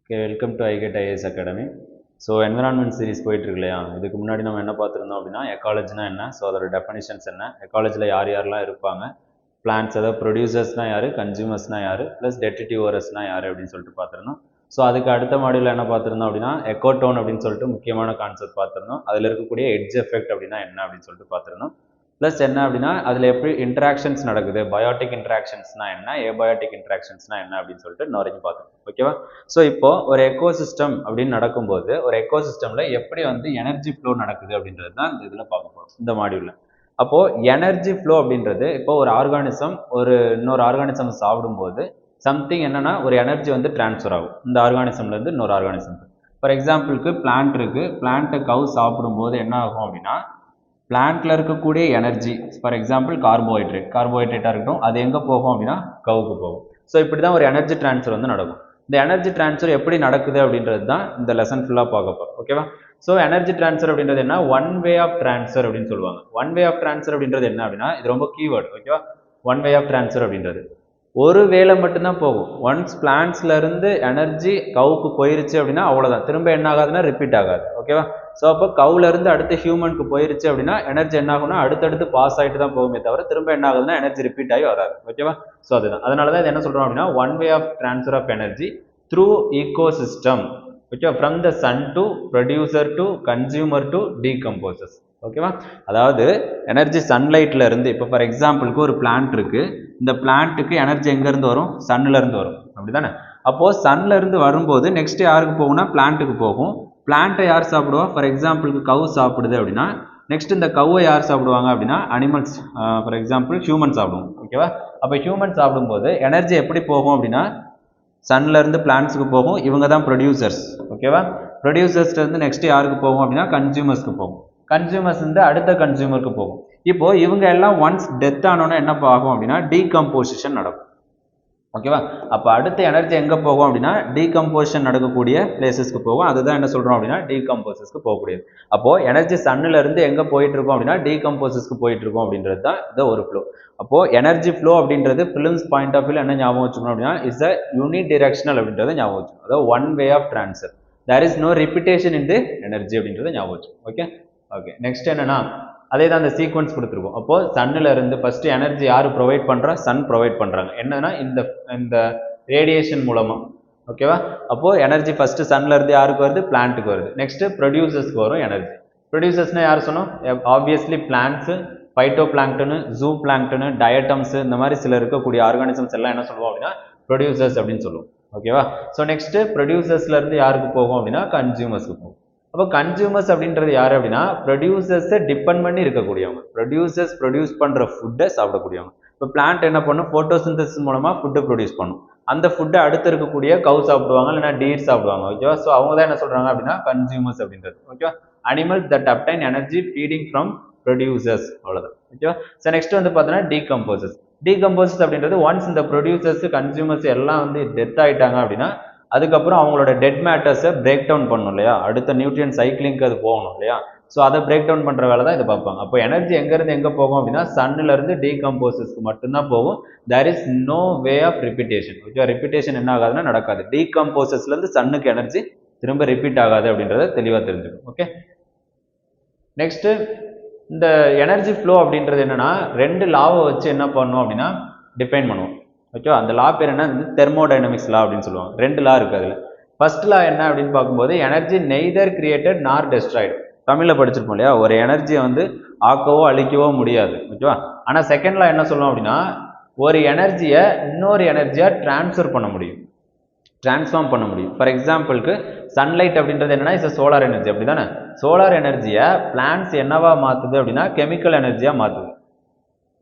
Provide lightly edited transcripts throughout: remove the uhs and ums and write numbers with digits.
Okay, welcome to iGet IAS Academy. So environment series போயிட்டுருக்கு இல்லையா, இதுக்கு முன்னாடி நம்ம என்ன பார்த்துருந்தோம் அப்படின்னா எக்காலஜினா என்ன, ஸோ அதோட டெஃபனிஷன்ஸ் என்ன, எக்காலஜியில் யார் யாரெல்லாம் இருப்பாங்க, பிளான்ஸ் அதாவது ப்ரொடியூசர்ஸ்னால் யார், கன்சியூமர்ஸ்னால் யார், ப்ளஸ் டெட்ரிட்டிவரஸ்னால் யார் அப்படின்னு சொல்லிட்டு பார்த்துருந்தோம். ஸோ அதுக்கு அடுத்த மாடியில் என்ன பார்த்துருந்தோம் அப்படின்னா எக்கோடோன் அப்படின்னு சொல்லிட்டு முக்கியமான கான்செப்ட் பார்த்துருந்தோம். அதில் இருக்கக்கூடிய எட்ஜ் எஃபெக்ட் அப்படின்னா என்ன அப்படின்னு சொல்லிட்டு பார்த்துருந்தோம். ப்ளஸ் என்ன அப்படின்னா அதில் எப்படி இன்ட்ராக்ஷன்ஸ் நடக்குது, பயோட்டிக் இன்ட்ராக்ஷன்ஸ்னால் என்ன, ஏபயோட்டிக் இன்ட்ராக்ஷன்ஸ்னால் என்ன அப்படின்னு சொல்லிட்டு இன்ன வரைக்கும் பார்த்தோம். ஓகேவா? ஸோ இப்போ ஒரு எக்கோசிஸ்டம் அப்படின்னு நடக்கும்போது ஒரு எக்கோசிஸ்டமில் எப்படி வந்து எனர்ஜி ஃப்ளோ நடக்குது அப்படின்றது தான் இந்த இதில் பார்க்க போகிறோம் இந்த மாடியூலில். அப்போது எனர்ஜி ஃப்ளோ அப்படின்றது இப்போ ஒரு ஆர்கானிசம் இன்னொரு ஆர்கானிசம் சாப்பிடும்போது சம்திங் என்னன்னா ஒரு எனர்ஜி வந்து டிரான்ஸ்ஃபர் ஆகும் இந்த ஆர்கானிசம்லேருந்து இன்னொரு ஆர்கானிசம். ஃபார் எக்ஸாம்பிளுக்கு பிளான்ட் இருக்குது, பிளான்ட்டை கவு சாப்பிடும்போது என்ன ஆகும் அப்படின்னா பிளான்ட்ல இருக்கக்கூடிய எனர்ஜி, ஃபார் எக்ஸாம்பிள் கார்போஹைட்ரேட்டாக இருக்கட்டும், அது எங்கே போகும் அப்படின்னா கவுக்கு போகும். ஸோ இப்படி தான் ஒரு எனர்ஜி டிரான்ஸ்ஃபர் வந்து நடக்கும். இந்த எனர்ஜி டிரான்ஸ்ஃபர் எப்படி நடக்குது அப்படின்றது தான் இந்த லெசன் ஃபுல்லாக பார்க்க போகிறோம். ஓகேவா? ஸோ எனர்ஜி டிரான்ஸ்ஃபர் அப்படின்றது என்ன, ஒன் வே ஆஃப் டிரான்ஸ்ஃபர் அப்படின்னு சொல்லுவாங்க. ஒன் வே ஆஃப் டிரான்ஸ்ஃபர் அப்படின்றது என்ன அப்படின்னா இது ரொம்ப கீவேர்டு. ஓகேவா? ஒன் வே ஆஃப் டிரான்ஸ்ஃபர் அப்படின்றது ஒரு வேலை மட்டும்தான் போகும். ஒன்ஸ் பிளான்ட்ஸ்ல இருந்து எனர்ஜி கவுக்கு போயிருச்சு அப்படின்னா அவ்வளோதான், திரும்ப என்ன ஆகாதுன்னா ரிப்பீட் ஆகாது. ஓகேவா? ஸோ அப்போ கவுல இருந்து அடுத்து ஹியூமனுக்கு போயிருச்சு அப்படின்னா எனர்ஜி என்ன ஆகும்னா அடுத்தடுத்து பாஸ் ஆகிட்டு தான் போகுமே தவிர திரும்ப என்ன ஆகுதுன்னா எனர்ஜி ரிப்பீட் ஆகி வராது. ஓகேவா? ஸோ அதுதான், அதனால தான் இது என்ன சொல்றோம் அப்படின்னா one way of transfer of energy through ecosystem. Okay, from the sun to producer to consumer to decomposers. ஓகேவா? அதாவது எனர்ஜி சன்லைட்ல இருந்து, இப்போ ஃபார் எக்ஸாம்பிளுக்கு ஒரு பிளான்ட் இருக்கு, இந்த பிளான்ட்டுக்கு எனர்ஜி எங்கேருந்து வரும், சன்ல இருந்து வரும். அப்படிதானே? அப்போது சன்ல இருந்து வரும்போது நெக்ஸ்ட் யாருக்கு போகும்னா பிளான்ட்டுக்கு போகும். பிளான்ட்டை யார் சாப்பிடுவா, ஃபார் எக்ஸாம்பிளுக்கு கவு சாப்பிடுது அப்படின்னா நெக்ஸ்ட் இந்த கவ்வை யார் சாப்பிடுவாங்க அப்படின்னா அனிமல்ஸ், ஃபார் எக்ஸாம்பிள் ஹியூமன் சாப்பிடுவோம். ஓகேவா? அப்போ ஹியூமன் சாப்பிடும்போது எனர்ஜி எப்படி போகும் அப்படின்னா சன்ல இருந்து பிளான்ட்ஸுக்கு போகும், இவங்க தான் ப்ரொடியூசர்ஸ். ஓகேவா? ப்ரொடியூசர்ஸ்ல இருந்து நெக்ஸ்ட் யாருக்கு போகும் அப்படின்னா கன்சியூமர்ஸ்க்கு போகும். கன்சியூமர்ஸ் வந்து அடுத்த கன்சியூமருக்கு போகும். இப்போ இவங்க எல்லாம் ஒன்ஸ் டெத் ஆனோன்னா என்ன ஆகும் அப்படின்னா டீகம்போசிஷன் நடக்கும். ஓகேவா? அப்போ அடுத்த எனர்ஜி எங்கே போகும் அப்படின்னா டீகம்போசிஷன் நடக்கக்கூடிய பிளேசஸ்க்கு போகும். அதுதான் என்ன சொல்கிறோம் அப்படின்னா டீகம்போசஸ்க்கு போகக்கூடியது. அப்போது எனர்ஜி சன்னில் இருந்து எங்கே போயிட்டு இருக்கோம் அப்படின்னா டீகம்போசஸ்க்கு போயிட்டு இருக்கோம் அப்படின்றது தான் இந்த ஒரு ஃப்ளோ. அப்போது எனர்ஜி ஃப்ளோ அப்படின்றது ஃபிலிம்ஸ் பாயிண்ட் ஆஃப் வியூ என்ன ஞாபகம் வச்சுக்கணும் அப்படின்னா இஸ் அ யூனிட் டிரெக்ஷனல் அப்படின்றத ஞாபகம் வச்சுக்கணும். அதாவது one way of transfer, there is no repetition in the energy அப்படின்றத ஞாபகம் வச்சுக்கணும். ஓகே ஓகே நெக்ஸ்ட் என்னன்னா அதே தான் அந்த சீக்வன்ஸ் கொடுத்துருக்கோம். அப்போது சன்னில் இருந்து ஃபஸ்ட்டு எனர்ஜி யார் ப்ரொவைட் பண்ணுறா, சன் ப்ரொவைட் பண்ணுறாங்க. என்னன்னா இந்த ரேடியேஷன் மூலமாக. ஓகேவா? அப்போது எனர்ஜி ஃபஸ்ட்டு சன்னில் இருந்து யாருக்கு வருது, பிளான்ட்டுக்கு வருது. நெக்ஸ்ட்டு ப்ரொடியூசர்ஸ்க்கு வரும் எனர்ஜி. ப்ரொடியூசர்ஸ்னால் யார் சொன்னோம், ஆப்வியஸ்லி பிளான்ட்ஸு, பைட்டோ பிளாங்க்டனு, ஜூ பிளாங்க்டனு, டயட்டம்ஸு, இந்த மாதிரி சில இருக்கக்கூடிய ஆர்கானிசம்ஸ் எல்லாம் என்ன சொல்லுவோம் அப்படின்னா ப்ரொடியூசர்ஸ் அப்படின்னு சொல்லுவோம். ஓகேவா? ஸோ நெக்ஸ்ட்டு ப்ரொடியூசர்ஸ்லேருந்து யாருக்கு போகும் அப்படின்னா கன்சியூமர்ஸ்க்கு போகும். அப்போ கன்சியூமர்ஸ் அப்படின்றது யார் அப்படின்னா ப்ரொடியூசர்ஸை டிபெண்ட் பண்ணி இருக்கக்கூடியவங்க. ப்ரொடியூசர்ஸ் ப்ரொடியூஸ் பண்ணுற ஃபுட்டை சாப்பிடக்கூடியவங்க. இப்போ பிளான்ட் என்ன பண்ணும், ஃபோட்டோசிந்தசிஸ் மூலமாக ஃபுட்டை ப்ரொடியூஸ் பண்ணும். அந்த ஃபுட்டை அடுத்து இருக்கக்கூடிய கவு சாப்பிடுவாங்க, இல்லைனா டீர் சாப்பிடுவாங்க. ஓகேவா? ஸோ அவங்க தான் என்ன சொல்கிறாங்க அப்படின்னா கன்சியூமர்ஸ் அப்படின்றது. ஓகேவா? Animals that obtained energy feeding from producers, அவ்வளோதான். ஓகேவா? ஸோ நெக்ஸ்ட் வந்து பார்த்தோன்னா டீகம்போசஸ். டீகம்போசஸ் அப்படின்றது ஒன்ஸ் இந்த ப்ரொடியூசர்ஸ் கன்சியூமர்ஸ் எல்லாம் வந்து டெத் ஆகிட்டாங்க அப்படின்னா அதுக்கப்புறம் அவங்களோட டெட் மேட்டர்ஸை பிரேக் டவுன் பண்ணணும் இல்லையா, அடுத்த நியூட்ரியன் சைக்கிளிங்க்கு அது போகணும் இல்லையா. ஸோ அதை பிரேக் டவுன் பண்ணுற வேலை தான் இதை பார்ப்பாங்க. அப்போ எனர்ஜி எங்கேருந்து எங்கே போகும் அப்படின்னா சன்னிலேருந்து டீகம்போசஸ்க்கு மட்டும்தான் போகும். There is no way of repetition. Okay, repetition என்ன ஆகாதுன்னா நடக்காது. டீகம்போசஸ்லேருந்து சன்னுக்கு எனர்ஜி திரும்ப ரிப்பீட் ஆகாது அப்படின்றத தெளிவாக தெரிஞ்சுக்கும். ஓகே, நெக்ஸ்ட்டு இந்த எனர்ஜி ஃப்ளோ அப்படின்றது என்னன்னா ரெண்டு லாவை வச்சு என்ன பண்ணணும் அப்படின்னா டிஃபைன் பண்ணுவோம். ஓகேவா? அந்த லா பேர் என்ன, தெர்மோடைனமிக்ஸ் லா அப்படின்னு சொல்லுவாங்க. ரெண்டு லா இருக்குது அதில். ஃபர்ஸ்ட் லா என்ன அப்படின்னு பார்க்கும்போது எனர்ஜி நெய்தர் கிரியேட்டட் நார் டெஸ்ட்ராய்டு. தமிழில் படிச்சிருப்போம் இல்லையா, ஒரு எனர்ஜியை வந்து ஆக்கவோ அழிக்கவோ முடியாது. ஓகேவா? ஆனால் செகண்ட் லா என்ன சொல்லுவோம் அப்படின்னா ஒரு எனர்ஜியை இன்னொரு எனர்ஜியாக டிரான்ஸ்ஃபர் பண்ண முடியும், டிரான்ஸ்ஃபார்ம் பண்ண முடியும். ஃபார் எக்ஸாம்பிளுக்கு சன்லைட் அப்படின்றது என்னன்னா இஸ் சோலார் எனர்ஜி. அப்படி தானே? சோலார் எனர்ஜியை பிளான்ட்ஸ் என்னவா மாற்றுது அப்படின்னா கெமிக்கல் எனர்ஜியாக மாற்றுது,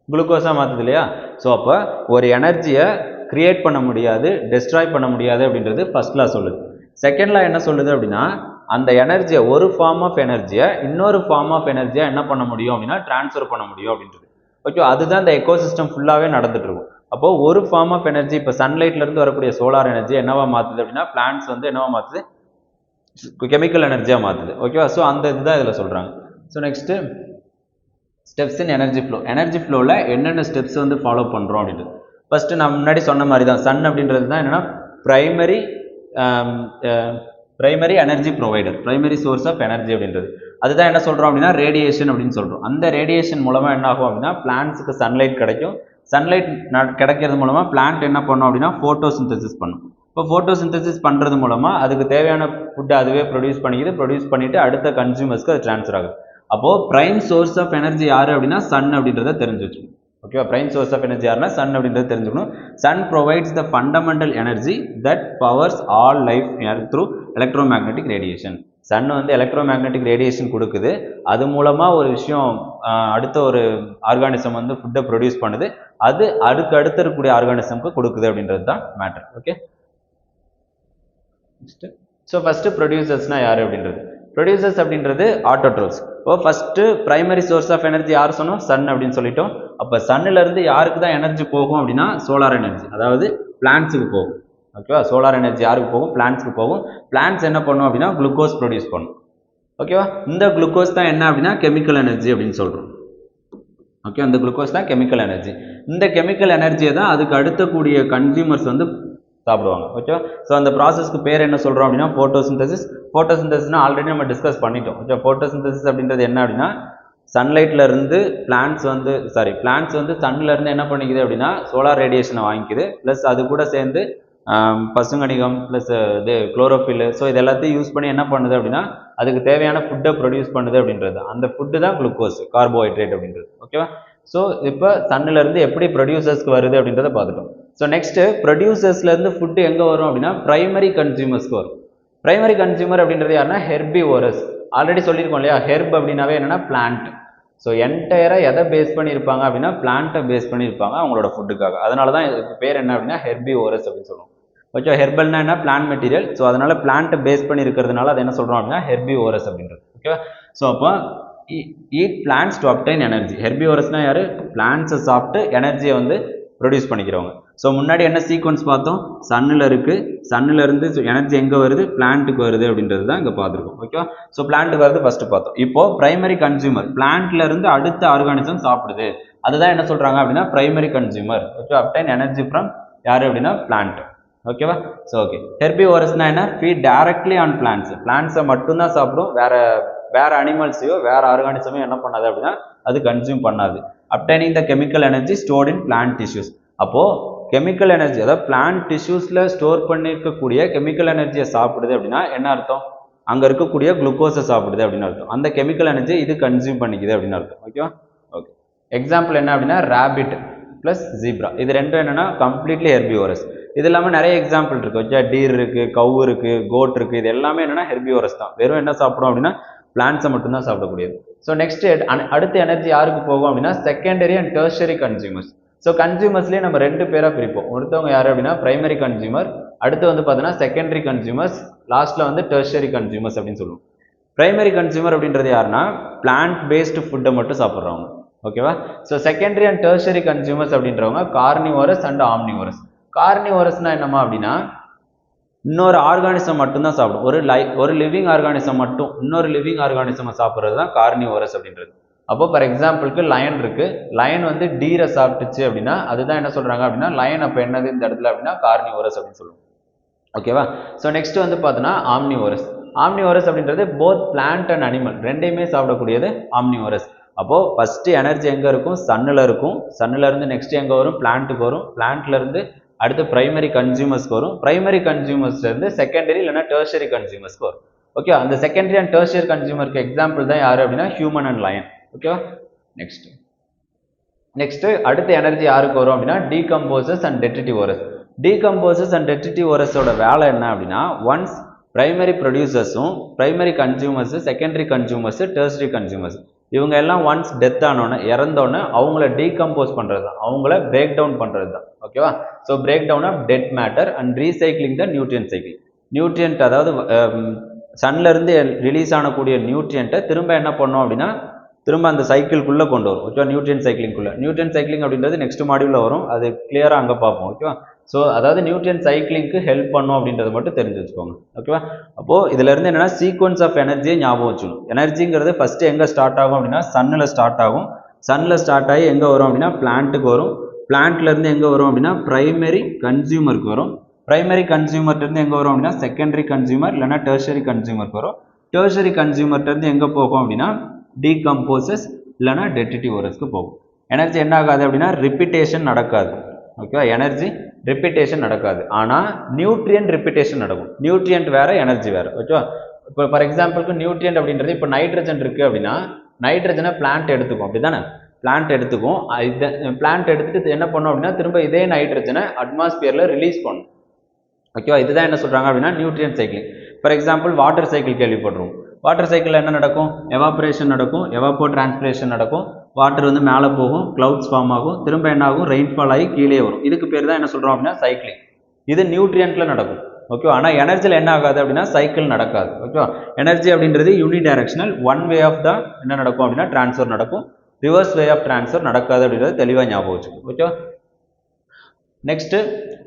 குளுக்கோஸாக மாற்றுது இல்லையா. ஸோ அப்போ ஒரு எனர்ஜியை கிரியேட் பண்ண முடியாது, டெஸ்ட்ராய் பண்ண முடியாது அப்படின்றது ஃபர்ஸ்ட் லா சொல்லுது. செகண்ட் லா என்ன சொல்லுது அப்படின்னா அந்த எனர்ஜியை, ஒரு ஃபார்ம் ஆஃப் எனர்ஜியை இன்னொரு ஃபார்ம் ஆஃப் எனர்ஜியாக என்ன பண்ண முடியும் அப்படின்னா டிரான்ஸ்ஃபர் பண்ண முடியும் அப்படின்றது. ஓகே, அதுதான் இந்த எக்கோசிஸ்டம் ஃபுல்லாகவே நடந்துட்டு இருக்கும். அப்போது ஒரு ஃபார்ம் ஆஃப் எனர்ஜி, இப்போ சன்லைட்லேருந்து வரக்கூடிய சோலார் எனர்ஜி என்னவா மாற்றுது அப்படின்னா பிளான்ட்ஸ் வந்து என்னவா மாற்றுது, கெமிக்கல் எனர்ஜியாக மாற்றுது. ஓகேவா? ஸோ அந்த இதுதான் இதில் சொல்கிறாங்க. ஸோ நெக்ஸ்ட்டு ஸ்டெப்ஸ் இன் எனர்ஜி ஃப்ளோ. எனர்ஜி ஃப்ளோவில் என்னென்ன ஸ்டெப்ஸ் வந்து ஃபாலோ பண்ணுறோம் அப்படின்றது ஃபஸ்ட்டு நான் முன்னாடி சொன்ன மாதிரி தான். சன் அப்படின்றது தான் என்னென்னா primary primary energy provider, primary source of energy அப்படின்றது. அதுதான் என்ன சொல்கிறோம் அப்படின்னா ரேடியேஷன் அப்படின்னு சொல்கிறோம். அந்த ரேடியேஷன் மூலமாக என்ன ஆகும் அப்படின்னா பிளான்ட்ஸுக்கு சன்லைட் கிடைக்கும். சன்லைட் கிடைக்கிறது மூலமாக பிளான்ட் என்ன பண்ணும் அப்படின்னா ஃபோட்டோசிந்தசிஸ் பண்ணும். இப்போ ஃபோட்டோசிந்தசிஸ் பண்ணுறது மூலமாக அதுக்கு தேவையான ஃபுட்டை அதுவே ப்ரொடியூஸ் பண்ணிவிட்டு அடுத்த கன்சியூமர்ஸ்க்கு அது ட்ரான்ஸ்ஃபர் ஆகுது. அப்போது ப்ரைம் சோர்ஸ் ஆஃப் எனர்ஜி யார் அப்படின்னா சன் அப்படின்றத தெரிஞ்சு வச்சுக்கணும். ஓகேவா? ப்ரைம் சோர்ஸ் ஆஃப் எனர்ஜி யாருன்னா சன் அப்படின்றத தெரிஞ்சுக்கணும். Sun provides the fundamental energy that powers all life through electromagnetic radiation. Sun வந்து எலக்ட்ரோமேக்னெட்டிக் ரேடியேஷன் கொடுக்குது. அது மூலமாக ஒரு விஷயம் அடுத்த ஒரு ஆர்கானிசம் வந்து ஃபுட்டை ப்ரொடியூஸ் பண்ணுது. அது அடுத்து இருக்கக்கூடிய ஆர்கானிசம்க்கு கொடுக்குது அப்படின்றது தான் மேட்டர். ஓகே, ஸோ ஃபஸ்ட்டு ப்ரொடியூசர்ஸ்னால் யார் அப்படின்றது. ப்ரொடியூசர்ஸ் அப்படின்றது ஆட்டோட்ரோப்ஸ். இப்போ first primary source of energy யார் சொன்னோம்? சன் அப்படின்னு சொல்லிட்டோம். அப்போ சன்னிலேருந்து யாருக்கு தான் எனர்ஜி போகும் அப்படின்னா சோலார் எனர்ஜி, அதாவது பிளான்ட்ஸுக்கு போகும். ஓகேவா? சோலார் எனர்ஜி யாருக்கு போகும்? பிளான்ட்ஸ்க்கு போகும். பிளான்ட்ஸ் என்ன பண்ணும் அப்படின்னா குளுக்கோஸ் ப்ரொடியூஸ் பண்ணும். ஓகேவா? இந்த குளுக்கோஸ் தான் என்ன அப்படின்னா கெமிக்கல் எனர்ஜி அப்படின்னு சொல்கிறோம். ஓகே, அந்த குளுக்கோஸ் தான் கெமிக்கல் எனர்ஜி. இந்த கெமிக்கல் எனர்ஜியை தான் அதுக்கு அடுத்தக்கூடிய கன்சியூமர்ஸ் வந்து சாப்பிடுவாங்க. ஓகே, ஸோ அந்த ப்ராசஸ்க்கு பேர் என்ன சொல்கிறோம் அப்படின்னா ஃபோட்டோசிந்தசிஸ். ஃபோட்டோசிந்தசிஸ்னால் ஆல்ரெடி நம்ம டிஸ்கஸ் பண்ணிட்டோம். ஓகே, ஃபோட்டோசிந்தசிஸ் அப்படின்றது என்ன அப்படின்னா சன்லைட்லேருந்து பிளான்ட்ஸ் வந்து சன்லேருந்து என்ன பண்ணிக்குது அப்படின்னா சோலார் ரேடியேஷனை வாங்கிக்குது. ப்ளஸ் அது கூட சேர்ந்து பசுங்கணிகம் ப்ளஸ் இது குளோரோஃபில், ஸோ இது எல்லாத்தையும் யூஸ் பண்ணி என்ன பண்ணுது அப்படின்னா அதுக்கு தேவையான ஃபுட்டை ப்ரொடியூஸ் பண்ணுது அப்படின்றது. அந்த ஃபுட்டு தான் குளுக்கோஸ், கார்போஹைட்ரேட் அப்படின்றது. ஓகேவா? ஸோ இப்போ சன்னிலேருந்து எப்படி ப்ரொடியூசர்ஸ்க்கு வருது அப்படின்றத பார்த்துட்டோம். ஸோ நெக்ஸ்ட்டு ப்ரொடியூசர்ஸ்லேருந்து ஃபுட்டு எங்கே வரும் அப்படின்னா ப்ரைமரி கன்சியூமர்ஸ்க்கு வரும். ப்ரைமரி கன்சியூமர் அப்படின்றது யாருன்னா ஹெர்பிவோரஸ். ஆல்ரெடி சொல்லியிருக்கோம் இல்லையா, ஹெர்ப் அப்படின்னாவே என்னென்னா பிளான்ட். ஸோ என்டையராக எதை பேஸ் பண்ணியிருப்பாங்க அப்படின்னா பிளான்ட்டை பேஸ் பண்ணியிருப்பாங்க அவங்களோட ஃபுட்டுக்காக. அதனால தான் இதுக்கு பேர் என்ன அப்படின்னா ஹெர்பிவோரஸ் அப்படின்னு சொல்லுவோம். ஓகே, ஹெர்பல்னா என்ன? Plant material. ஸோ அதனால பிளான்ட்டை பேஸ் பண்ணி இருக்கிறதுனால அதை என்ன சொல்கிறோம் அப்படின்னா ஹெர்பிவோரஸ் அப்படின்றது. ஓகேவா? ஸோ அப்போ eat plants to obtain energy. ஹெர்பிவோரஸ்னா யார்? பிளான்ட்ஸை சாப்பிட்டு எனர்ஜியை வந்து ப்ரொடியூஸ் பண்ணிக்கிறவங்க. ஸோ முன்னாடி என்ன சீக்வன்ஸ் பார்த்தோம்? சன்னில் இருக்குது. சன்னிலேருந்து எனர்ஜி எங்கே வருது? பிளான்ட்டுக்கு வருது அப்படின்றது தான் இங்கே பார்த்துருக்கோம். ஓகேவா? ஸோ பிளான்ட்டுக்கு வருது ஃபஸ்ட்டு பார்த்தோம். இப்போது பிரைமரி கன்சியூமர் பிளான்ட்லேருந்து அடுத்த ஆர்கானிசம் சாப்பிடுது. அதுதான் என்ன சொல்கிறாங்க அப்படின்னா primary consumer. Okay, obtain energy from யார் அப்படின்னா பிளான்ட். ஓகேவா? ஸோ ஓகே, ஹெர்பிவோரஸ்னா என்ன? Feed directly on plants. பிளான்ட்ஸை மட்டும்தான் சாப்பிடும். வேற அனிமல்ஸையோ வேற ஆர்கானிசமையோ என்ன பண்ணாது அப்படின்னா அது கன்சியூம் பண்ணாது. Obtaining the chemical energy stored in plant tissues. அப்போது கெமிக்கல் எனர்ஜி, அதாவது பிளான்ட் டிஷ்யூஸில் ஸ்டோர் பண்ணியிருக்கக்கூடிய கெமிக்கல் எனர்ஜியை சாப்பிடுது அப்படின்னா என்ன அர்த்தம்? அங்கே இருக்கக்கூடிய குளுக்கோஸை சாப்பிடுது அப்படின்னு அர்த்தம். அந்த கெமிக்கல் எனர்ஜி இது கன்சியூம் பண்ணிக்குது அப்படின்னு அர்த்தம். ஓகேவா? ஓகே, எக்ஸாம்பிள் என்ன அப்படின்னா ரேபிட் ப்ளஸ் ஜீப்ரா. இது ரெண்டும் என்னென்னா கம்ப்ளீட்லி ஹெர்பிவோரஸ். இது இல்லாமல் நிறைய எக்ஸாம்பிள் இருக்குது. ஓகே, டீர் இருக்குது, கவு இருக்குது, கோட் இருக்குது. இது எல்லாமே என்னென்னா ஹெர்பிவோரஸ் தான். வெறும் என்ன சாப்பிடும் அப்படின்னா பிளான்ட்ஸை மட்டும்தான் சாப்பிடக்கூடியது. ஸோ நெக்ஸ்ட் அடுத்த எனர்ஜி யாருக்கு போகும் அப்படின்னா secondary and tertiary consumers. So கன்சியூமர்ஸ்லேயே நம்ம ரெண்டு பேராக பிரிப்போம். ஒருத்தவங்க யார் அப்படின்னா பிரைமரி கன்சியூமர், அடுத்து வந்து பார்த்தீங்கன்னா செகண்டரி கன்சியூமர்ஸ், லாஸ்ட்டில் வந்து டெர்ஷரி கன்சியூமர்ஸ் அப்படின்னு சொல்லுவோம். பிரைமரி கன்சியூமர் அப்படின்றது யாருன்னா பிளான்ட் பேஸ்டு ஃபுட்டை மட்டும் சாப்பிட்றவங்க. ஓகேவா? So secondary and tertiary consumers அப்படின்றவங்க கார்னிவோரஸ் அண்ட் ஆம்னிவோரஸ். கார்னிவோரஸ்னா என்னமா அப்படின்னா இன்னொரு ஆர்கானிசம் மட்டும்தான் சாப்பிடும். ஒரு லிவிங் ஆர்கானிசம் மட்டும் இன்னொரு லிவிங் ஆர்கானிசமை சாப்பிட்றது தான் கார்னிவோரஸ் அப்படின்றது. அப்போ ஃபார் எக்ஸாம்பிளுக்கு லயன் இருக்குது. லயன் வந்து டீரை சாப்பிட்டுச்சு அப்படின்னா அதுதான் என்ன சொல்கிறாங்க அப்படின்னா லயன். அப்போ என்னது இந்த இடத்துல அப்படின்னா கார்னிவோரஸ் அப்படின்னு சொல்லுவோம். ஓகேவா? ஸோ நெக்ஸ்ட் வந்து பார்த்தோன்னா ஆம்னிவோரஸ். ஆம்னிவோரஸ் அப்படின்றது போத் பிளான்ட் அண்ட் அனிமல் ரெண்டையுமே சாப்பிடக்கூடியது ஆம்னிவோரஸ். அப்போது ஃபஸ்ட்டு எனர்ஜி எங்கே இருக்கும்? சன்னில் இருக்கும். சன்னிலேருந்து நெக்ஸ்ட் எங்கே வரும்? பிளான்ட்டுக்கு வரும். பிளான்ட்லேருந்து அடுத்து பிரைமரி கன்சியூமர்ஸ்க்கு வரும். பிரைமரி கன்சியூமர்ஸ்லேருந்து செகண்டரி இல்லைனா டெர்ஷரி கன்சியூமர்ஸ்க்கு வரும். ஓகே, அந்த செகண்டரி அண்ட் டெர்ஷரி கன்சியூமருக்கு எக்ஸாம்பிள் தான் யார் அப்படின்னா ஹியூமன் அண்ட் லயன். ஓகேவா? நெக்ஸ்ட் அடுத்த எனர்ஜி யாருக்கு வரும் அப்படின்னா decomposers and detritivores. Decomposers and டெட்ரிட்டிவோரஸோட வேலை என்ன அப்படின்னா ஒன்ஸ் பிரைமரி ப்ரொடியூசர்ஸும் primary consumers, secondary consumers, tertiary consumers இவங்க எல்லாம் ஒன்ஸ் டெத் ஆனோன்னே இறந்தோன்னே அவங்கள டீகம்போஸ் பண்ணுறது தான், அவங்கள பிரேக் டவுன் பண்ணுறது தான். ஓகேவா? So break down of dead matter and recycling the nutrient cycle. Nutrient அதாவது சன்லேருந்து ரிலீஸ் ஆனக்கூடிய நியூட்ரியண்ட்டை திரும்ப என்ன பண்ணோம் அப்படின்னா திரும்ப அந்த சைக்கிள்குள்ளே கொண்டு வரும். ஓகேவா? நியூட்ரியன் சைக்கிளிங்குள்ளே. நியூட்ரியன் சைக்கிளிங் அப்படின்றது நெக்ஸ்ட் மாடியூலில் வரும். அது கிளியராக அங்கே பார்ப்போம். ஓகேவா? ஸோ அதாவது நியூட்ரியன் சைக்கிளிங்க்கு ஹெல்ப் பண்ணும் அப்படின்றத மட்டும் தெரிஞ்சு வச்சுக்கோங்க. ஓகேவா? அப்போது இதிலேருந்து என்னென்னா சீக்வன்ஸ் ஆஃப் எனர்ஜியை ஞாபகம் வச்சுக்கணும். எனர்ஜிங்கிறது ஃபஸ்ட்டு எங்கே ஸ்டார்ட் ஆகும் அப்படின்னா சன்னில் ஸ்டார்ட் ஆகும். சன்னில் ஸ்டார்ட் ஆகி எங்கே வரும் அப்படின்னா பிளான்ட்டுக்கு வரும். பிளான்ட்லேருந்து எங்கே வரும் அப்படின்னா பிரைமரி கன்சியூமருக்கு வரும். பிரைமரி கன்சியூமர்லேருந்து எங்கே வரும் அப்படின்னா செகண்டரி கன்சியூமர் இல்லைன்னா டெர்ஷரி கன்சியூமருக்கு வரும். டெர்ஷரி கன்சியூமர்லேருந்து எங்கே போகும் அப்படின்னா டீகம்போசஸ் இல்லைன்னா டெட்ரிட்டிவரஸ்க்கு போகும். எனர்ஜி என்ன ஆகாது அப்படின்னா ரிப்பீட்டேஷன் நடக்காது. ஓகேவா, எனர்ஜி ரிப்பீட்டேஷன் நடக்காது. ஆனால் நியூட்ரியன்ட் ரிப்பீட்டேஷன் நடக்கும். நியூட்ரியன்ட் வேற, எனர்ஜி வேற. ஓகேவா, இப்போ ஃபார் எக்ஸாம்பிளுக்கு நியூட்ரியன்ட் அப்படின்றது இப்போ நைட்ரஜன் இருக்கு அப்படின்னா நைட்ரஜனை பிளான்ட் எடுத்துக்கும், அப்படிதானே? பிளான்ட் எடுத்துக்கும். பிளான்ட் எடுத்துட்டு என்ன பண்ணும் அப்படின்னா திரும்ப இதே நைட்ரஜனை அட்மாஸ்பியரில் ரிலீஸ் பண்ணும். ஓகேவா, இதுதான் என்ன சொல்றாங்க அப்படின்னா nutrient cycling. For example water cycle கேள்விப்படுறோம். வாட்டர் சைக்கிளில் என்ன நடக்கும்? எவாபரேஷன் நடக்கும், எவாப்போ டிரான்ஸ்பிரேஷன் நடக்கும். வாட்டர் வந்து மேலே போகும், கிளவுட்ஸ் ஃபார்ம் ஆகும், திரும்ப என்ன ஆகும்? ரெயின்ஃபால் ஆகி கீழே வரும். இதுக்கு பேர் தான் என்ன சொல்றோம் அப்படின்னா சைக்கிளிங். இது நியூட்ரியன்ட்ல நடக்கும். ஓகேவா, ஆனால் எனர்ஜியில் என்ன ஆகாது அப்படின்னா சைக்கிள் நடக்காது. ஓகேவா, எனர்ஜி அப்படின்றது யூனி டைரக்ஷனல், ஒன் வே ஆஃப் தான் என்ன நடக்கும் அப்படின்னா டிரான்ஸ்ஃபர் நடக்கும். ரிவர்ஸ் வே ஆஃப் டிரான்ஸ்ஃபர் நடக்காது அப்படின்றது தெளிவாக ஞாபகம் வச்சுக்கணும். ஓகேவா, நெக்ஸ்ட்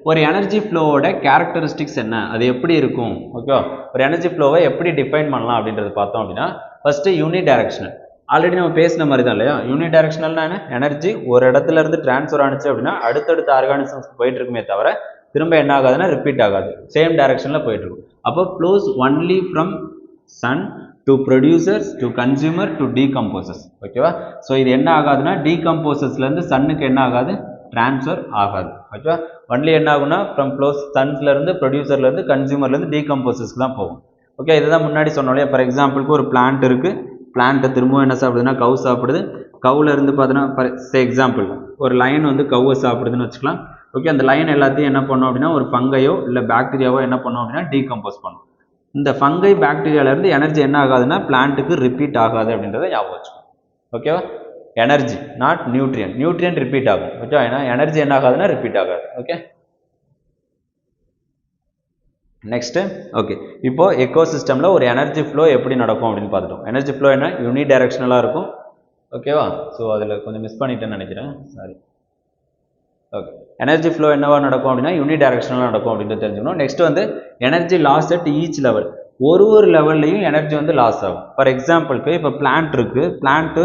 ஒரு எனர்ஜி ஃப்ளோவோட கேரக்டரிஸ்டிக்ஸ் என்ன, அது எப்படி இருக்கும்? ஓகேவா, ஒரு எனர்ஜி ஃப்ளோவை எப்படி டிஃபைன் பண்ணலாம் அப்படின்றது பார்த்தோம் அப்படின்னா ஃபர்ஸ்ட் யூனி டைரக்ஷனல். ஆல்ரெடி நம்ம பேசின மாதிரி தான் இல்லையா? யூனி டைரக்ஷனல்னா என்ன? எனர்ஜி ஒரு இடத்துல இருந்து டிரான்ஸ்ஃபர் ஆனிச்சு அப்படின்னா அடுத்தடுத்த ஆர்கானிசம்ஸ்க்கு போயிட்டு இருக்குமே தவிர திரும்ப என்ன ஆகாதுன்னா ரிப்பீட் ஆகாது, சேம் டைரக்ஷனில் போயிட்டு இருக்கும். அப்போ flows only from sun to producers to consumer to decomposers. ஓகேவா, ஸோ இது என்ன ஆகாதுன்னா டீகம்போசர்ஸ்லேருந்து சன்னுக்கு என்ன ஆகாது? டிரான்ஸ்ஃபர் ஆகாது. ஓகேவா, ஒன்லி என்ன ஆகுனா ஃப்ரம் க்ளோஸ் சன்ஸ்லேருந்து ப்ரொடியூசர்லேருந்து கன்சியூமர்லேருந்து டீகம்போசர்ஸ்க்கு தான் போகும். ஓகே, இதுதான் முன்னாடி சொன்னோம் இல்லையா? ஃபார் எக்ஸாம்பிளுக்கு ஒரு பிளான்ட் இருக்குது, பிளான்ட்டை திரும்பவும் என்ன சாப்பிடுதுன்னா கவு சாப்பிடுது. கவுல இருந்து பார்த்தீங்கன்னா ஃபார் எக்ஸாம்பிள் ஒரு லைன் வந்து கவ்வை சாப்பிடுதுன்னு வச்சுக்கலாம். ஓகே, அந்த லைன் எல்லாத்தையும் என்ன பண்ணும் அப்படின்னா ஒரு ஃபங்கையோ இல்லை பாக்டீரியாவோ என்ன பண்ணும் அப்படின்னா டீகம்போஸ் பண்ணும். இந்த ஃபங்கை பாக்டீரியாவிலேருந்து எனர்ஜி என்ன ஆகாதுன்னா பிளான்ட்டுக்கு ரிப்பீட் ஆகாது அப்படின்றத ஞாபகம் வச்சுக்கணும். ஓகேவா, எனர்ஜி நாட் நியூட்ரியன். நியூட்ரியன் ரிப்பீட் ஆகும். ஓகே, ஏன்னா எனர்ஜி என்ன ஆகாதுன்னா ரிப்பீட் ஆகாது. Okay, next. ஓகே, இப்போ எக்கோசிஸ்டமில் ஒரு எனர்ஜி ஃப்ளோ எப்படி நடக்கும் அப்படின்னு பார்த்துட்டோம். எனர்ஜி ஃப்ளோ என்ன? யூனி டைரக்ஷனலாக இருக்கும். ஓகேவா, ஸோ அதில் கொஞ்சம் மிஸ் பண்ணிட்டேன்னு நினைக்கிறேன், சாரி. ஓகே, எனர்ஜி ஃப்ளோ என்னவா நடக்கும் அப்படின்னா யூனி டைரக்ஷனலாக நடக்கும் அப்படின்றது தெரிஞ்சுக்கணும். நெக்ஸ்ட் வந்து energy loss at each level. ஒரு லெவல்லையும் எனர்ஜி வந்து லாஸ் ஆகும். ஃபார் எக்ஸாம்பிளுக்கு இப்போ பிளான்ட் இருக்குது, பிளான்ட்டு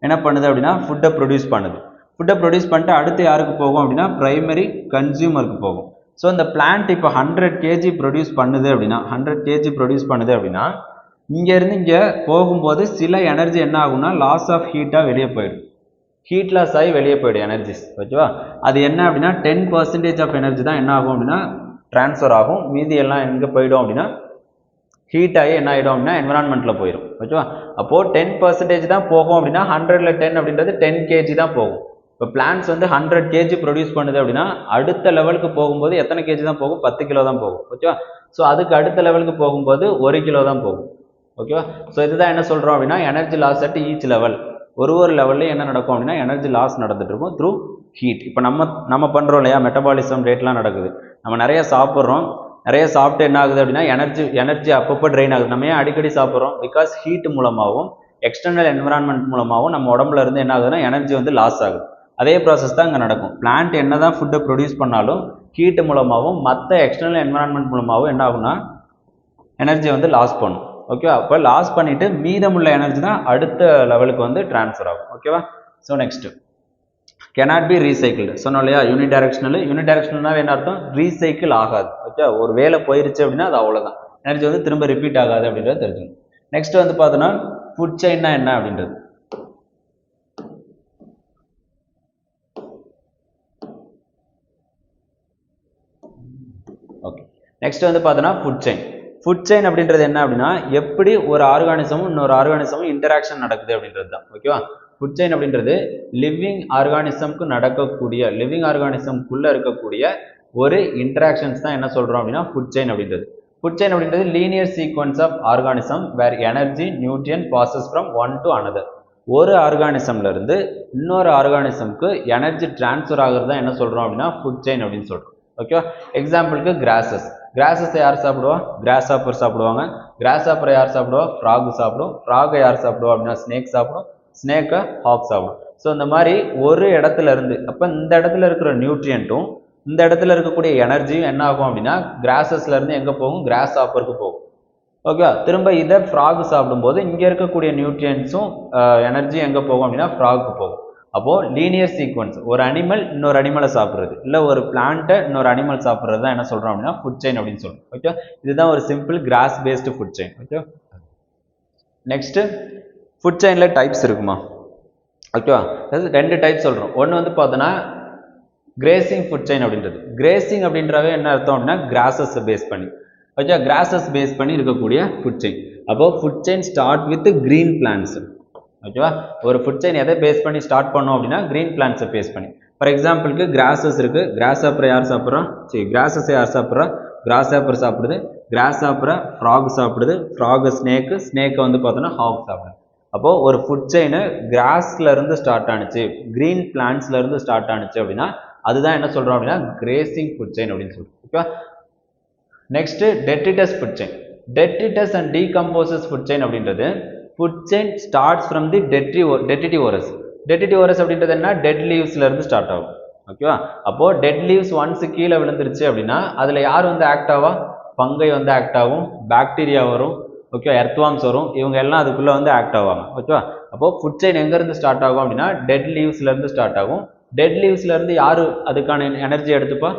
என்ன பண்ணுது அப்படின்னா ஃபுட்டை ப்ரொடியூஸ் பண்ணுது. ஃபுட்டை ப்ரொடியூஸ் பண்ணிட்டு அடுத்து யாருக்கு போகும் அப்படின்னா பிரைமரி கன்சியூமருக்கு போகும். ஸோ இந்த பிளான்ட் இப்போ 100 kg ப்ரொடியூஸ் பண்ணுது அப்படின்னா 100 kg ப்ரொடியூஸ் பண்ணுது அப்படின்னா இங்கேருந்து இங்கே போகும்போது சில எனர்ஜி என்ன ஆகும்னா லாஸ் ஆஃப் ஹீட்டாக வெளியே போயிடும். ஹீட் லாஸ் ஆகி வெளியே போயிடும் எனர்ஜிஸ். ஓகேவா, அது என்ன அப்படின்னா 10% ஆஃப் எனர்ஜி தான் என்ன ஆகும் அப்படின்னா ட்ரான்ஸ்ஃபர் ஆகும். மீதி எல்லாம் எங்கே போயிடும் அப்படின்னா ஹீட் ஆகி என்ன ஆகிடும் அப்படின்னா என்விரான்மெண்ட்டில் போயிடும். ஓகேவா, அப்போது 10% தான் போகும் அப்படின்னா 100ல் 10 அப்படின்றது 10 kg தான் போகும். இப்போ பிளான்ஸ் வந்து 100 kg ப்ரொடியூஸ் பண்ணுது அப்படின்னா அடுத்த லெவலுக்கு போகும்போது எத்தனை kg தான் போகும்? 10 கிலோ தான் போகும். ஓகேவா, ஸோ அதுக்கு அடுத்த லெவலுக்கு போகும்போது 1 கிலோ தான் போகும். ஓகேவா, ஸோ இதுதான் என்ன சொல்கிறோம் அப்படின்னா energy loss at each level. ஒரு லெவல்லையும் என்ன நடக்கும் அப்படின்னா எனர்ஜி லாஸ் நடந்துட்டு இருக்கும் த்ரூ ஹீட். இப்போ நம்ம பண்ணுறோம் இல்லையா, மெட்டபாலிசம் ரேட்லாம் நடக்குது. நம்ம நிறைய சாப்பிட்றோம், நிறைய சாப்பிட்டு என்ன ஆகுது அப்படின்னா எனர்ஜி அப்பப்போ ட்ரெயின் ஆகுது. நம்ம ஏன் அடிக்கடி சாப்பிட்றோம்? பிகாஸ் ஹீட் மூலமாகவும் எக்ஸ்டர்னல் என்விரான்மெண்ட் மூலமாகவும் நம்ம உடம்புல இருந்து என்ன ஆகுதுன்னா எனர்ஜி வந்து லாஸ் ஆகுது. அதே ப்ராசஸ் தான் இங்கே நடக்கும். பிளான்ட் என்ன தான் ஃபுட்டை ப்ரொடியூஸ் பண்ணாலும் ஹீட் மூலமாகவும் மற்ற எக்ஸ்டர்னல் என்விரான்மெண்ட் மூலமாகவும் என்ன ஆகும்னா எனர்ஜி வந்து லாஸ் பண்ணும். ஓகேவா, அப்போ லாஸ் பண்ணிட்டு மீதமுள்ள எனர்ஜி தான் அடுத்த லெவலுக்கு வந்து டிரான்ஸ்ஃபர் ஆகும். ஓகேவா, so next cannot be recycled. சொன்னோம் இல்லையா, யூனிடைரக்ஷனல்னா என்ன அர்த்தம்? ரீசைக்கிள் ஆகாது. ஓகே, ஒரு வேலை போயிருச்சு அப்படின்னா அது அவ்வளோதான், எனர்ஜி வந்து திரும்ப ரிப்பீட் ஆகாது அப்படின்றத தெரிஞ்சுக்கணும். நெக்ஸ்ட் வந்து பார்த்தோன்னா ஃபுட் செயின்னா என்ன அப்படின்றது. ஓகே, நெக்ஸ்ட் வந்து பார்த்தோன்னா ஃபுட் செயின் அப்படின்றது என்ன அப்படின்னா எப்படி ஒரு ஆர்கானிசமும் இன்னொரு ஆர்கானிசமும் இன்டராக்ஷன் நடக்குது அப்படின்றது தான். ஓகேவா, ஃபுட் செயின் அப்படின்றது லிவிங் ஆர்கானிசம்க்கு நடக்கக்கூடிய, லிவிங் ஆர்கானிசம்குள்ளே இருக்கக்கூடிய ஒரு இன்டராக்ஷன்ஸ் தான் என்ன சொல்கிறோம் அப்படின்னா ஃபுட் செயின் அப்படின்றது. ஃபுட் செயின் அப்படின்றது linear sequence of organism where energy nutrient passes from one to another. ஒரு ஆர்கானிசம்ல இருந்து இன்னொரு ஆர்கானிசம்க்கு எனர்ஜி டிரான்ஸ்ஃபர் ஆகிறது தான் என்ன சொல்கிறோம் அப்படின்னா ஃபுட் செயின் அப்படின்னு சொல்கிறோம். ஓகேவா, எக்ஸாம்பிளுக்கு கிராஸஸ் யார் சாப்பிடுவா? கிராஸ் ஆப்பர் சாப்பிடுவாங்க. கிராஸ் ஆப்பரை யார் சாப்பிடுவா? ஃப்ராக் சாப்பிடும். ஃப்ராகை யார் சாப்பிடுவா அப்படின்னா ஸ்னேக் சாப்பிடும். ஸ்னேக்கை ஹாக் சாப்பிடும். ஸோ இந்த மாதிரி ஒரு இடத்துல இருந்து, அப்போ இந்த இடத்துல இருக்கிற நியூட்ரியன்ட்டும் இந்த இடத்துல இருக்கக்கூடிய எனர்ஜியும் என்ன ஆகும் அப்படின்னா கிராஸஸ்ல இருந்து எங்கே போகும்? கிராஸ் ஆப்பருக்கு போகும். ஓகே, திரும்ப இதை ஃப்ராக் சாப்பிடும்போது இங்கே இருக்கக்கூடிய நியூட்ரியன்ஸும் எனர்ஜி எங்கே போகும் அப்படின்னா ஃப்ராக்கு போகும். அப்போ லீனியர் சீக்வன்ஸ், ஒரு அனிமல் இன்னொரு அனிமலை சாப்பிட்றது, இல்லை ஒரு பிளான்ட்டை இன்னொரு அனிமல் சாப்பிட்றது தான் என்ன சொல்கிறோம் அப்படின்னா ஃபுட் செயின் அப்படின்னு சொல்றோம். ஓகே, இதுதான் ஒரு simple cross based food chain. Okay, next food செயினில் டைப்ஸ் இருக்குமா? ஓகேவா, ரெண்டு டைப் சொல்கிறோம். ஒன்று வந்து பார்த்தோன்னா கிரேசிங் ஃபுட் செயின் அப்படின்றது. கிரேசிங் அப்படின்றவே என்ன அர்த்தம் அப்படின்னா கிராசஸ் பேஸ் பண்ணி. ஓகே, கிராசஸ் பேஸ் பண்ணி இருக்கக்கூடிய ஃபுட் செயின். அப்போ food chain start with green plans. ஓகேவா, ஒரு ஃபுட் செயின் எதை பேஸ் பண்ணி ஸ்டார்ட் பண்ணோம் அப்படின்னா கிரீன் பிளான்ஸை பேஸ் பண்ணி. ஃபார் எக்ஸாம்பிளுக்கு கிராசஸ் இருக்கு, கிராஸ் ஆப்பரை யார் சாப்பிட்றோம்? சரி, கிராசஸை யார் சாப்பிட்றா? கிராஸ் ஆப்பர் சாப்பிடுது, கிராஸ் ஆப்பரை ஃப்ராக் சாப்பிடுது, ஃப்ராக் ஸ்னேக்கு, ஸ்னேக்கை வந்து பார்த்தோன்னா ஹாக் சாப்பிடுது. அப்போது ஒரு ஃபுட் செயின் கிராஸ்ல இருந்து ஸ்டார்ட் ஆனிச்சு, கிரீன் பிளான்ட்ஸ்ல இருந்து ஸ்டார்ட் ஆனிச்சு அப்படின்னா அதுதான் என்ன சொல்றோம் அப்படின்னா கிரேசிங் ஃபுட் செயின் அப்படின்னு சொல்றோம். ஓகேவா, next detritus food chain. Detritus and decomposers food chain அப்படின்றது food chain starts from the detritivores. Detritivores அப்படின்றது என்ன? டெட் லீவ்ஸ்ல இருந்து ஸ்டார்ட் ஆகும். ஓகேவா, அப்போ டெட் லீவ்ஸ் ஒன்ஸ் கீழே விழுந்துருச்சு அப்படின்னா அதுல யார் வந்து ஆக்ட் ஆவா? பங்கை வந்து ஆக்ட் ஆகும், பாக்டீரியா வரும், ஓகே, எர்த்வார்ம்ஸ் வரும், இவங்க எல்லாம் அதுக்குள்ள வந்து ஆக்ட் ஆவாங்க. ஓகேவா, அப்போ ஃபுட் செயின் எங்க இருந்து ஸ்டார்ட் ஆகும் அப்படின்னா டெட் லீவ்ஸ்ல இருந்து ஸ்டார்ட் ஆகும். டெட் லீவ்ஸ்ல இருந்து யாரு அதுக்கான எனர்ஜி எடுத்துப்பா?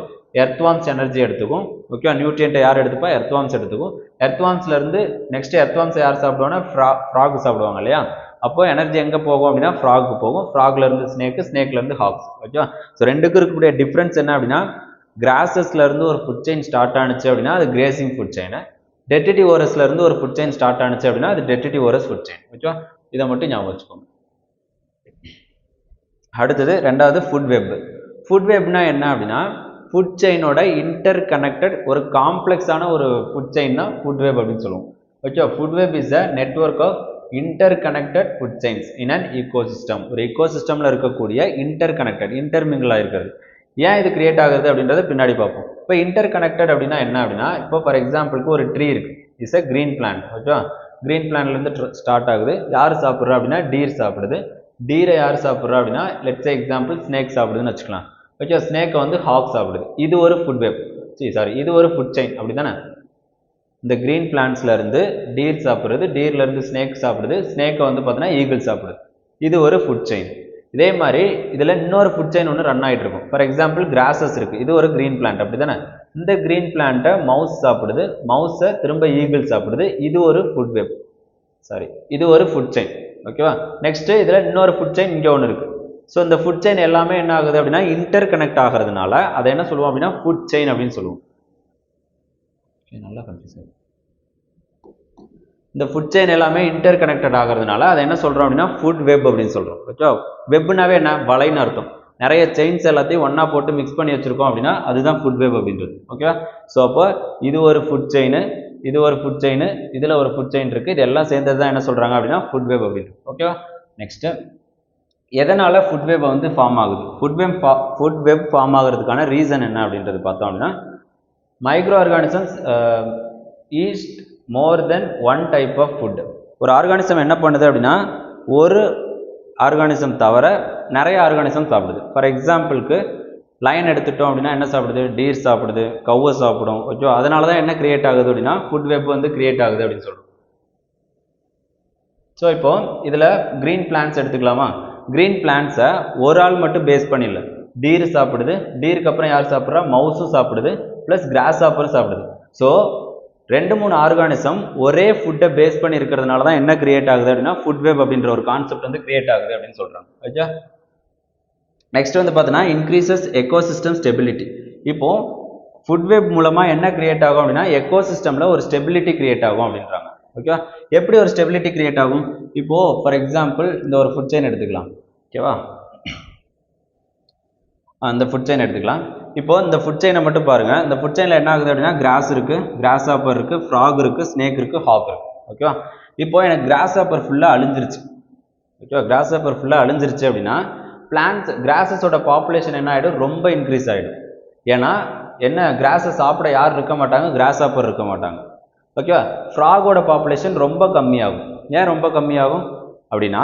எர்த்வார்ம்ஸ் எனர்ஜி எடுத்துக்கும். ஓகேவா, நியூட்ரியன்ட்டை யார் எடுத்துப்பா? எர்த்வார்ம்ஸ் எடுத்துக்கும். எர்த்வார்ம்ஸ்ல இருந்து நெக்ஸ்ட் எர்த்வார்ம்ஸ் யார் சாப்பிடுவாங்கன்னா ஃப்ராக் சாப்பிடுவாங்க இல்லையா? அப்போ எனர்ஜி எங்க போகும் அப்படின்னா ஃப்ராக் போகும். ஃப்ராக்ல இருந்து ஸ்னேக்கு, ஸ்னேக்ல இருந்து ஹாக்ஸ். ஓகேவா, ஸோ ரெண்டுக்கும் இருக்கக்கூடிய டிஃபரன்ஸ் என்ன அப்படின்னா கிராசஸ்ல இருந்து ஒரு ஃபுட் செயின் ஸ்டார்ட் ஆனிச்சு அப்படின்னா அது கிரேசிங் ஃபுட் செயின். டெட்ரிட்டிவோரஸ்ல இருந்து ஒரு ஃபுட் செயின் ஸ்டார்ட் ஆனிச்சு அப்படின்னா அது டெட்ரிட்டிவோரஸ் ஃபுட் செயின். ஓகேவா, இதை மட்டும் ஞாபகம் வச்சுக்கோங்க. அடுத்தது ரெண்டாவது ஃபுட் வெப். ஃபுட் வெப்னா என்ன அப்படின்னா ஃபுட் செயினோட இன்டர் கனெக்டட் ஒரு காம்ப்ளெக்ஸான ஒரு ஃபுட் செயின் தான் ஃபுட் வெப் அப்படின்னு சொல்லுவோம். Okay, food web is a network of interconnected food chains in an ecosystem. ஒரு ஈகோசிஸ்டம்ல இருக்கக்கூடிய இன்டர் கனெக்டட், இன்டர்மிங்கிள் ஆயிருக்கிறது. ஏன் இது கிரியேட் ஆகுது அப்படின்றத பின்னாடி பார்ப்போம். இப்போ இன்டர் கனெக்டட் அப்படின்னா என்ன அப்படின்னா இப்போ ஃபார் எக்ஸாம்பிளுக்கு ஒரு ட்ரீ இருக்கு, இஸ் அ கிரீன் பிளான்ட். ஓகேவா, கிரீன் பிளான்ட்ல இருந்து ஸ்டார்ட் ஆகுது. யார் சாப்பிட்றா அப்படின்னா டீர் சாப்பிடுது. டீரை யார் சாப்பிட்றா அப்படின்னா லெட்ஸ் எக்ஸாம்பிள் ஸ்னேக் சாப்பிடுதுன்னு வச்சுக்கலாம். ஓகே, ஸ்னேக்கை வந்து ஹாக் சாப்பிடுது. இது ஒரு ஃபுட் வெப், சாரி இது ஒரு ஃபுட் செயின் அப்படி தானே. இந்த கிரீன் பிளான்ட்ஸ்ல இருந்து டீர் சாப்பிடுறது, டீர்ல இருந்து ஸ்னேக் சாப்பிடுது, ஸ்னேக்கை வந்து பார்த்தீங்கன்னா ஈகிள் சாப்பிடுது. இது ஒரு ஃபுட் செயின். இதே மாதிரி இதுல இன்னொரு ஃபுட் செயின் ஒன்று ரன் ஆகிட்டு இருக்கும். ஃபார் எக்ஸாம்பிள் கிராசஸ் இருக்கு, இது ஒரு கிரீன் பிளான்ட் அப்படி தானே. இந்த கிரீன் பிளான்ட்டை மவுஸ் சாப்பிடுது, மவுஸை திரும்ப ஈகிள் சாப்பிடுது. இது ஒரு ஃபுட் வெப், சாரி இது ஒரு ஃபுட் செயின். ஓகேவா, நெக்ஸ்ட் இதுல இன்னொரு ஃபுட் செயின் இங்கே ஒன்று இருக்கு. ஸோ இந்த ஃபுட் செயின் எல்லாமே என்ன ஆகுது அப்படின்னா இன்டர் கனெக்ட் ஆகிறதுனால அதை என்ன சொல்லுவோம் அப்படின்னா ஃபுட் செயின் அப்படின்னு சொல்லுவோம். நல்லா கன்ஃபியூஸ். இந்த ஃபுட் செயின் எல்லாமே இன்டர் கனெக்டட் ஆகிறதுனால அதை என்ன சொல்றோம் அப்படின்னா ஃபுட் வெப் அப்படின்னு சொல்றோம். ஓகே, வெப்னாவே என்ன? வலைன்னு அர்த்தம். நிறைய செயின்ஸ் எல்லாத்தையும் ஒன்னா போட்டு மிக்ஸ் பண்ணி வச்சிருக்கோம் அப்படின்னா அதுதான் ஃபுட் வெப் அப்படின்றது. ஓகே, ஸோ அப்போ இது ஒரு ஃபுட் செயின், இது ஒரு ஃபுட் செயின், இதுல ஒரு ஃபுட் செயின் இருக்கு. இது எல்லாம் சேர்ந்தது தான் என்ன சொல்றாங்க அப்படின்னா ஃபுட் வெப் அப்படின்றது. ஓகேவா, நெக்ஸ்ட் எதனால ஃபுட் வெப் வந்து ஃபார்ம் ஆகுது? ஃபுட் வெப் ஃபார்ம் ஆகிறதுக்கான ரீசன் என்ன அப்படின்றது பார்த்தோம் அப்படின்னா மைக்ரோ ஆர்கானிசம்ஸ் ஈஸ்ட் more than one type of food. ஒரு ஆர்கானிசம் என்ன பண்ணுது அப்படின்னா ஒரு ஆர்கானிசம் தவிர நிறைய ஆர்கானிசம் சாப்பிடுது. ஃபார் எக்ஸாம்பிளுக்கு லைன் எடுத்துட்டோம் அப்படின்னா என்ன சாப்பிடுது? டீர் சாப்பிடுது, கவ்வை சாப்பிடும். ஓகே, அதனால தான் என்ன கிரியேட் ஆகுது அப்படின்னா ஃபுட் வெப் வந்து கிரியேட் ஆகுது அப்படின்னு சொல்றோம். ஸோ இப்போ இதில் கிரீன் பிளான்ட்ஸ் எடுத்துக்கலாமா? கிரீன் பிளான்ட்ஸை ஒரு ஆள் மட்டும் பேஸ் பண்ணிடல. டீர் சாப்பிடுது, டீருக்கு அப்புறம் யார் சாப்பிட்றா? மவுஸும் சாப்பிடுது, ப்ளஸ் கிராஸ் ஆப்பரும் சாப்பிடுது. ஸோ 2-3 ஆர்கானிசம் ஒரே ஃபுட்டை பேஸ் பண்ணி இருக்கிறதுனால தான் என்ன கிரியேட் ஆகுது அப்படின்னா ஃபுட் வெப் அப்படின்ற ஒரு கான்செப்ட் வந்து கிரியேட் ஆகுது அப்படின்னு சொல்றாங்க. ஓகே, நெக்ஸ்ட் வந்து பார்த்தீங்கன்னா இன்க்ரீசஸ் எக்கோசிஸ்டம் ஸ்டெபிலிட்டி. இப்போ ஃபுட் வெப் மூலமா என்ன கிரியேட் ஆகும் அப்படின்னா எக்கோசிஸ்டம்ல ஒரு ஸ்டெபிலிட்டி கிரியேட் ஆகும் அப்படின்றாங்க. ஓகேவா, எப்படி ஒரு ஸ்டெபிலிட்டி கிரியேட் ஆகும்? இப்போ ஃபார் எக்ஸாம்பிள் இந்த ஒரு ஃபுட் செயின் எடுத்துக்கலாம். ஓகேவா, அந்த ஃபுட் செயின் எடுத்துக்கலாம். இப்போ இந்த ஃபுட் செயினை மட்டும் பாருங்க. இந்த ஃபுட் செயினில் என்ன ஆகுது அப்படின்னா கிராஸ் இருக்கு, கிராஸ் ஆப்பர் இருக்கு, ஃப்ராக் இருக்கு, ஸ்னேக் இருக்கு, ஹாக் இருக்கு. ஓகேவா, இப்போ எனக்கு கிராஸ் ஆப்பர் ஃபுல்லாக அழிஞ்சிருச்சு. ஓகேவா, கிராஸ் ஆப்பர் ஃபுல்லாக அழிஞ்சிருச்சு அப்படின்னா பிளான்ட்ஸ் கிராஸஸோட பாப்புலேஷன் என்ன ஆகிடும்? ரொம்ப இன்க்ரீஸ் ஆகிடும். ஏன்னா என்ன, கிராஸை சாப்பிட யார் இருக்க மாட்டாங்க? கிராஸ் ஆப்பர் இருக்க மாட்டாங்க. ஓகேவா, ஃப்ராகோட பாப்புலேஷன் ரொம்ப கம்மியாகும். ஏன் ரொம்ப கம்மியாகும் அப்படின்னா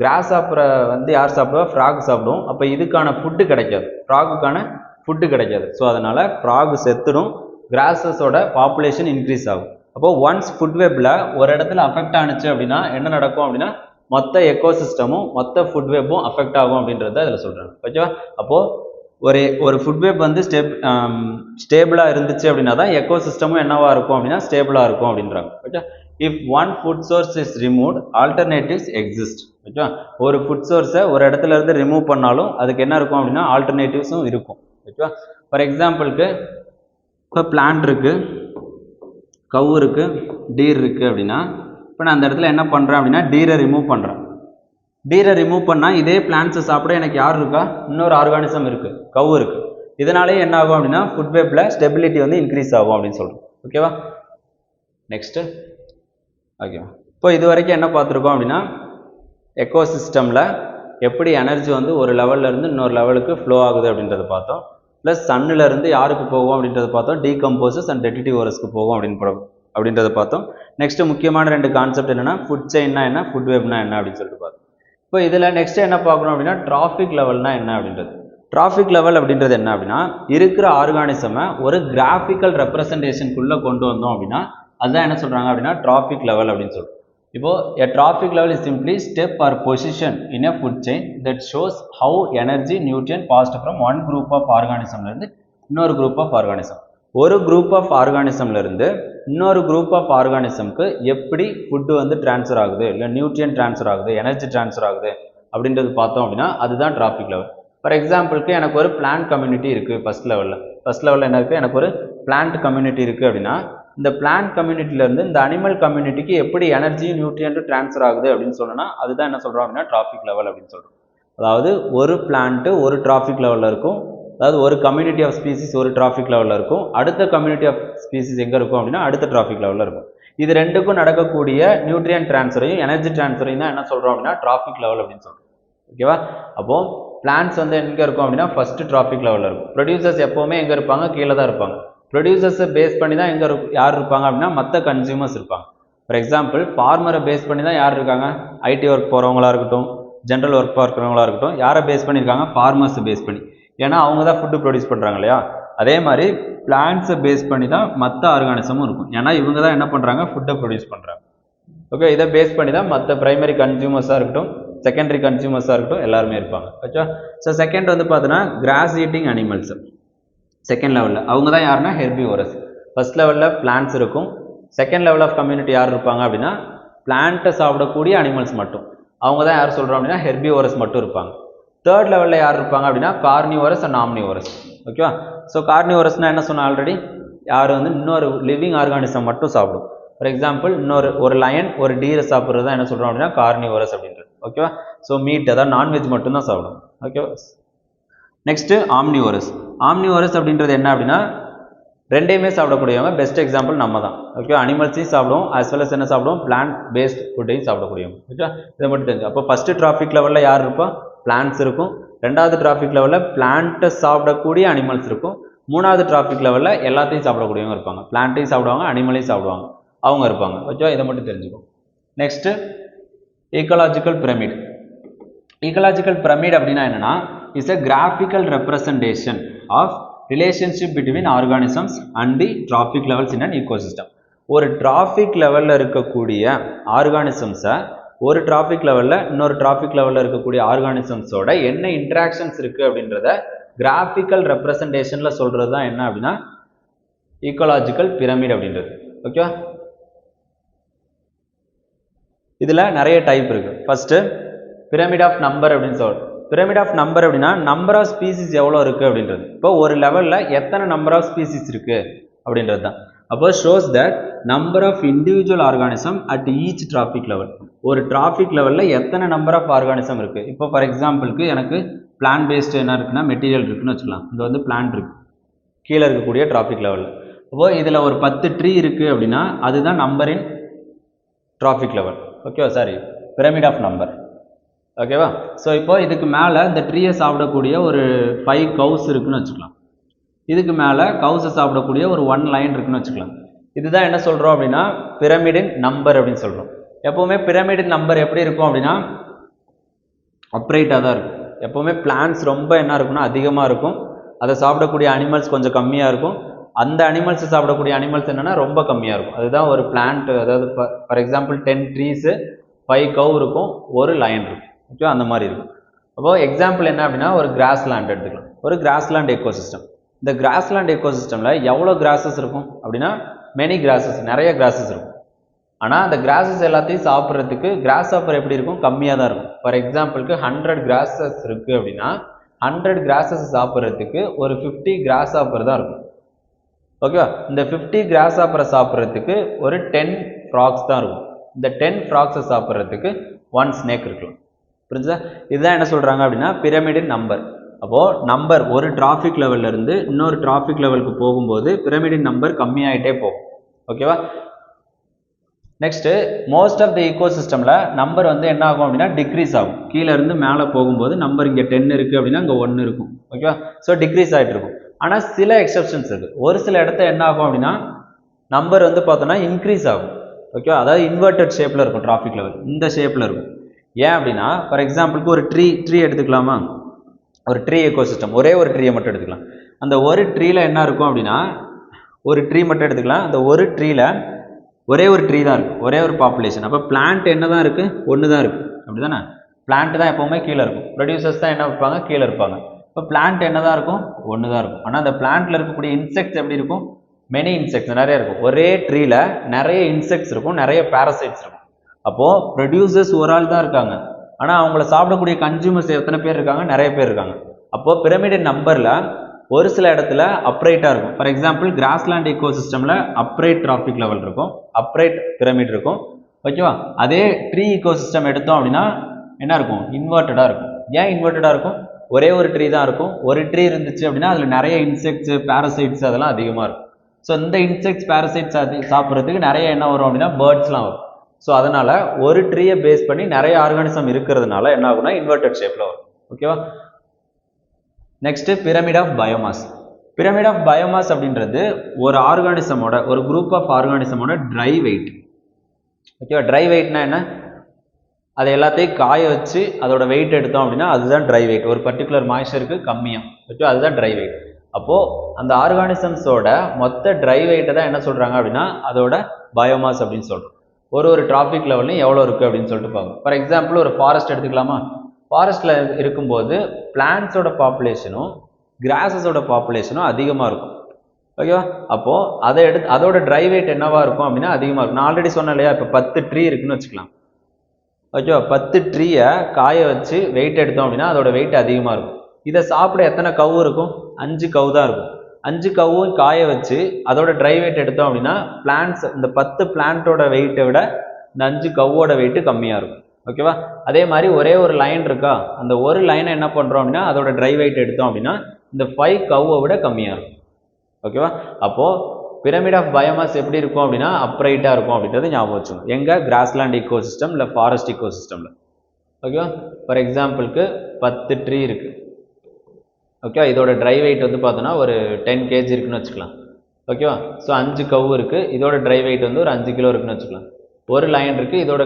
கிராஸ் ஆப்பரை வந்து யார் சாப்பிடுவா? ஃப்ராக் சாப்பிடும். அப்போ இதுக்கான ஃபுட்டு கிடைக்காது, ஃப்ராகுக்கான ஃபுட்டு கிடைக்காது. ஸோ அதனால ஃப்ராக் செத்துடும், கிராஸஸோட பாப்புலேஷன் இன்க்ரீஸ் ஆகும். அப்போ ஒன்ஸ் ஃபுட் வெப்ல ஒரு இடத்துல அஃபெக்ட் ஆனிச்சு அப்படின்னா என்ன நடக்கும் அப்படின்னா மொத்த எக்கோசிஸ்டமும் மொத்த ஃபுட் வெப்பும் அஃபெக்ட் ஆகும் அப்படின்றத இதில் சொல்கிறாங்க. ஓகேவா? அப்போது ஒரு ஃபுட் வெப் வந்து ஸ்டேபிளாக இருந்துச்சு அப்படின்னா தான் எக்கோசிஸ்டமும் என்னவா இருக்கும் அப்படின்னா ஸ்டேபிளாக இருக்கும் அப்படின்றாங்க. Okay. If one food source is removed alternatives exist. ஓகேவா? ஒரு ஃபுட் சோர்ஸை ஒரு இடத்துல இருந்து ரிமூவ் பண்ணாலும் அதுக்கு என்ன இருக்கும் அப்படின்னா ஆல்டர்னேட்டிவ்ஸும் இருக்கும். ஓகேவா? ஃபார் எக்ஸாம்பிளுக்கு இப்போ பிளான்ட் இருக்குது, கவு இருக்குது, டீர் இருக்குது அப்படின்னா இப்போ நான் அந்த இடத்துல என்ன பண்ணுறேன் அப்படின்னா டீரை ரிமூவ் பண்ணுறேன். டீரை ரிமூவ் பண்ணால் இதே பிளான்ட்ஸை சாப்பிட எனக்கு யார் இருக்கா? இன்னொரு ஆர்கானிசம் இருக்குது, கவு இருக்குது. இதனாலே என்ன ஆகும் அப்படின்னா ஃபுட் வெப்பில் ஸ்டெபிலிட்டி வந்து இன்க்ரீஸ் ஆகும் அப்படின்னு சொல்கிறோம். ஓகேவா? நெக்ஸ்ட்டு ஓகேவா? இப்போ இது வரைக்கும் என்ன பார்த்துருக்கோம் அப்படின்னா எக்கோசிஸ்டமில் எப்படி எனர்ஜி வந்து ஒரு லெவல்லேருந்து இன்னொரு லெவலுக்கு ஃப்ளோ ஆகுது அப்படின்றத பார்த்தோம். ப்ளஸ் சன்னிலேருந்து யாருக்கு போகும் அப்படின்றத பார்த்தோம், டீகம்போசஸ் அண்ட் டெட்டிடிவரஸ்க்கு போகும் அப்படின்றத பார்த்தோம். நெக்ஸ்ட்டு முக்கியமான 2 கான்செப்ட் என்னென்னா ஃபுட் செயின்னா என்ன, ஃபுட் வெப்னா என்ன அப்படின்னு சொல்லிட்டு பார்த்தோம். இப்போ இதில் நெக்ஸ்ட்டு என்ன பார்க்கணும் அப்படின்னா டிராஃபிக் லெவல்னா என்ன அப்படின்றது. டிராஃபிக் லெவல் அப்படின்றது என்ன அப்படின்னா இருக்கிற ஆர்கானிசமை ஒரு கிராஃபிக்கல் ரெப்ரசன்டேஷனுக்குள்ளே கொண்டு வந்தோம் அப்படின்னா அதுதான் என்ன சொல்கிறாங்க அப்படின்னா டிராஃபிக் லெவல் அப்படின்னு சொல்கிறோம். இப்போது a traffic level is simply step or position in a food chain that shows how energy nutrient passed from one group of organism இருந்து இன்னொரு group of organism. ஒரு group of organism இருந்து இன்னொரு group of organismக்கு எப்படி food வந்து transfer ஆகுது, இல்லை nutrient transfer ஆகுது, எனர்ஜி ட்ரான்ஸ்ஃபர் ஆகுது அப்படின்றது பார்த்தோம் அப்படின்னா அதுதான் டிராஃபிக் லெவல். ஃபார் எக்ஸாம்பிளுக்கு எனக்கு ஒரு பிளான்ட் கம்யூனிட்டி இருக்குது. ஃபர்ஸ்ட் லெவலில் என்ன இருக்குது, எனக்கு ஒரு பிளான்ட் கம்யூனிட்டி இருக்குது அப்படின்னா இந்த பிளான்ட் கம்யூனிட்டியிலேருந்து இந்த அனிமல் கம்யூனிட்டிக்கு எப்படி எனர்ஜி நியூட்ரியன்ட் ட்ரான்ஸ்ஃபர் ஆகுது அப்படின்னு சொன்னோன்னா அதுதான் என்ன சொல்கிறோம் அப்படின்னா டிராஃபிக் லெவல் அப்படின்னு சொல்கிறோம். அதாவது ஒரு பிளான்ட்டு ஒரு டிராஃபிக் லெவலில் இருக்கும், அதாவது ஒரு கம்யூனிட்டி ஆஃப் ஸ்பீசிஸ் ஒரு டிராஃபிக் லெவலில் இருக்கும், அடுத்த கம்யூனிட்டி ஆஃப் ஸ்பீசிஸ் எங்கே இருக்கும் அப்படின்னா அடுத்த டிராஃபிக் லெவலில் இருக்கும். இது ரெண்டுக்கும் நடக்கக்கூடிய நியூட்ரியன்ட் ட்ரான்ஸ்ஃபரையும் எனர்ஜி ட்ரான்ஸ்ஃபரையும் தான் என்ன சொல்கிறோம் அப்படின்னா டிராஃபிக் லெவல் அப்படின்னு சொல்கிறோம். ஓகேவா? அப்போது பிளான்ட்ஸ் வந்து எங்கே இருக்கும் அப்படின்னா ஃபஸ்ட்டு டிராஃபிக் லெவலில் இருக்கும். ப்ரொடியூசர்ஸ் எப்போவுமே எங்கே இருப்பாங்க, கீழே தான் இருப்பாங்க. ப்ரொடியூசர்ஸை பேஸ் பண்ணி தான் எங்கே யார் இருப்பாங்க அப்படின்னா மற்ற கன்சியூமர்ஸ் இருப்பாங்க. ஃபார் எக்ஸாம்பிள் ஃபார்மரை பேஸ் பண்ணி தான் யார் இருக்காங்க, ஐடி ஒர்க் போகிறவங்களா இருக்கட்டும், ஜென்ரல் ஒர்க் பார்க்குறவங்களா இருக்கட்டும், யாரை பேஸ் பண்ணியிருக்காங்க, ஃபார்மர்ஸை பேஸ் பண்ணி. ஏன்னா அவங்க தான் ஃபுட்டு ப்ரொடியூஸ் பண்ணுறாங்க இல்லையா? அதே மாதிரி பிளான்ட்ஸை பேஸ் பண்ணி தான் மற்ற ஆர்கானிசமும் இருக்கும். ஏன்னா இவங்க தான் என்ன பண்ணுறாங்க, ஃபுட்டை ப்ரொடியூஸ் பண்ணுறாங்க. ஓகே, இதை பேஸ் பண்ணி தான் மற்ற பிரைமரி கன்சியூமர்ஸாக இருக்கட்டும், செகண்டரி கன்சியூமர்ஸாக இருக்கட்டும் எல்லாருமே இருப்பாங்க. ஓகே. ஸோ செகண்ட் வந்து பார்த்தீங்கன்னா கிராஸ் ஈட்டிங் அனிமல்ஸ். செகண்ட் லெவலில் அவங்க தான் யாருன்னா ஹெர்பிவோரஸ். ஃபர்ஸ்ட் லெவலில் பிளான்ட்ஸ் இருக்கும், செகண்ட் லெவல் ஆஃப் கம்யூனிட்டி யார் இருப்பாங்க அப்படின்னா பிளான்ட்டை சாப்பிடக்கூடிய அனிமல்ஸ் மட்டும். அவங்க தான் யார் சொல்கிறோம் அப்படின்னா ஹெர்பிவோரஸ் மட்டும் இருப்பாங்க. தேர்ட் லெவலில் யார் இருப்பாங்க அப்படின்னா கார்னிவோரஸ் அண்ட் ஆம்னிவோரஸ். ஓகேவா? ஸோ கார்னிவோரஸ்னால் என்ன சொன்னால் ஆல்ரெடி யார் வந்து இன்னொரு லிவிங் ஆர்கானிசம் மட்டும் சாப்பிடும். ஃபார் எக்ஸாம்பிள் ஒரு லயன் ஒரு டீரை சாப்பிட்றது தான் என்ன சொல்கிறோம் அப்படின்னா கார்னிவோரஸ் அப்படின்றது. ஓகேவா? ஸோ மீட் அதாவது நான்வெஜ் மட்டும்தான் சாப்பிடும். ஓகேவா? Next omnivorous. ஆம்னிவோரஸ் அப்படின்றது என்ன அப்படின்னா ரெண்டையுமே சாப்பிடக்கூடியவங்க. பெஸ்ட் எக்ஸாம்பிள் நம்ம தான். ஓகே, அனிமல்ஸையும் சாப்பிடுவோம் as well as என்ன சாப்பிடுவோம், பிளான்ட் பேஸ்ட் ஃபுட்டையும் சாப்பிடக்கூடியவங்க. ஓகே, இதை மட்டும் தெரிஞ்சு. அப்போ ஃபஸ்ட்டு டிராஃபிக் லெவலில் யார் இருப்பா, பிளான்ட்ஸ் இருக்கும். ரெண்டாவது டிராஃபிக் லெவலில் பிளான்ட்டை சாப்பிடக்கூடிய அனிமல்ஸ் இருக்கும். மூணாவது டிராஃபிக் லெவலில் எல்லாத்தையும் சாப்பிடக்கூடியவங்க இருப்பாங்க. பிளான்ட்டையும் சாப்பிடுவாங்க, அனிமலையும் சாப்பிடுவாங்க, அவங்க இருப்பாங்க. ஓகே, இதை மட்டும் தெரிஞ்சுக்கும். Next ecological pyramid. Ecological pyramid அப்படின்னா என்னன்னா is a graphical representation of relationship between organisms and the trophic levels in an ecosystem. ஒரு டிராஃபிக் லெவலில் இருக்கக்கூடிய ஆர்கானிசம்ஸை ஒரு டிராஃபிக் லெவலில் இன்னொரு டிராஃபிக் லெவலில் இருக்கக்கூடிய ஆர்கானிசம்ஸோட என்ன இன்ட்ராக்ஷன்ஸ் இருக்குது அப்படின்றத கிராஃபிக்கல் ரெப்ரசன்டேஷனில் சொல்கிறது தான் என்ன அப்படின்னா ஈக்கலாஜிக்கல் பிரமிட் அப்படின்றது. ஓகேவா? இதில் நிறைய டைப் இருக்குது. ஃபஸ்ட்டு பிரமிட் ஆஃப் நம்பர் அப்படின்னு சொல்கிறோம். பிரமிட் ஆஃப் நம்பர் அப்படின்னா நம்பர் ஆஃப் ஸ்பீசிஸ் எவ்வளோ இருக்குது அப்படின்றது. இப்போ ஒரு லெவலில் எத்தனை நம்பர் ஆஃப் ஸ்பீசிஸ் இருக்குது அப்படின்றது தான். அப்போ shows that number of individual organism at each trophic level. ஒரு டிராஃபிக் லெவலில் எத்தனை நம்பர் ஆஃப் ஆர்கானிசம் இருக்குது. இப்போ ஃபார் எக்ஸாம்பிளுக்கு எனக்கு பிளான்ட் பேஸ்டு என்ன இருக்குன்னா மெட்டீரியல் இருக்குன்னு வச்சுக்கலாம். இங்கே வந்து பிளான்ட் இருக்குது கீழே இருக்கக்கூடிய டிராஃபிக் லெவலில். அப்போது இதில் ஒரு 10 ட்ரீ இருக்குது அப்படின்னா அதுதான் நம்பர் இன் டிராஃபிக் லெவல். ஓகேவா? Sorry, pyramid of number. ஓகேவா? ஸோ இப்போ இதுக்கு மேலே இந்த ட்ரீயை சாப்பிடக்கூடிய ஒரு 5 கவுஸ் இருக்குன்னு வச்சுக்கலாம். இதுக்கு மேலே கவுஸை சாப்பிடக்கூடிய ஒரு 1 லைன் இருக்குன்னு வச்சுக்கலாம். இதுதான் என்ன சொல்கிறோம் அப்படின்னா பிரமிடின் நம்பர் அப்படின்னு சொல்கிறோம். எப்போவுமே பிரமிடின் நம்பர் எப்படி இருக்கும் அப்படின்னா அப்ரைட்டாக தான் இருக்கும். எப்போவுமே பிளான்ட்ஸ் ரொம்ப என்ன இருக்குன்னா அதிகமாக இருக்கும், அதை சாப்பிடக்கூடிய அனிமல்ஸ் கொஞ்சம் கம்மியாக இருக்கும். அந்த அனிமல்ஸை சாப்பிடக்கூடிய அனிமல்ஸ் என்னென்னா ரொம்ப கம்மியாக இருக்கும். அதுதான் ஒரு பிளான்ட். அதாவது ஃபார் எக்ஸாம்பிள் 10 ட்ரீஸு 5 கவ் இருக்கும், ஒரு லைன் இருக்கும். ஓகே, அந்த மாதிரி இருக்கும். அப்போ எக்ஸாம்பிள் என்ன அப்படின்னா ஒரு கிராஸ்லேண்ட் எடுத்துக்கலாம். ஒரு கிராஸ்லேண்ட் எக்கோசிஸ்டம். இந்த கிராஸ்லேண்ட் எக்கோசிஸ்டமில் எவ்வளோ கிராஸஸ் இருக்கும் அப்படின்னா மெனி கிராஸஸ், நிறைய கிராஸஸ் இருக்கும். ஆனால் அந்த கிராஸஸ் எல்லாத்தையும் சாப்பிட்றதுக்கு கிராஸ் ஹாப்பர் எப்படி இருக்கும், கம்மியாக தான் இருக்கும். ஃபார் எக்ஸாம்பிளுக்கு 100 கிராஸஸ் இருக்குது அப்படின்னா 100 கிராஸஸ் சாப்பிட்றதுக்கு ஒரு 50 கிராஸ் ஹாப்பர் தான் இருக்கும். ஓகேவா? இந்த 50 கிராஸ் ஹாப்பரை சாப்பிட்றதுக்கு ஒரு 10 ஃப்ராக்ஸ் தான் இருக்கும். இந்த 10 ஃப்ராக்ஸை சாப்பிட்றதுக்கு 1 ஸ்னேக் இருக்கலாம். புரிஞ்சா? இதுதான் என்ன சொல்கிறாங்க அப்படின்னா பிரமிடின் நம்பர். அப்போது நம்பர் ஒரு டிராஃபிக் லெவல்லேருந்து இன்னொரு டிராஃபிக் லெவலுக்கு போகும்போது பிரமிடின் நம்பர் கம்மியாகிட்டே போகும். ஓகேவா? நெக்ஸ்ட்டு மோஸ்ட் ஆஃப் த ஈகோசிஸ்டமில் நம்பர் வந்து என்ன ஆகும் அப்படின்னா டிக்ரீஸ் ஆகும். கீழே இருந்து மேலே போகும்போது நம்பர் இங்கே 10 இருக்குது அப்படின்னா இங்கே 1 இருக்கும். ஓகேவா? ஸோ டிக்ரீஸ் ஆகிட்டு இருக்கும். ஆனால் சில எக்ஸப்ஷன்ஸ் இருக்குது. ஒரு சில இடத்த என்ன ஆகும் அப்படின்னா நம்பர் வந்து பார்த்தோன்னா இன்க்ரீஸ் ஆகும். ஓகேவா? அதாவது இன்வெர்டட் ஷேப்பில் இருக்கும் டிராஃபிக் லெவல், இந்த ஷேப்பில் இருக்கும். ஏன் அப்படின்னா ஃபார் எக்ஸாம்பிளுக்கு ஒரு ட்ரீ எடுத்துக்கலாமா? ஒரு ட்ரீ எக்கோசிஸ்டம், ஒரே ஒரு ட்ரீயை மட்டும் எடுத்துக்கலாம். அந்த ஒரு ட்ரீயில் என்ன இருக்கும் அப்படின்னா ஒரு ட்ரீ மட்டும் எடுத்துக்கலாம். அந்த ஒரு ட்ரீயில் ஒரே ஒரு ட்ரீ தான் இருக்குது, ஒரே ஒரு பாப்புலேஷன். அப்போ பிளான்ட் என்ன தான் இருக்குது, ஒன்று தான் இருக்குது. அப்படி தானே? பிளான்ட் தான் எப்போவுமே கீழே இருக்கும், ப்ரொடியூசர்ஸ் தான் என்ன வைப்பாங்க, கீழே இருப்பாங்க. இப்போ பிளான்ட் என்ன தான் இருக்கும், ஒன்று தான் இருக்கும். ஆனால் அந்த பிளான்ட்டில் இருக்கக்கூடிய இன்செக்ட்ஸ் எப்படி இருக்கும், மெனி இன்செக்ட்ஸ் நிறைய இருக்கும். ஒரே ட்ரீயில் நிறைய இன்செக்ட்ஸ் இருக்கும், நிறைய பேரசைட்ஸ் இருக்கும். அப்போது ப்ரொடியூசர்ஸ் ஒரு ஆள் தான் இருக்காங்க, ஆனால் அவங்கள சாப்பிடக்கூடிய கன்சியூமர்ஸ் எத்தனை பேர் இருக்காங்க, நிறைய பேர் இருக்காங்க. அப்போது பிரமிடின் நம்பரில் ஒரு சில இடத்துல அப்ரைட்டாக இருக்கும். ஃபார் எக்ஸாம்பிள் கிராஸ்லேண்ட் ஈகோசிஸ்டமில் அப்ரைட் டிராஃபிக் லெவல் இருக்கும், அப்ரைட் பிரமிட் இருக்கும். ஓகேவா? அதே ட்ரீ ஈகோசிஸ்டம் எடுத்தோம் அப்படின்னா என்ன இருக்கும், இன்வெர்ட்டடாக இருக்கும். ஏன் இன்வெர்ட்டடாக இருக்கும்? ஒரே ஒரு ட்ரீ தான் இருக்கும். ஒரு ட்ரீ இருந்துச்சு அப்படின்னா அதில் நிறைய இன்செக்ட்ஸ், பேரசைட்ஸ் அதெல்லாம் அதிகமாக இருக்கும். ஸோ இந்த இன்செக்ட்ஸ், பேரசைட்ஸ் சாப்பிட்றதுக்கு நிறைய என்ன வரும் அப்படின்னா பேர்ட்ஸ்லாம் வரும். ஸோ அதனால் ஒரு ட்ரீயை பேஸ் பண்ணி நிறைய ஆர்கானிசம் இருக்கிறதுனால என்ன ஆகும்னா இன்வெர்ட்டட் ஷேப்பில் வரும். ஓகேவா? Next pyramid of biomass. Pyramid of biomass அப்படின்றது ஒரு ஆர்கானிசமோட, ஒரு குரூப் ஆஃப் ஆர்கானிசமோட ட்ரை வெயிட். ஓகேவா? ட்ரை வெயிட்னா என்ன, அதை எல்லாத்தையும் காய வச்சு அதோட வெயிட் எடுத்தோம் அப்படின்னா அதுதான் ட்ரை வெயிட். ஒரு பர்டிகுலர் மாய்ச்சருக்கு கம்மியாக. ஓகே, அதுதான் ட்ரை வெயிட். அப்போது அந்த ஆர்கானிசம்ஸோட மொத்த ட்ரை வெயிட்டை தான் என்ன சொல்கிறாங்க அப்படின்னா அதோட பயோமாஸ் அப்படின்னு சொல்கிறோம். ஒரு டிராஃபிக் லெவல்லையும் எவ்வளோ இருக்குது அப்படின்னு சொல்லிட்டு பார்க்கணும். ஃபார் எக்ஸாம்பிள் ஒரு ஃபாரஸ்ட் எடுத்துக்கலாமா? ஃபாரஸ்ட்டில் இருக்கும்போது பிளான்ட்ஸோட பாப்புலேஷனும் கிராஸஸோட பாப்புலேஷனும் அதிகமாக இருக்கும். ஓகேவா? அப்போது அதோட ட்ரை வெயிட் என்னவாக இருக்கும் அப்படின்னா அதிகமாக இருக்கும். நான் ஆல்ரெடி சொன்னேன் இல்லையா, இப்போ 10 ட்ரீ இருக்குன்னு வச்சுக்கலாம். ஓகேவா? 10 ட்ரீயை காய வச்சு வெயிட் எடுத்தோம் அப்படின்னா அதோட வெயிட் அதிகமாக இருக்கும். இதை சாப்பிட எத்தனை கவு இருக்கும்? 5 கவு தான் இருக்கும். 5 கவ்வும் காய வச்சு அதோட ட்ரை வெயிட் எடுத்தோம் அப்படின்னா பிளான்ட்ஸ், இந்த 10 பிளான்ட்டோட வெயிட்டை விட இந்த 5 கவ்வோட வெயிட்டு கம்மியாக இருக்கும். ஓகேவா? அதே மாதிரி ஒரே ஒரு லைன் இருக்கா, அந்த ஒரு லைனை என்ன பண்ணுறோம் அப்படின்னா அதோட ட்ரை வெயிட் எடுத்தோம் அப்படின்னா இந்த 5 கவ்வை விட கம்மியாக இருக்கும். ஓகேவா? அப்போது பிரமிட் ஆஃப் பயோமாஸ் எப்படி இருக்கும் அப்படின்னா அப்ரைட்டாக இருக்கும் அப்படின்றது ஞாபகம் வச்சுக்கணும். எங்கள் கிராஸ்லேண்ட் ஈகோசிஸ்டம் இல்லை ஃபாரஸ்ட் ஈகோசிஸ்டமில். ஓகேவா? ஃபார் எக்ஸாம்பிளுக்கு 10 ட்ரீ இருக்குது. ஓகே, இதோட ட்ரை வெயிட் வந்து பார்த்தோன்னா ஒரு 10 kg இருக்குன்னு வச்சுக்கலாம். ஓகேவா? ஸோ 5 கவு இருக்குது, இதோட ட்ரை வெயிட் வந்து ஒரு 5 கிலோ இருக்குன்னு வச்சுக்கலாம். ஒரு லைன் இருக்குது, இதோட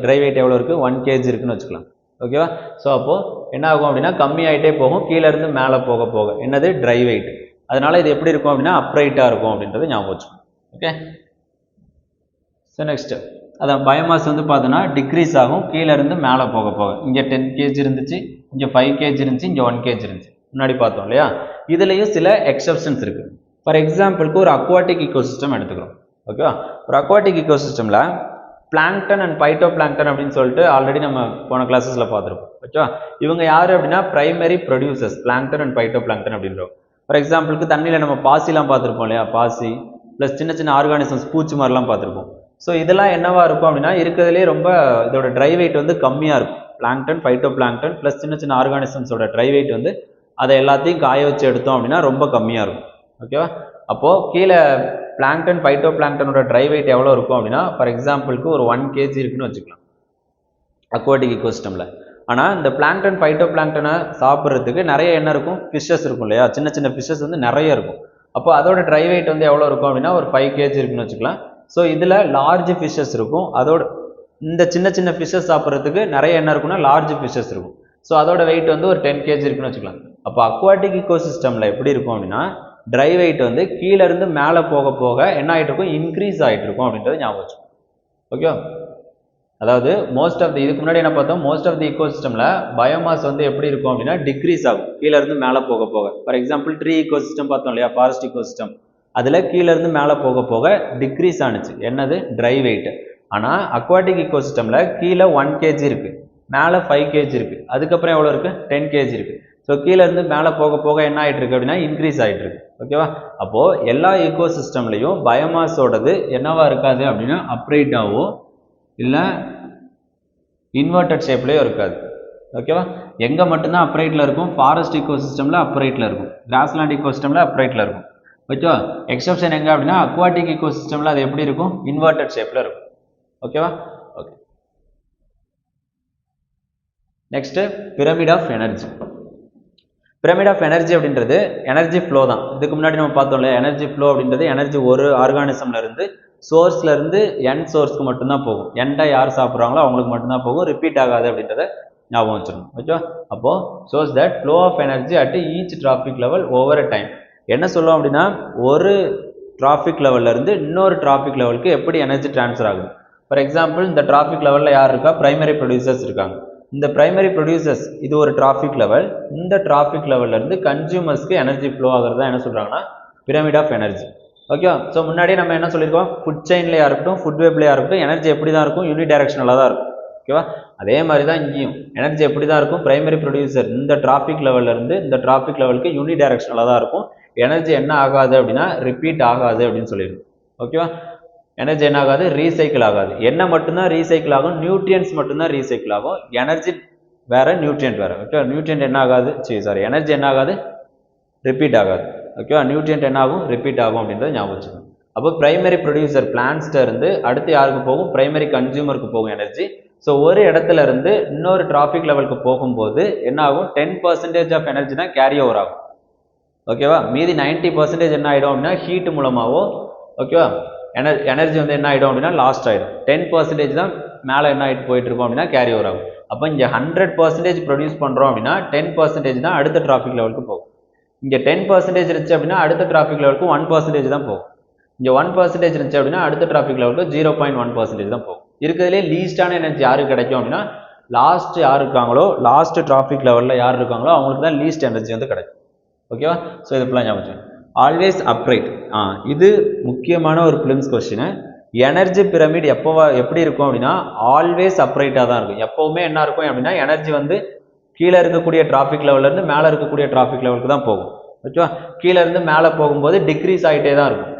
ட்ரை வெயிட் எவ்வளோ இருக்குது, 1 kg இருக்குன்னு வச்சுக்கலாம். ஓகேவா? ஸோ அப்போது என்ன ஆகும் அப்படின்னா கம்மியாகிட்டே போகும், கீழேருந்து மேலே போக போக. என்னது? Try wait. அதனால் இது எப்படி இருக்கும் அப்படின்னா அப்ரைட்டாக இருக்கும் அப்படின்றது ஞாபகம் வச்சுக்கணும். ஓகே, ஸோ நெக்ஸ்ட்டு அதான் பயோமாஸ் வந்து பார்த்தோன்னா டிக்ரீஸ் ஆகும் கீழேருந்து மேலே போக போக. இங்கே 10 kg இருந்துச்சு, இங்கே 5 kg இருந்துச்சு, இங்கே 1 kg இருந்துச்சு, முன்னாடி பார்த்தோம் இல்லையா? இதுலேயும் சில எக்ஸப்ஷன்ஸ் இருக்குது. ஃபார் எக்ஸாம்பிளுக்கு ஒரு அக்வாட்டிக் ஈகோசிஸ்டம் எடுத்துக்கிறோம். ஓகேவா? ஒரு அக்வாட்டிக் ஈகோசிஸ்டமில் பிளாங்க்டன் அண்ட் பைட்டோ பிளாங்க்டன் அப்படின்னு சொல்லிட்டு ஆல்ரெடி நம்ம போன கிளாஸஸில் பார்த்துருப்போம். ஓகேவா? இவங்க யார் அப்படின்னா primary producers, plankton and phytoplankton அப்படின்றோம். ஃபார் எக்ஸாம்பிளுக்கு தண்ணியில் நம்ம பாசிலாம் பார்த்துருப்போம் இல்லையா, பாசி ப்ளஸ் சின்ன சின்ன ஆர்கானிசம்ஸ், பூச்சி மாதிரிலாம் பார்த்துருப்போம். ஸோ இதெல்லாம் என்னவா இருக்கும் அப்படின்னா இருக்கிறதுலே ரொம்ப இதோட ட்ரை வெயிட் வந்து கம்மியாக இருக்கும். பிளாங்க்டன், பைட்டோ பிளாங்க்டன் ப்ளஸ் சின்ன சின்ன ஆர்கானிசம்ஸோட ட்ரை வெயிட் வந்து அதை எல்லாத்தையும் காய வச்சு எடுத்தோம் அப்படின்னா ரொம்ப கம்மியாக இருக்கும். ஓகேவா? அப்போது கீழே பிளாங்க்டன், பைட்டோ பிளாங்க்டனோட ட்ரை வெயிட் எவ்வளோ இருக்கும் அப்படின்னா ஃபார் எக்ஸாம்பிளுக்கு ஒரு 1 kg இருக்குன்னு வச்சுக்கலாம் அக்வாட்டிக் ஈகோசிஸ்டமில். ஆனால் இந்த பிளாங்க்டன், பைட்டோ பிளாங்க்டனை சாப்பிட்றதுக்கு நிறைய என்ன இருக்கும், ஃபிஷ்ஷஸ் இருக்கும் இல்லையா, சின்ன சின்ன ஃபிஷ்ஷஸ் வந்து நிறைய இருக்கும். அப்போ அதோட ட்ரை வெயிட் வந்து எவ்வளோ இருக்கும் அப்படின்னா ஒரு 5 kg இருக்குன்னு வச்சுக்கலாம். ஸோ இதில் லார்ஜ் ஃபிஷ்ஷஸ் இருக்கும், அதோட இந்த சின்ன சின்ன ஃபிஷ்ஷஸ் சாப்பிட்றதுக்கு நிறைய என்ன இருக்குன்னா லார்ஜ் ஃபிஷ்ஷஸ் இருக்கும். ஸோ அதோட வெயிட் வந்து ஒரு 10 kg இருக்குன்னு வச்சுக்கலாம். அப்போ அக்வாட்டிக் ஈகோசிஸ்டமில் எப்படி இருக்கும் அப்படின்னா ட்ரை வெயிட் வந்து கீழேருந்து மேலே போக போக என்ன ஆகிட்டு இருக்கும், இன்க்ரீஸ் ஆகிட்டு இருக்கும் அப்படின்றது ஞாபகம் வச்சுக்கோங்க. ஓகேவா? அதாவது மோஸ்ட் ஆஃப் தி இதுக்கு முன்னாடி என்ன பார்த்தோம், மோஸ்ட் ஆஃப் தி ஈகோசிஸ்டமில் பயோமாஸ் வந்து எப்படி இருக்கும் அப்படின்னா டிக்ரீஸ் ஆகும் கீழே இருந்து மேலே போக போக. ஃபார் எக்ஸாம்பிள் ட்ரீ ஈகோசிஸ்டம் பார்த்தோம் இல்லையா, ஃபாரஸ்ட் ஈகோசிஸ்டம், அதில் கீழே இருந்து மேலே போக போக டிக்ரீஸ் ஆனிச்சு என்னது, ட்ரை வெயிட். ஆனால் அக்வாட்டிக் ஈகோசிஸ்டமில் கீழே 1 kg இருக்குது, மேலே 5 kg இருக்குது, அதுக்கப்புறம் எவ்வளோ இருக்குது, 10 kg இருக்குது. ஸோ கீழே இருந்து மேலே போக போக என்ன ஆகிட்டு இருக்கு அப்படின்னா இன்க்ரீஸ் ஆகிட்டு இருக்கு. ஓகேவா? அப்போது எல்லா ஈகோசிஸ்டம்லையும் பயோமாஸோடது என்னவா இருக்காது அப்படின்னா அப்ரைட்டாவோ இல்லை இன்வெர்டட் ஷேப்லேயோ இருக்காது. ஓகேவா? எங்கே மட்டும்தான் அப்ரைட்டில் இருக்கும், ஃபாரஸ்ட் ஈகோசிஸ்டமில் அப்ரைட்டில் இருக்கும், கிராஸ்லேண்ட் ஈகோசிஸ்டமில் அப்ரைட்டில் இருக்கும். ஓகேவா? எக்ஸப்ஷன் எங்கே அப்படின்னா அக்வாட்டிக் ஈகோசிஸ்டமில் அது எப்படி இருக்கும், இன்வெர்டட் ஷேப்பில் இருக்கும். ஓகேவா? Okay. Next pyramid of energy. Pyramid of energy அப்படின்றது எனர்ஜி ஃப்ளோ தான். இதுக்கு முன்னாடி நம்ம பார்த்தோம் இல்லையா, எனர்ஜி ஃப்ளோ அப்படின்றது எனர்ஜி ஒரு ஆர்கானிசம்ல இருந்து சோர்ஸ்ல இருந்து என் சோர்ஸ்க்கு மட்டும்தான் போகும். என்டை யார் சாப்பிட்றாங்களோ அவங்களுக்கு மட்டும்தான் போகும், ரிப்பீட் ஆகாது அப்படின்றத ஞாபகம் வச்சிடணும். ஓகேவா? அப்போ shows that flow of energy at each trophic level over a time. என்ன சொல்லுவோம் அப்படின்னா ஒரு டிராஃபிக் லெவல்ல இருந்து இன்னொரு டிராஃபிக் லெவலுக்கு எப்படி எனர்ஜி டிரான்ஸ்ஃபர் ஆகுது. ஃபார் எக்ஸாம்பிள் இந்த டிராஃபிக் லெவலில் யார் இருக்கா, பிரைமரி ப்ரொடியூசர்ஸ் இருக்காங்க. இந்த பிரைமரி ப்ரொடியூசர்ஸ் இது ஒரு டிராஃபிக் லெவல், இந்த டிராஃபிக் லெவல்ல இருந்து கன்சியூமர்ஸ்க்கு எனர்ஜி ஃப்ளோ ஆகிறதா என்ன சொல்றாங்கன்னா பிரமிட் ஆஃப் எனர்ஜி. ஓகேவா? ஸோ முன்னாடியே நம்ம என்ன சொல்லியிருக்கோம், ஃபுட் செயின்லையா இருக்கட்டும் ஃபுட் வேப்லையா இருக்கட்டும் எனர்ஜி எப்படி தான் இருக்கும், யூனி டைரக்ஷனலாக தான் இருக்கும். ஓகேவா? அதே மாதிரி தான் இங்கேயும் எனர்ஜி எப்படி தான் இருக்கும், பிரைமரி ப்ரொடியூசர் இந்த டிராஃபிக் லெவல்ல இருந்து இந்த டிராஃபிக் லெவலுக்கு யூனி டைரக்ஷனலாக தான் இருக்கும். எனர்ஜி என்ன ஆகாது அப்படின்னா ரிப்பீட் ஆகாது அப்படின்னு சொல்லியிருக்கோம். ஓகேவா? எனர்ஜி என்ன ஆகாது, ரீசைக்கிள் ஆகாது. என்ன மட்டும்தான் ரீசைக்கிள் ஆகும், நியூட்ரியன்ஸ் மட்டும்தான் ரீசைக்கிள் ஆகும். எனர்ஜி வேற, நியூட்ரியன்ட் வேற. ஓகே, நியூட்ரியன்ட் என்ன ஆகாது, எனர்ஜி என்ன ஆகாது, ரிப்பீட் ஆகாது. ஓகேவா? நியூட்ரியன்ட் என்ன ஆகும், ரிப்பீட் ஆகும் அப்படின்றத ஞாபகம் வச்சுக்கணும். அப்போ பிரைமரி ப்ரொடியூசர் பிளான்ஸ்ட இருந்து அடுத்து யாருக்கு போகும், பிரைமரி கன்சியூமருக்கு போகும் எனர்ஜி. ஸோ ஒரு இடத்துல இருந்து இன்னொரு டிராஃபிக் லெவலுக்கு போகும்போது என்ன ஆகும், 10% ஆஃப் எனர்ஜி தான் கேரி ஓவர் ஆகும். ஓகேவா? மீதி 90% என்ன ஆகிடும் அப்படின்னா ஹீட் மூலமாகவோ, ஓகேவா, எனர்ஜி வந்து என்ன ஆகிடும் அப்படின்னா லாஸ்ட் ஆகிடும். 10% தான் மேலே என்ன ஆகிட்டு போயிட்டு இருக்கோம் அப்படின்னா கேரி ஓவர் ஆகும். அப்போ இங்கே 100% ப்ரொடியூஸ் பண்ணுறோம் அப்படின்னா 10% தான் அடுத்த டிராஃபிக் லெவலுக்கு போகும். இங்கே 10% இருந்துச்சு அப்படின்னா அடுத்த டிராஃபிக் லெவலுக்கு 1% தான் போகும். இங்கே 1% இருந்துச்சு அப்படின்னா அடுத்த டிராஃபிக் லெவலுக்கு 0.1% தான் போகும். இருக்கிறதுலே லீஸ்டான எனர்ஜி யாருக்கு கிடைக்கும் அப்படின்னா லாஸ்ட் யார் இருக்காங்களோ, லாஸ்ட் டிராஃபிக் லெவலில் யார் இருக்காங்களோ அவங்களுக்கு தான் லீஸ்ட் எனர்ஜி வந்து கிடைக்கும். ஓகேவா? ஸோ இது ஃபுல்லாக ஞாபகம். Always upright. இது முக்கியமான ஒரு பிலிம்ஸ் கொஸ்டின். எனர்ஜி பிரமிட் எப்படி இருக்கும் அப்படின்னா ஆல்வேஸ் அப்ரைட்டாக தான் இருக்கும். எப்போவுமே என்ன இருக்கும் அப்படின்னா எனர்ஜி வந்து கீழே இருக்கக்கூடிய டிராஃபிக் லெவல்லேருந்து மேலே இருக்கக்கூடிய டிராஃபிக் லெவலுக்கு தான் போகும். ஓகேவா? கீழே இருந்து மேலே போகும்போது டிக்ரீஸ் ஆகிட்டே தான் இருக்கும்.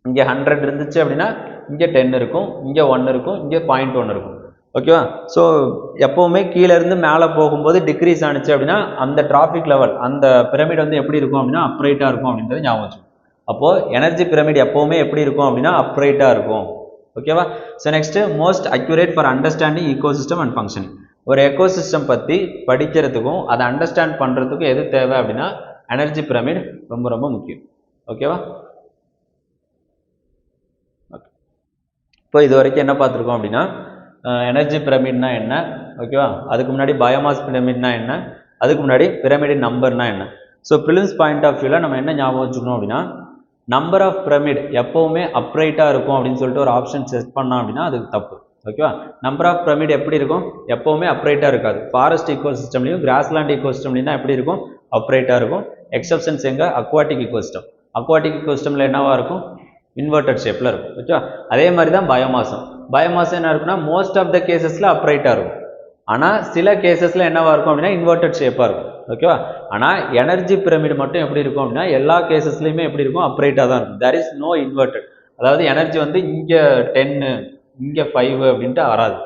இங்கே 100 இருந்துச்சு அப்படின்னா இங்கே 10 இருக்கும், இங்கே 1 இருக்கும், இங்கே 0.1 இருக்கும். ஓகேவா? ஸோ எப்போவுமே கீழே இருந்து மேலே போகும்போது டிக்ரீஸ் ஆனிச்சு அப்படின்னா அந்த டிராஃபிக் லெவல் அந்த பிரமிட் வந்து எப்படி இருக்கும் அப்படின்னா அப்ரைட்டாக இருக்கும் அப்படின்றது ஞாபகம் வச்சுக்கணும். அப்போது எனர்ஜி பிரமிட் எப்போவுமே எப்படி இருக்கும் அப்படின்னா அப்ரைட்டாக இருக்கும். ஓகேவா? So next most accurate for understanding ecosystem and functioning. ஒரு எக்கோசிஸ்டம் பற்றி படிக்கிறதுக்கும் அதை அண்டர்ஸ்டாண்ட் பண்ணுறதுக்கும் எது தேவை அப்படின்னா எனர்ஜி பிரமிட் ரொம்ப ரொம்ப முக்கியம். ஓகேவா? இப்போ இது வரைக்கும் என்ன பார்த்துருக்கோம் அப்படின்னா எனர்ஜி பிரமிட்னா என்ன, ஓகேவா, அதுக்கு முன்னாடி பயோமாஸ் பிரமிட்னா என்ன, அதுக்கு முன்னாடி பிரமிடின் நம்பர்னா என்ன. ஸோ பிலிம்ஸ் பாயிண்ட் ஆஃப் வியூவில் நம்ம என்ன ஞாபகம் வச்சுக்கணும் அப்படின்னா நம்பர் ஆஃப் பிரமிட் எப்போவுமே அப்ரைட்டாக இருக்கும் அப்படின்னு சொல்லிட்டு ஒரு ஆப்ஷன் செட் பண்ணோம் அப்படின்னா அதுக்கு தப்பு. ஓகேவா? நம்பர் ஆஃப் பிரமிட் எப்படி இருக்கும், எப்போவுமே அப்ரைட்டாக இருக்காது. ஃபாரஸ்ட் ஈகோ சிஸ்டம்லையும் கிராஸ்லேண்ட் ஈகோ சிஸ்டம்லையும் தான் எப்படி இருக்கும், அப்ரைட்டாக இருக்கும். எக்ஸப்ஷன்ஸ் எங்கே, அக்வாட்டிக் ஈகோ சிஸ்டம். அக்வாட்டிக் ஈகோ சிஸ்டமில் என்னவா இருக்கும், இன்வெர்டட் ஷேப்பில் இருக்கும். ஓகேவா? அதே மாதிரி தான் பயோமாஸும். பயோமாஸ் என்ன இருக்குன்னா மோஸ்ட் ஆஃப் த கேசஸில் அப்ரைட்டாக இருக்கும். ஆனால் சில கேசஸில் என்னவா இருக்கும் அப்படின்னா இன்வெர்டட் ஷேப்பாக இருக்கும். ஓகேவா? ஆனால் எனர்ஜி பிரமிட் மட்டும் எப்படி இருக்கும் அப்படின்னா எல்லா கேசஸ்லையுமே எப்படி இருக்கும், அப்ரைட்டாக தான் இருக்கும். There is no inverted. அதாவது எனர்ஜி வந்து இங்கே 10 இங்கே 5 அப்படின்ட்டு வராது.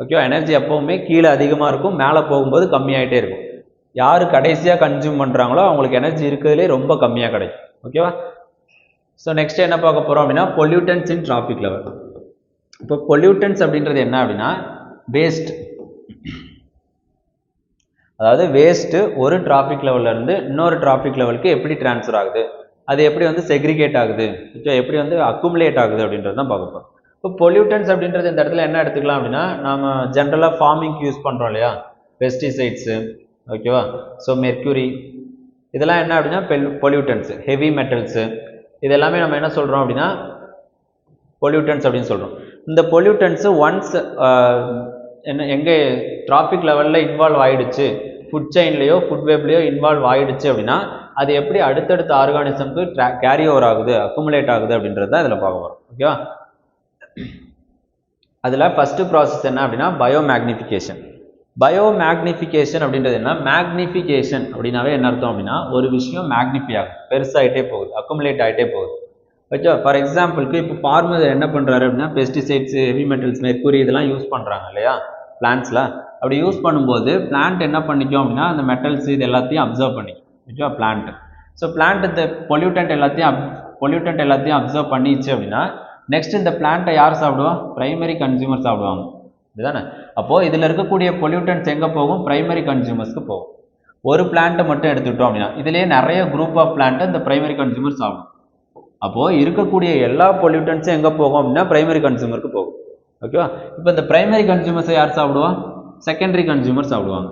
ஓகேவா? எனர்ஜி எப்போவுமே கீழே அதிகமாக இருக்கும், மேலே போகும்போது கம்மியாகிட்டே இருக்கும். யார் கடைசியாக கன்சியூம் பண்ணுறாங்களோ அவங்களுக்கு எனர்ஜி இருக்கிறதுலே ரொம்ப கம்மியாக கிடைக்கும். ஓகேவா? ஸோ நெக்ஸ்ட் என்ன பார்க்க போகிறோம் அப்படின்னா பொல்யூட்டன்ஸ் இன் டிராஃபிக் லெவல். இப்போ பொல்யூட்டன்ஸ் அப்படின்றது என்ன அப்படின்னா வேஸ்ட். அதாவது வேஸ்ட்டு ஒரு டிராஃபிக் லெவல்லேருந்து இன்னொரு டிராஃபிக் லெவலுக்கு எப்படி டிரான்ஸ்ஃபர் ஆகுது, அது எப்படி வந்து செக்ரிகேட் ஆகுது, எப்படி வந்து அக்குமுலேட் ஆகுது அப்படின்றது தான் பார்க்க போகிறோம். இப்போ பொல்யூட்டன்ஸ் அப்படின்றது இந்த இடத்துல என்ன எடுத்துக்கலாம் அப்படின்னா நம்ம ஜென்ரலாக ஃபார்மிங்க்கு யூஸ் பண்ணுறோம் இல்லையா, பெஸ்டிசைட்ஸு, ஓகேவா, ஸோ மெர்க்யூரி, இதெல்லாம் என்ன அப்படின்னா பொல்யூட்டன்ஸு. ஹெவி மெட்டல்ஸு இதெல்லாமே நம்ம என்ன சொல்கிறோம் அப்படின்னா பொல்யூட்டன்ஸ் அப்படின்னு சொல்கிறோம். இந்த பொல்யூட்டன்ஸு ஒன்ஸ் எங்கே டிராஃபிக் லெவலில் இன்வால்வ் ஆகிடுச்சு, ஃபுட் செயின்லேயோ ஃபுட் வெப்லேயோ இன்வால்வ் ஆகிடுச்சு அப்படின்னா அது எப்படி அடுத்தடுத்த ஆர்கானிசம்க்கு கேரி ஓவர் ஆகுது, அக்குமுலேட் ஆகுது அப்படின்றது தான் இதில் பார்க்க போகிறோம். ஓகேவா? அதில் ஃபஸ்ட்டு ப்ராசஸ் என்ன அப்படின்னா பயோமேக்னிஃபிகேஷன். பயோமேக்னிஃபிகேஷன் அப்படின்றது என்ன? மேக்னிஃபிகேஷன் அப்படின்னாவே என்ன அர்த்தம் அப்படின்னா ஒரு விஷயம் மேக்னிஃபை ஆகும், பெருசாகிட்டே போகுது, அக்குமுலேட் ஆகிட்டே போகுது. ஓகே, ஃபார் எக்ஸாம்பிளுக்கு இப்போ ஃபார்மர் என்ன பண்ணுறாரு அப்படின்னா பெஸ்டிசைட்ஸ், ஹெவி மெட்டல்ஸ், மெர்க்குரி இதெல்லாம் யூஸ் பண்ணுறாங்க இல்லையா பிளான்ட்ஸில். அப்படி யூஸ் பண்ணும்போது பிளான்ட் என்ன பண்ணிக்கும் அப்படின்னா அந்த மெட்டல்ஸ் இது எல்லாத்தையும் அப்சர்வ் பண்ணிக்கும். ஓகேவா? பிளான்ட். ஸோ பிளான்ட் இந்த பொல்யூட்டன்ட் எல்லாத்தையும் அப்சர்வ் பண்ணிச்சு அப்படின்னா நெக்ஸ்ட் இந்த பிளான்ட்டை யார் சாப்பிடுவா? பிரைமரி கன்சியூமர் சாப்பிடுவாங்க, இதுதானே? அப்போது இதில் இருக்கக்கூடிய பொல்யூட்டன்ட்ஸ் எங்கே போகும்? பிரைமரி கன்சியூமர்ஸ்க்கு போகும். ஒரு பிளான்ட்டை மட்டும் எடுத்துக்கிட்டோம் அப்படின்னா இதுலேயே நிறைய குரூப் ஆஃப் பிளான்ட்டை இந்த பிரைமரி கன்சியூமர் சாப்பிடும். அப்போது இருக்கக்கூடிய எல்லா பொல்யூட்டன்ட்ஸும் எங்கே போகும் அப்படின்னா பிரைமரி கன்சியூமருக்கு போகும். ஓகேவா? இப்போ இந்த பிரைமரி கன்சியூமர்ஸை யார் சாப்பிடுவா? செகண்டரி கன்சியூமர் சாப்பிடுவாங்க.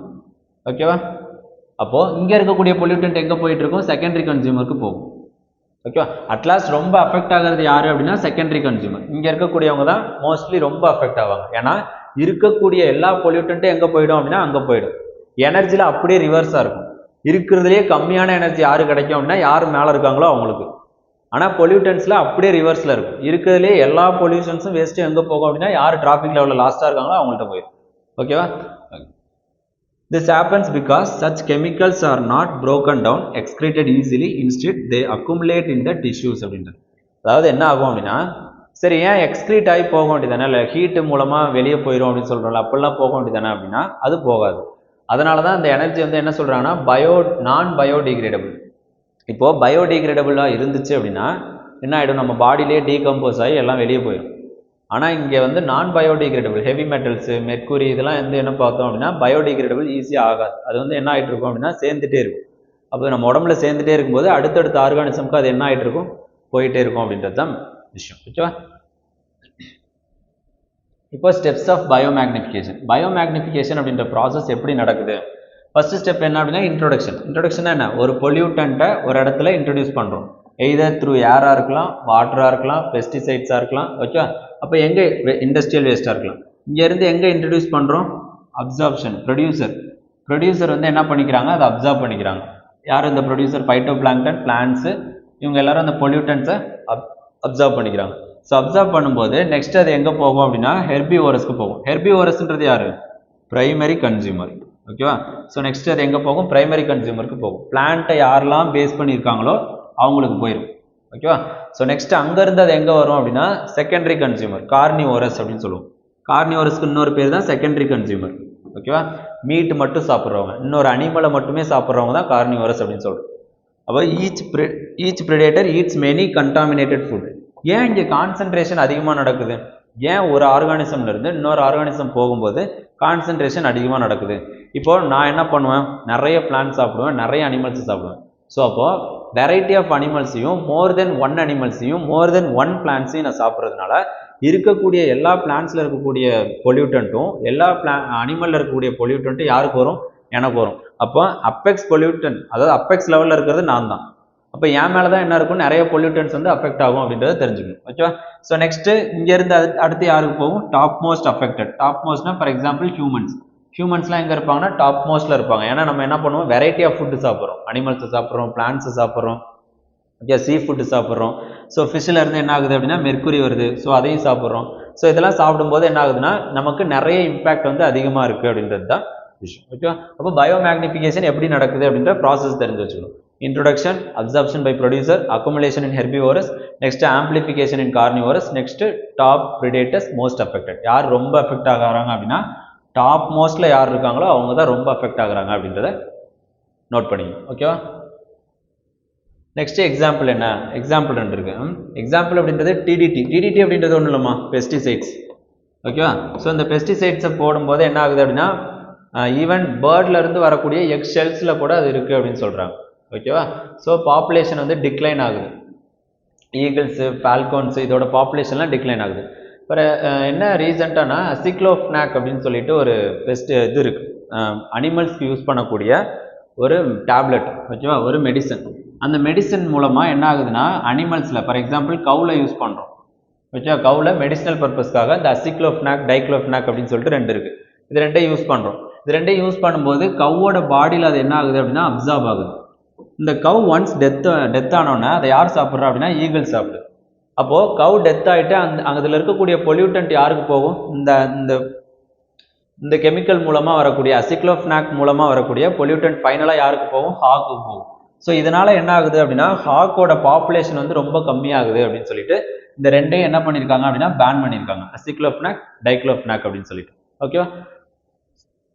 ஓகேவா? அப்போது இங்கே இருக்கக்கூடிய பொல்யூட்டன்ட் எங்கே போயிட்டு இருக்கும்? செகண்டரி கன்சியூமருக்கு போகும். ஓகேவா? அட்லாஸ்ட் ரொம்ப அஃபெக்ட் ஆகிறது யார் அப்படின்னா செகண்டரி கன்சியூமர். இங்கே இருக்கக்கூடியவங்க தான் மோஸ்ட்லி ரொம்ப அஃபெக்ட் ஆவாங்க. ஏன்னா இருக்கக்கூடிய எல்லா பொல்யூட்டன்ட்டும் எங்கே போயிடும் அப்படின்னா அங்கே போயிடும். எனர்ஜியில் அப்படியே ரிவர்ஸாக இருக்கும். இருக்கிறதுலேயே கம்மியான எனர்ஜி யாரு கிடைக்கும் அப்படின்னா யார் மேலே இருக்காங்களோ அவங்களுக்கு. ஆனால் பொல்யூட்டன்ஸில் அப்படியே ரிவர்ஸில் இருக்கும். இருக்கிறதுலே எல்லா பொல்யூஷன்ஸும் வேஸ்ட்டு எங்கே போகும் அப்படின்னா யார் டிராஃபிக் லெவலில் லாஸ்ட்டாக இருக்காங்களோ அவங்கள்ட்ட போயிடும். ஓகேவா? This happens because such chemicals are not broken down, excreted easily. Instead, they accumulate in the tissues அப்படின்றது. அதாவது என்ன ஆகும் அப்படின்னா சரி ஏன் எக்ஸ்க்ரீட் ஆகி போக வேண்டியதானே, இல்லை ஹீட்டு மூலமாக வெளியே போயிடும் அப்படின்னு சொல்கிறோம்ல, அப்படிலாம் போக வேண்டியதானே அப்படின்னா அது போகாது. அதனால தான் அந்த எனர்ஜி வந்து என்ன சொல்கிறாங்கன்னா நான் பயோடிகிரேடபிள். இப்போது பயோடிகிரேடபிளாக இருந்துச்சு அப்படின்னா என்ன ஆகிடும்? நம்ம பாடியிலே டீகம்போஸ் ஆகி எல்லாம் வெளியே போயிடும். ஆனால் இங்கே வந்து நான் பயோடிகிரேடபிள் ஹெவி மெட்டல்ஸு, மெர்க்குரி இதெல்லாம் வந்து என்ன பார்த்தோம் அப்படின்னா பயோடிகிரேடபிள் ஈஸியாக ஆகாது. அது வந்து என்ன ஆகிட்டு இருக்கும் அப்படின்னா சேர்ந்துட்டே இருக்கும். அப்போ நம்ம உடம்புல சேர்ந்துட்டே இருக்கும்போது அடுத்தடுத்த ஆர்கானிசம்க்கு அது என்ன ஆகிட்டு இருக்கும்? போயிட்டே இருக்கும் அப்படின்றது தான் விஷயம். ஓகேவா? இப்போ ஸ்டெப்ஸ் ஆஃப் பயோமேக்னிஃபிகேஷன். பயோமேக்னிஃபிகேஷன் அப்படின்ற ப்ராசஸ் எப்படி நடக்குது? ஃபர்ஸ்ட் ஸ்டெப் என்ன அப்படின்னா இன்ட்ரோடக்ஷன் என்ன? ஒரு பொல்யூட்டண்ட்டை ஒரு இடத்துல இன்ட்ரடியூஸ் பண்ணுறோம். எய்தர் த்ரூ ஏராக இருக்கலாம், வாட்டராக இருக்கலாம், பெஸ்டிசைட்ஸாக இருக்கலாம். ஓகே, அப்போ எங்கே இண்டஸ்ட்ரியல் வேஸ்ட்டாக இருக்கலாம். இங்கேருந்து எங்கே இன்ட்ரடியூஸ் பண்ணுறோம்? அப்சார்ப்ஷன். ப்ரொடியூசர் வந்து என்ன பண்ணிக்கிறாங்க? அதை அப்சார்ப் பண்ணிக்கிறாங்க. யார் இந்த ப்ரொடியூசர்? பைட்டோபிளாங்டன், பிளான்ட்ஸு, இவங்க எல்லாரும் அந்த பொல்யூட்டன்ஸை அப்சார்ப் பண்ணிக்கிறாங்க. ஸோ அப்சார்ப் பண்ணும்போது நெக்ஸ்ட் அது எங்கே போகும் அப்படின்னா ஹெர்பிவோரஸ்க்கு போகும். ஹெர்பிவோரஸ்ன்றது யார்? Primary consumer. ஓகேவா? ஸோ நெக்ஸ்ட் அது எங்கே போகும்? பிரைமரி கன்சியூமருக்கு போகும். பிளான்ட்டை யாரெல்லாம் பேஸ் பண்ணியிருக்காங்களோ அவங்களுக்கு போயிடும். ஓகேவா? ஸோ நெக்ஸ்ட் அங்கேருந்து அது எங்கே வரும் அப்படின்னா செகண்டரி கன்சியூமர், கார்னிவோரஸ் அப்படின்னு சொல்லுவோம். கார்னிவோரஸ்க்கு இன்னொரு பேர் தான் செகண்டரி கன்சியூமர். ஓகேவா? மீட் மட்டும் சாப்பிட்றவங்க, இன்னொரு அனிமலை மட்டுமே சாப்பிட்றவங்க தான் கார்னிவோரஸ் அப்படின்னு சொல்கிறோம். அப்போ each predator eats many contaminated food. ஏன் இங்கே கான்சன்ட்ரேஷன் அதிகமாக நடக்குது? ஏன் ஒரு ஆர்கானிசம்லேருந்து இன்னொரு ஆர்கானிசம் போகும்போது கான்சன்ட்ரேஷன் அதிகமாக நடக்குது? இப்போது நான் என்ன பண்ணுவேன்? நிறைய பிளான்ட் சாப்பிடுவேன், நிறைய அனிமல்ஸ் சாப்பிடுவேன். ஸோ அப்போது வெரைட்டி ஆஃப் அனிமல்ஸையும் மோர் தென் ஒன் அனிமல்ஸையும் மோர் தென் ஒன் பிளான்ட்ஸையும் நான் சாப்பிட்றதுனால இருக்கக்கூடிய எல்லா பிளான்ட்ஸில் இருக்கக்கூடிய பொல்யூட்டன்ட்டும் எல்லா அனிமலில் இருக்கக்கூடிய பொல்யூட்டன்ட்டும் யாருக்கு வரும்? எனக்கு வரும். அப்போ அப்பெக்ஸ் பொல்யூட்டன், அதாவது அப்பெக்ஸ் லெவலில் இருக்கிறது நான் தான். அப்போ என் மேலே தான் என்ன இருக்கும்? நிறைய பொல்யூட்டன்ஸ் வந்து அஃபெக்ட் ஆகும் அப்படின்றத தெரிஞ்சுக்கணும். ஓகேவா? ஸோ நெக்ஸ்ட்டு இங்கேருந்து அடுத்து யாருக்கு போகும்? Top most affected. டாப் மோஸ்ட்னா ஃபார் எக்ஸாம்பிள் ஹியூமன்ஸ்லாம் எங்கே இருப்பாங்கன்னா டாப் மோஸ்ட்டில் இருப்பாங்க. ஏன்னா நம்ம என்ன பண்ணுவோம்? வெரைட்டி ஆஃப் ஃபுட்டு சாப்பிட்றோம். அனிமல்ஸை சாப்பிட்றோம், பிளான்ட்ஸை சாப்பிட்றோம், ஓகே, சீ ஃபுட்டு சாப்பிட்றோம். ஸோ ஃபிஷ்ஷில் இருந்து என்ன ஆகுது அப்படின்னா மெர்க்குரி வருது. ஸோ அதையும் சாப்பிட்றோம். ஸோ இதெல்லாம் சாப்பிடும்போது என்ன ஆகுதுன்னா நமக்கு நிறைய இம்பேக்ட் வந்து அதிகமாக இருக்குது அப்படின்றது தான் விஷயம். ஓகேவா? அப்போ பயோமேக்னிஃபிகேஷன் எப்படி நடக்குது அப்படின்ற ப்ராசஸ் தெரிஞ்சு வச்சுக்கணும். Introduction, absorption by producer, accumulation in herbivorous, next amplification in carnivorous, next top predators most affected. யார் ரொம்ப அஃபெக்ட் ஆகுறாங்க அப்படின்னா டாப் மோஸ்ட்ல யார் இருக்காங்களோ அவங்க தான் ரொம்ப அஃபெக்ட் ஆகுறாங்க அப்படின்றத நோட் பண்ணிக்கணும். ஓகேவா? நெக்ஸ்ட் எக்ஸாம்பிள் என்ன? எக்ஸாம்பிள் ரெண்டு இருக்கு. எக்ஸாம்பிள் அப்படின்றது டிடிடி அப்படின்றது ஒன்றும் இல்லைம்மா, பெஸ்டிசைட்ஸ். ஓகேவா? ஸோ இந்த பெஸ்டிசைட்ஸை போடும்போது என்ன ஆகுது அப்படின்னா ஈவன் பேர்ட்ல இருந்து வரக்கூடிய எக் ஷெல்ஸில் கூட அது இருக்குது அப்படின்னு சொல்கிறாங்க. ஓகேவா? ஸோ பாப்புலேஷன் வந்து டிக்ளைன் ஆகுது. ஈகிள்ஸு, ஃபால்கோன்ஸு இதோட பாப்புலேஷன்லாம் டிக்ளைன் ஆகுது. இப்போ என்ன ரீசெண்டானா அசிக்ளோஃப்னாக் அப்படின்னு சொல்லிட்டு ஒரு இது இருக்குது, அனிமல்ஸ்க்கு யூஸ் பண்ணக்கூடிய ஒரு டேப்லெட். ஓகேவா? ஒரு மெடிசன். அந்த மெடிசன் மூலமாக என்ன ஆகுதுன்னா அனிமல்ஸில் ஃபார் எக்ஸாம்பிள் கவுல யூஸ் பண்ணுறோம். ஓகே, கவுல மெடிசினல் பர்பஸ்க்காக இந்த அசிக்ளோஃபெனாக் டைக்ளோஃபெனாக் அப்படின்னு சொல்லிட்டு ரெண்டு இருக்குது. இது ரெண்டையும் யூஸ் பண்ணுறோம். இது ரெண்டையும் யூஸ் பண்ணும்போது கவ்வோட பாடியில் அது என்ன ஆகுது அப்படின்னா அப்சார்ப் ஆகுது. இந்த கவ் ஒன்ஸ் டெத் ஆனோன்னா அதை யார் சாப்பிட்றா அப்படின்னா ஈகிள் சாப்பிடுது. அப்போது கவ் டெத் ஆகிட்டு அதில் இருக்கக்கூடிய பொல்யூட்டன்ட் யாருக்கு போகும்? இந்த இந்த கெமிக்கல் மூலமாக வரக்கூடிய அசிக்ளோஃபெனாக் மூலமாக வரக்கூடிய பொல்யூட்டன்ட் ஃபைனலாக யாருக்கு போகும்? ஹாக்கு போகும். ஸோ இதனால் என்ன ஆகுது அப்படின்னா ஹாக்கோட பாப்புலேஷன் வந்து ரொம்ப கம்மியாகுது அப்படின்னு சொல்லிட்டு இந்த ரெண்டையும் என்ன பண்ணியிருக்காங்க அப்படின்னா பேன் பண்ணியிருக்காங்க, அசிக்ளோஃபெனாக் டைக்ளோஃபெனாக் அப்படின்னு சொல்லிட்டு. ஓகேவா?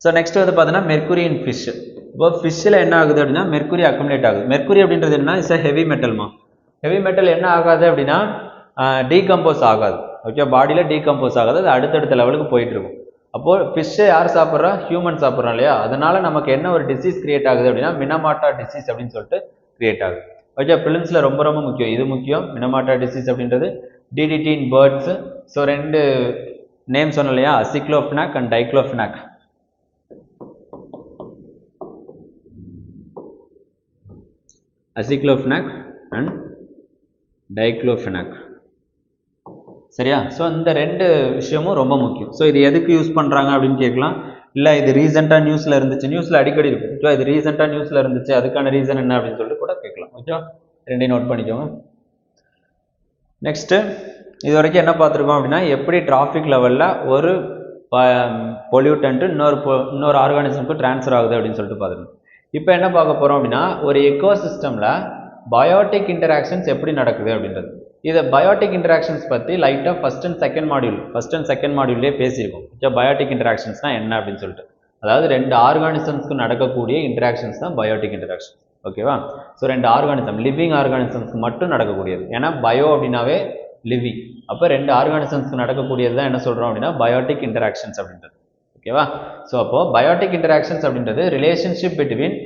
ஸோ நெக்ஸ்ட் வந்து பார்த்தீங்கன்னா மெர்க்குரி இன் ஃபிஷ். இப்போ ஃபிஷ்ஷில் என்ன ஆகுது அப்படின்னா மெர்க்குரி அக்குமுலேட் ஆகுது. மெர்க்குரி அப்படின்றது என்ன? இட்ஸ் அ ஹெவி மெட்டல்மா. ஹெவி மெட்டல் என்ன ஆகாது அப்படின்னா டீகம்போஸ் ஆகாது. ஓகே, பாடியில் டீகம்போஸ் ஆகாது, அது அடுத்தடுத்த லெவலுக்கு போயிட்டு இருக்கும். அப்போது ஃபிஷ்ஷை யார் சாப்பிட்றா? ஹியூமன் சாப்பிட்றோம் இல்லையா? அதனால நமக்கு என்ன ஒரு டிசீஸ் கிரியேட் ஆகுது அப்படின்னா மினமாட்டா டிசீஸ் அப்படின்னு சொல்லிட்டு கிரியேட் ஆகுது. ஓகே, பிலிம்ஸில் ரொம்ப ரொம்ப முக்கியம், இது முக்கியம். மினமாட்டா டிசீஸ் அப்படின்றது டிடிடி இன் பேர்ட்ஸ். ஸோ ரெண்டு நேம் சொன்னோம் இல்லையா, aceclofenac and diclofenac. Aceclofenac and diclofenac. சரியா? ஸோ இந்த ரெண்டு விஷயமும் ரொம்ப முக்கியம். ஸோ இது எதுக்கு யூஸ் பண்ணுறாங்க அப்படின்னு கேட்கலாம். இல்லை இது ரீசெண்டாக நியூஸில் இருந்துச்சு, நியூஸில் அடிக்கடி இருக்கும். ஓகே, இது ரீசெண்டாக நியூஸில் இருந்துச்சு, அதுக்கான ரீசன் என்ன அப்படின்னு சொல்லிட்டு கூட கேட்கலாம். ஓகே, ரெண்டையும் நோட் பண்ணிக்கோங்க. நெக்ஸ்ட்டு இது வரைக்கும் என்ன பார்த்துருக்கோம் அப்படின்னா எப்படி டிராஃபிக் லெவலில் ஒரு பொல்யூட்டன்ட்டு இன்னொரு ஆர்கானிசமுக்கு ட்ரான்ஸ்ஃபர் ஆகுது அப்படின்னு சொல்லிட்டு பார்த்துருக்கோம். இப்போ என்ன பார்க்க போகிறோம் அப்படின்னா ஒரு எக்கோசிஸ்டமில் பயோட்டிக் இன்டராக்ஷன்ஸ் எப்படி நடக்குது அப்படின்றது. இதை பயோட்டிக் இன்டராக்ஷன்ஸ் பற்றி லைட்டாக ஃபஸ்ட் அண்ட் செகண்ட் மாடியூல்லே பேசியிருக்கோம். ஓகே, பயோட்டிக் இன்டராக்ஷன்ஸ்னால் என்ன அப்படின்னு சொல்லிட்டு, அதாவது ரெண்டு ஆர்கானிசம்ஸ்க்கு நடக்கக்கூடிய இன்டராக்ஷன்ஸ் தான் பயோட்டிக் இன்டராக்ஷன். ஓகேவா? ஸோ ரெண்டு ஆர்கானிசம், லிவிங் ஆர்கானிசம்ஸ்க்கு மட்டும் நடக்கக்கூடியது. ஏன்னா பயோ அப்படின்னாவே லிவிங். அப்போ ரெண்டு ஆர்கானிசம்ஸ்க்கு நடக்கக்கூடியது தான் என்ன சொல்கிறோம் அப்படின்னா பயோட்டிக் இன்டராக்ஷன்ஸ் அப்படின்றது. ஓகேவா? ஸோ அப்போது பயோட்டிக் இன்டராக்ஷன்ஸ் அப்படின்றது ரிலேஷன்ஷிப் பிட்வீன்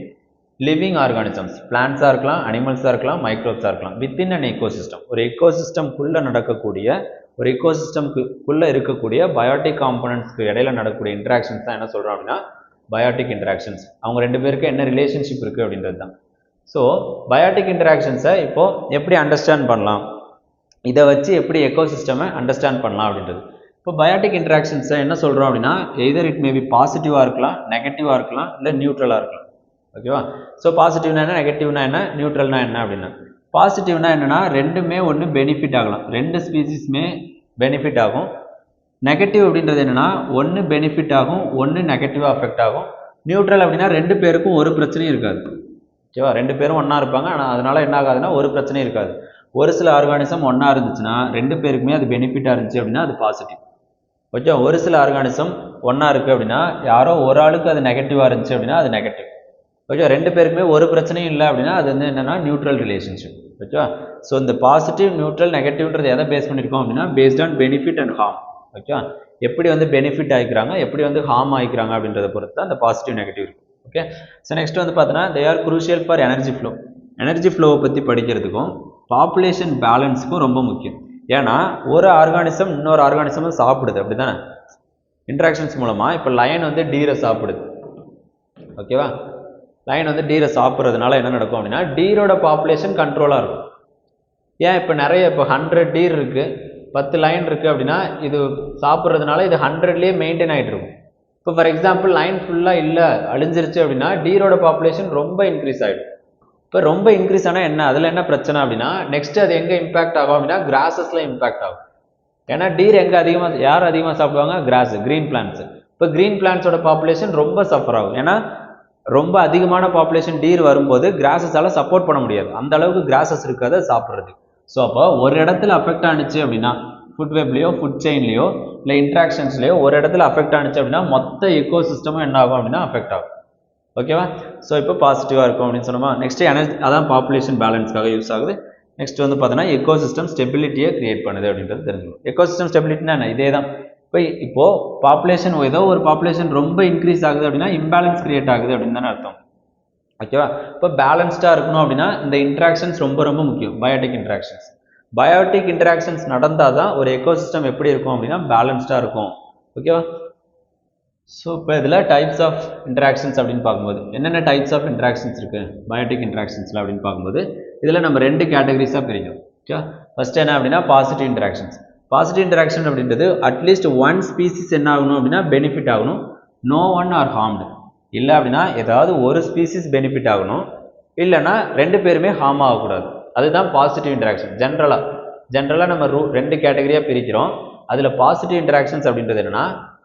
லிவிங் ஆர்கானிசம்ஸ், பிளான்ஸாக இருக்கலாம், அனிமல்ஸாக இருக்கலாம், மைக்ரோப்ஸாக இருக்கலாம், வித்தின் அன் எக்கோசிஸ்டம். ஒரு எக்கோசிஸ்டம்குள்ளே நடக்கக்கூடிய, ஒரு எக்கோசிஸ்டம்குள்ளே இருக்கக்கூடிய பயோட்டிக் காம்பனன்ட்ஸ்க்கு இடையில நடக்கக்கூடிய இன்ட்ராக்ஷன்ஸ் தான் என்ன சொல்கிறோம் அப்படின்னா பயோட்டிக் இன்ட்ராக்ஷன்ஸ். அவங்க ரெண்டு பேருக்கு என்ன ரிலேஷன்ஷிப் இருக்குது அப்படின்றது தான். ஸோ பயோட்டிக் இன்ட்ராக்ஷன்ஸை இப்போது எப்படி அண்டர்ஸ்டாண்ட் பண்ணலாம், இதை வச்சு எப்படி எக்கோசிஸ்டமை அண்டர்ஸ்டாண்ட் பண்ணலாம் அப்படின்றது. இப்போ பயோட்டிக் இன்ட்ராக்ஷன்ஸை என்ன சொல்கிறோம் அப்படின்னா எய்தர் இட் மேபி பாசிட்டிவாக இருக்கலாம், நெகட்டிவாக இருக்கலாம், இல்லை நியூட்ரலாக இருக்கலாம். ஓகேவா? ஸோ பாசிட்டிவ்னா என்ன, நெகட்டிவ்னா என்ன, நியூட்ரல்னா என்ன அப்படின்னா பாசிட்டிவ்னா என்னென்னா ரெண்டுமே ஒன்று பெனிஃபிட் ஆகலாம், ரெண்டு ஸ்பீசிஸுமே பெனிஃபிட் ஆகும். நெகட்டிவ் அப்படின்றது என்னென்னா ஒன்று பெனிஃபிட் ஆகும், ஒன்று நெகட்டிவாக அஃபெக்ட் ஆகும். நியூட்ரல் அப்படின்னா ரெண்டு பேருக்கும் ஒரு பிரச்சனையும் இருக்காது. ஓகேவா? ரெண்டு பேரும் ஒன்றா இருப்பாங்க, ஆனால் அதனால் என்ன ஆகாதுன்னா ஒரு பிரச்சனையும் இருக்காது. ஒரு சில ஆர்கானிசம் ஒன்றா இருந்துச்சுன்னா ரெண்டு பேருக்குமே அது பெனிஃபிட்டாக இருந்துச்சு அப்படின்னா அது பாசிட்டிவ். ஓகே, ஒரு சில ஆர்கானிசம் ஒன்றா இருக்குது அப்படின்னா யாரோ ஒரு ஆளுக்கு அது நெகட்டிவாக இருந்துச்சு அப்படின்னா அது நெகட்டிவ். ஓகே, ரெண்டு பேருக்குமே ஒரு பிரச்சனையும் இல்லை அப்படின்னா அது வந்து என்னென்னா நியூட்ரல் ரிலேஷன்ஷிப். ஓகேவா? ஸோ இந்த பாசிட்டிவ், நியூட்ரல், நெகட்டிவ்ன்றது எதை பேஸ் பண்ணியிருக்கோம் அப்படின்னா based on benefit and harm. ஓகேவா? எப்படி வந்து பெனிஃபிட் ஆகிக்கிறாங்க, எப்படி வந்து ஹார்ம் ஆகிக்கிறாங்க அப்படின்றத பொறுத்து தான் அந்த பாசிட்டிவ் நெகட்டிவ் இருக்குது. ஓகே, ஸோ நெக்ஸ்ட் வந்து பார்த்தீங்கன்னா they are crucial for energy flow. Energy ஃப்ளோவை பற்றி படிக்கிறதுக்கும் பாப்புலேஷன் பேலன்ஸுக்கும் ரொம்ப முக்கியம். ஏன்னா ஒரு ஆர்கானிசம் இன்னொரு ஆர்கானிசமும் சாப்பிடுது, அப்படி தானே இன்ட்ராக்ஷன்ஸ் மூலமாக. இப்போ லயன் வந்து டீரை சாப்பிடுது. ஓகேவா? லைன் வந்து டீரை சாப்பிட்றதுனால என்ன நடக்கும் அப்படின்னா டீரோட பாப்புலேஷன் கண்ட்ரோலாக இருக்கும். ஏன் இப்போ நிறைய இப்போ 100 டீர் இருக்குது, 10 லைன் இருக்குது அப்படின்னா இது சாப்பிட்றதுனால இது 100லேயே மெயின்டைன் ஆகிட்டு இருக்கும். இப்போ ஃபார் எக்ஸாம்பிள் லைன் ஃபுல்லாக இல்லை அழிஞ்சிருச்சு அப்படின்னா டீரோட பாப்புலேஷன் ரொம்ப இன்க்ரீஸ் ஆகிடும். இப்போ ரொம்ப இன்க்ரீஸ் ஆனால் என்ன, அதில் என்ன பிரச்சனை அப்படின்னா நெக்ஸ்ட் அது எங்கே இம்பாக்ட் ஆகும் அப்படின்னா கிராஸஸில் இம்பாக்ட் ஆகும். ஏன்னா டீர் எங்கே அதிகமாக, யார் அதிகமாக சாப்பிடுவாங்க? Cross, green plants. இப்போ க்ரீன் பிளான்ட்ஸோட பாப்புலேஷன் ரொம்ப சஃபர் ஆகும். ஏன்னா ரொம்ப அதிகமான பாப்புலேஷன் டீர் வரும்போது கிராஸஸால் சப்போர்ட் பண்ண முடியாது, அந்த அளவுக்கு கிராஸஸ் இருக்காது சாப்பிட்றது. ஸோ அப்போ ஒரு இடத்துல அஃபெக்ட் ஆனிச்சு அப்படின்னா ஃபுட் வெப்லேயோ ஃபுட் செயின்லேயோ இல்லை இன்ட்ராக்ஷன்ஸ்லேயோ ஒரு இடத்துல அஃபெக்ட் ஆனிச்சு அப்படின்னா மொத்த எக்கோ சிஸ்டமும் என்ன ஆகும் அப்படின்னா அஃபெக்ட் ஆகும். ஓகேவா? ஸோ இப்போ பாசிட்டிவாக இருக்கும் அப்படின்னு சொன்னோமா. நெக்ஸ்ட் எனர்ஜி, அதான் பாப்புலேஷன் பேலன்ஸ்க்காக யூஸ் ஆகுது. நெக்ஸ்ட் வந்து பார்த்தீங்கன்னா எக்கோ சிஸ்டம் ஸ்டெபிலிட்டியை கிரியேட் பண்ணுது அப்படின்றது தெரிஞ்சுக்கணும். எக்கோ சிஸ்டம் ஸ்டெபிலிட்டினா என்ன, இதே தான். இப்போது பாப்புலேஷன் ஏதோ ஒரு பாப்புலேஷன் ரொம்ப இன்க்ரீஸ் ஆகுது அப்படின்னா இம்பேலன்ஸ் கிரியேட் ஆகுது அப்படின்னு தானே அர்த்தம். ஓகேவா? இப்போ பேலன்ஸ்டாக இருக்கணும் அப்படின்னா இந்த இன்ட்ராக்ஷன்ஸ் ரொம்ப ரொம்ப முக்கியம். பயோட்டிக் இன்ட்ராக்ஷன்ஸ் நடந்தால் தான் ஒரு எக்கோசிஸ்டம் எப்படி இருக்கும் அப்படின்னா பேலன்ஸ்டாக இருக்கும். ஓகேவா? ஸோ இப்போ இதில் டைப்ஸ் ஆஃப் இன்ட்ராக்ஷன்ஸ் அப்படின்னு பார்க்கும்போது என்னென்ன டைப்ஸ் ஆஃப் இன்ட்ராக்ஷன்ஸ் இருக்குது பயோட்டிக் இன்ட்ராக்ஷன்ஸில் அப்படின்னு பார்க்கும்போது இதில் நம்ம 2 கேட்டகரிஸாக பிரிக்கிறோம். ஓகே, ஃபர்ஸ்ட் என்ன அப்படின்னா பாசிட்டிவ் இன்ட்ராக்ஷன்ஸ். பாசிட்டிவ் இன்டராக்ஷன் அப்படின்றது அட்லீஸ்ட் ஒன் ஸ்பீசிஸ் என்ன ஆகணும் அப்படின்னா பெனிஃபிட் ஆகணும், நோ ஒன் ஆர் ஹார்ம்டு. இல்லை அப்படின்னா ஏதாவது ஒரு ஸ்பீசிஸ் பெனிஃபிட் ஆகணும், இல்லைன்னா ரெண்டு பேருமே ஹார்ம் ஆகக்கூடாது. அதுதான் பாசிட்டிவ் இன்டராக்ஷன். ஜென்ரலாக நம்ம ரெண்டு கேட்டகரியாக பிரிக்கிறோம். அதில் பாசிட்டிவ் இன்டராக்ஷன்ஸ் அப்படின்றது என்னென்னா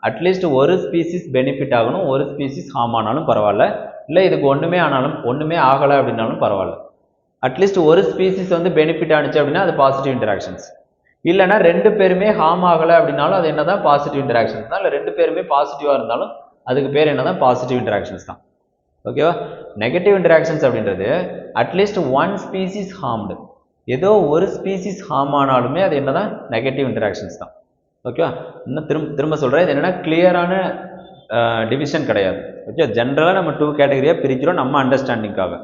அட்லீஸ்ட் ஒரு ஸ்பீசிஸ் பெனிஃபிட் ஆகணும், ஒரு ஸ்பீசிஸ் ஹார்ம் ஆனாலும் பரவாயில்ல, இல்லை இதுக்கு ஒன்றுமே ஆகலை அப்படின்னாலும் பரவாயில்ல. அட்லீஸ்ட் ஒரு ஸ்பீசிஸ் வந்து பெனிஃபிட் ஆனிச்சு அப்படின்னா அது பாசிட்டிவ் இன்டராக்ஷன்ஸ். இல்லைனா ரெண்டு பேருமே ஹார்ம் ஆகலை அப்படின்னாலும் அது என்னதான் பாசிட்டிவ் இன்டராக்ஷன்ஸ் தான். இல்லை ரெண்டு பேருமே பாசிட்டிவாக இருந்தாலும் அதுக்கு பேர் என்னதான் பாசிட்டிவ் இன்டராக்ஷன்ஸ் தான். ஓகேவா? நெகட்டிவ் இன்டராக்ஷன்ஸ் அப்படின்றது அட்லீஸ்ட் ஒன் ஸ்பீசிஸ் ஹார்ம்டு, ஏதோ ஒரு ஸ்பீசிஸ் ஹார்ம் ஆனாலுமே அது என்னதான் நெகட்டிவ் இன்டராக்ஷன்ஸ் தான். ஓகேவா? இன்னும் திரும்ப சொல்கிறேன், இது என்னென்னா கிளியரான டிவிஷன் கிடையாது. ஓகே, ஜென்ரலாக நம்ம டூ கேட்டகரியாக பிரிக்கிறோம் நம்ம அண்டர்ஸ்டாண்டிங்காக.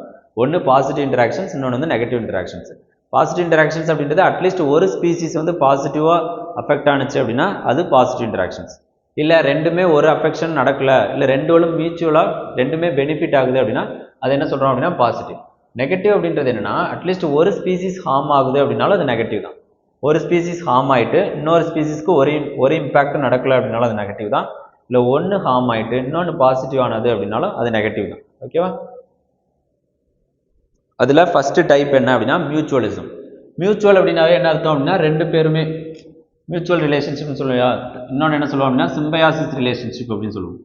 ஒன்று பாசிட்டிவ் இன்டராக்ஷன்ஸ், இன்னொன்று வந்து நெகட்டிவ் இன்டராக்ஷன்ஸ். பாசிட்டிவ் இன்டராக்ஷன்ஸ் அப்படின்றது அட்லீஸ்ட் ஒரு ஸ்பீசிஸ் வந்து பாசிட்டிவாக அஃபெக்ட் ஆனிச்சு அப்படின்னா அது பாசிட்டிவ் இன்டராக்ஷன்ஸ். இல்லை ரெண்டுமே ஒரு அஃபெக்ஷன் நடக்கலை, இல்லை ரெண்டும் மியூச்சுவலாக ரெண்டுமே பெனிஃபிட் ஆகுது அப்படின்னா அது என்ன சொல்கிறோம் அப்படின்னா பாசிட்டிவ். நெகட்டிவ் அப்படின்றது என்னென்னா அட்லீஸ்ட் ஒரு ஸ்பீசிஸ் ஹார்ம் ஆகுது அப்படின்னாலும் அது நெகட்டிவ் தான். ஒரு ஸ்பீசிஸ் ஹார்ம் ஆகிட்டு இன்னொரு ஸ்பீசிஸ்க்கு ஒரு இம்பேக்டும் நடக்கலை அப்படின்னாலும் அது நெகட்டிவ் தான். இல்லை ஒன்று ஹார்ம் ஆகிட்டு இன்னொன்று பாசிட்டிவ் ஆனது அப்படின்னாலும் அது நெகட்டிவ் தான். ஓகேவா? அதில் ஃபஸ்ட்டு டைப் என்ன அப்படின்னா மியூச்சுவலிசம். மியூச்சுவல் அப்படின்னாவே என்ன அர்த்தம் அப்படின்னா ரெண்டு பேருமே மியூச்சுவல் ரிலேஷன்ஷிப்னு சொல்லுவா. இன்னொன்று என்ன சொல்லுவோம் அப்படின்னா சிம்பயாசிஸ் ரிலேஷன்ஷிப் அப்படின்னு சொல்லுவோம்.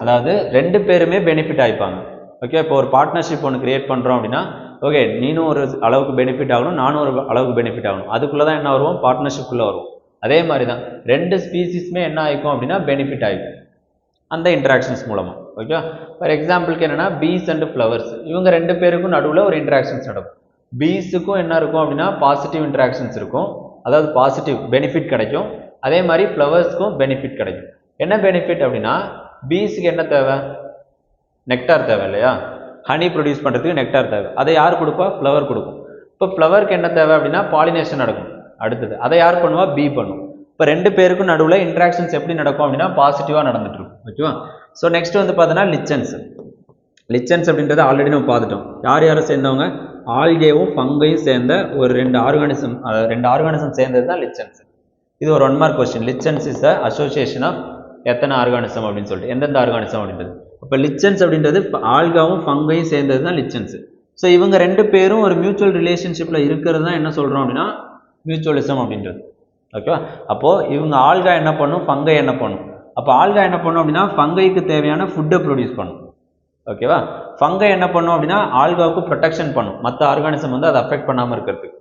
அதாவது ரெண்டு பேருமே பெனிஃபிட் ஆகிப்பாங்க. ஓகே, இப்போ ஒரு பார்ட்னர்ஷிப் ஒன்று கிரியேட் பண்ணுறோம் அப்படின்னா ஓகே நீனும் ஒரு அளவுக்கு பெனிஃபிட் ஆகணும், நானும் ஒரு அளவுக்கு பெனிஃபிட் ஆகணும், அதுக்குள்ளே தான் என்ன வருவோம், பார்ட்னர்ஷிப்புக்குள்ளே வருவோம். அதே மாதிரி தான் ரெண்டு ஸ்பீசிஸுமே என்ன ஆகிக்கும் அப்படின்னா பெனிஃபிட் ஆகிக்கும் அந்த இன்ட்ராக்ஷன்ஸ் மூலமாக. ஓகே, ஃபார் எக்ஸாம்பிளுக்கு என்னென்னா பீஸ் அண்ட் ஃப்ளவர்ஸ், இவங்க ரெண்டு பேருக்கும் நடுவில் ஒரு இன்ட்ராக்ஷன்ஸ் நடக்கும். பீஸுக்கும் என்ன இருக்கும் அப்படின்னா பாசிட்டிவ் இன்ட்ராக்ஷன்ஸ் இருக்கும், அதாவது பாசிட்டிவ் பெனிஃபிட் கிடைக்கும். அதே மாதிரி ஃப்ளவர்ஸ்க்கும் பெனிஃபிட் கிடைக்கும். என்ன பெனிஃபிட் அப்படின்னா பீஸுக்கு என்ன தேவை, நெக்டார் தேவை இல்லையா, ஹனி ப்ரொடியூஸ் பண்ணுறதுக்கு நெக்டார் தேவை. அதை யார் கொடுப்பா, ஃப்ளவர் கொடுக்கும். இப்போ ஃப்ளவருக்கு என்ன தேவை அப்படின்னா பாலினேஷன் நடக்கும். அடுத்தது அதை யார் பண்ணுவா, பீ பண்ணும். இப்போ ரெண்டு பேருக்கும் நடுவில் இன்ட்ராக்ஷன்ஸ் எப்படி நடக்கும் அப்படின்னா பாசிட்டிவாக நடந்துட்டு இருக்கும். ஓகேவா? ஸோ நெக்ஸ்ட் வந்து பார்த்தோன்னா லிச்சன்ஸ். லிச்சன்ஸ் அப்படின்றத ஆல்ரெடி நம்ம பார்த்துட்டோம். யார் யாரும் சேர்ந்தவங்க, ஆல்கேவும் ஃபங்கையும் சேர்ந்த ஒரு ரெண்டு ஆர்கானிசம் சேர்ந்தது தான் லிச்சன்ஸ். இது ஒரு 1 mark question. Lichens is the association of எத்தனை ஆர்கானிசம் அப்படின்னு சொல்லிட்டு, எந்தெந்த ஆர்கானிசம் அப்படின்றது. இப்போ லிச்சன்ஸ் அப்படின்றது ஆல்காவும் ஃபங்கையும் சேர்ந்தது தான் லிச்சன்ஸ். ஸோ இவங்க ரெண்டு பேரும் ஒரு மியூச்சுவல் ரிலேஷன்ஷிப்பில் இருக்கிறது தான் என்ன சொல்கிறோம் அப்படின்னா மியூச்சுவலிசம் அப்படின்றது. ஓகேவா? அப்போது இவங்க ஆல்கா என்ன பண்ணும், ஃபங்கை என்ன பண்ணும். அப்போ ஆல்கா என்ன பண்ணும் அப்படின்னா ஃபங்கைக்கு தேவையான ஃபுட்டை ப்ரொடியூஸ் பண்ணும். ஓகேவா? ஃபங்கை என்ன பண்ணும் அப்படின்னா ஆல்காவுக்கு ப்ரொடெக்ஷன் பண்ணும், மற்ற ஆர்கானிசம் வந்து அதை அஃபெக்ட் பண்ணாமல் இருக்கிறதுக்கு.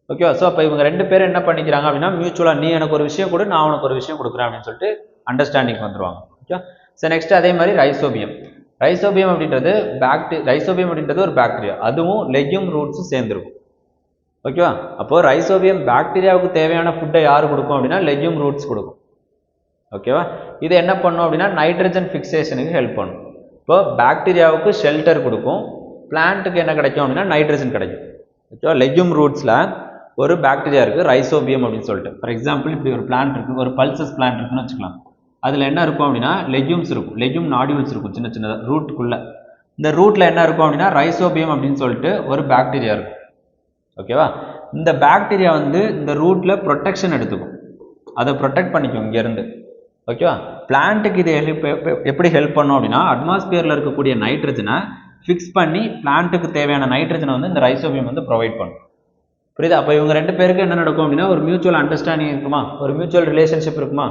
ஓகேவா? ஸோ அப்போ இவங்க ரெண்டு பேரும் என்ன பண்ணிக்கிறாங்க அப்படின்னா மியூச்சுவலாக நீ எனக்கு ஒரு விஷயம் கொடு, நான் உனக்கு ஒரு விஷயம் கொடுக்குறேன் அப்படின்னு சொல்லிட்டு அண்டர்ஸ்டாண்டிங் வந்துடுவாங்க. ஓகே, ஸோ நெக்ஸ்ட் அதே மாதிரி ரைசோபியம். ரைசோபியம் அப்படின்றது ஒரு பாக்டீரியா, அதுவும் லெக்யூம் ரூட்ஸும் சேர்ந்துருக்கும். ஓகேவா? அப்போ ரைசோபியம் பாக்டீரியாவுக்கு தேவையான ஃபுட்டை யார் கொடுக்கும் அப்படின்னா லெக்யூம் ரூட்ஸ் கொடுக்கும். ஓகேவா? இது என்ன பண்ணும் அப்படின்னா நைட்ரஜன் ஃபிக்சேஷனுக்கு ஹெல்ப் பண்ணும். இப்போ பாக்டீரியாவுக்கு ஷெல்டர் கொடுக்கும், பிளான்ட்டுக்கு என்ன கிடைக்கும் அப்படின்னா நைட்ரஜன் கிடைக்கும். ஓகேவா? லெக்யூம் ரூட்ஸில் ஒரு பாக்டீரியா இருக்குது ரைசோபியம் அப்படின்னு சொல்லிட்டு. ஃபார் எக்ஸாம்பிள் இப்படி ஒரு பிளான்ட் இருக்குது, ஒரு பல்சஸ் பிளான்ட் இருக்குன்னு வச்சுக்கலாம். அதில் என்ன இருக்கும் அப்படின்னா லெக்யூம்ஸ் இருக்கும், லெக்யூம் நாடியூல்ஸ் இருக்கும் சின்ன சின்னதாக ரூட்டுக்குள்ளே. இந்த ரூட்டில் என்ன இருக்கும் அப்படின்னா ரைசோபியம் அப்படின்னு சொல்லிட்டு ஒரு பாக்டீரியா இருக்கும். ஓகேவா? இந்த பாக்டீரியா வந்து இந்த ரூட்டில் ப்ரொடெக்ஷன் எடுத்துக்கும், அதை ப்ரொடெக்ட் பண்ணிக்கும் இங்கேருந்து. ஓகேவா? பிளான்ட்டுக்கு இது எப்படி ஹெல்ப் பண்ணும் அப்படின்னா அட்மாஸ்பியரில் இருக்கக்கூடிய நைட்ரஜனை ஃபிக்ஸ் பண்ணி பிளான்ட்டுக்கு தேவையான நைட்ரஜனை வந்து இந்த ரைசோபியம் வந்து ப்ரொவைட் பண்ணும். புரியுதா? அப்போ இவங்க ரெண்டு பேருக்கு என்ன நடக்கும் அப்படின்னா ஒரு மியூச்சுவல் அண்டர்ஸ்டாண்டிங் இருக்குமா, ஒரு மியூச்சுவல் ரிலேஷன்ஷிப் இருக்குமா.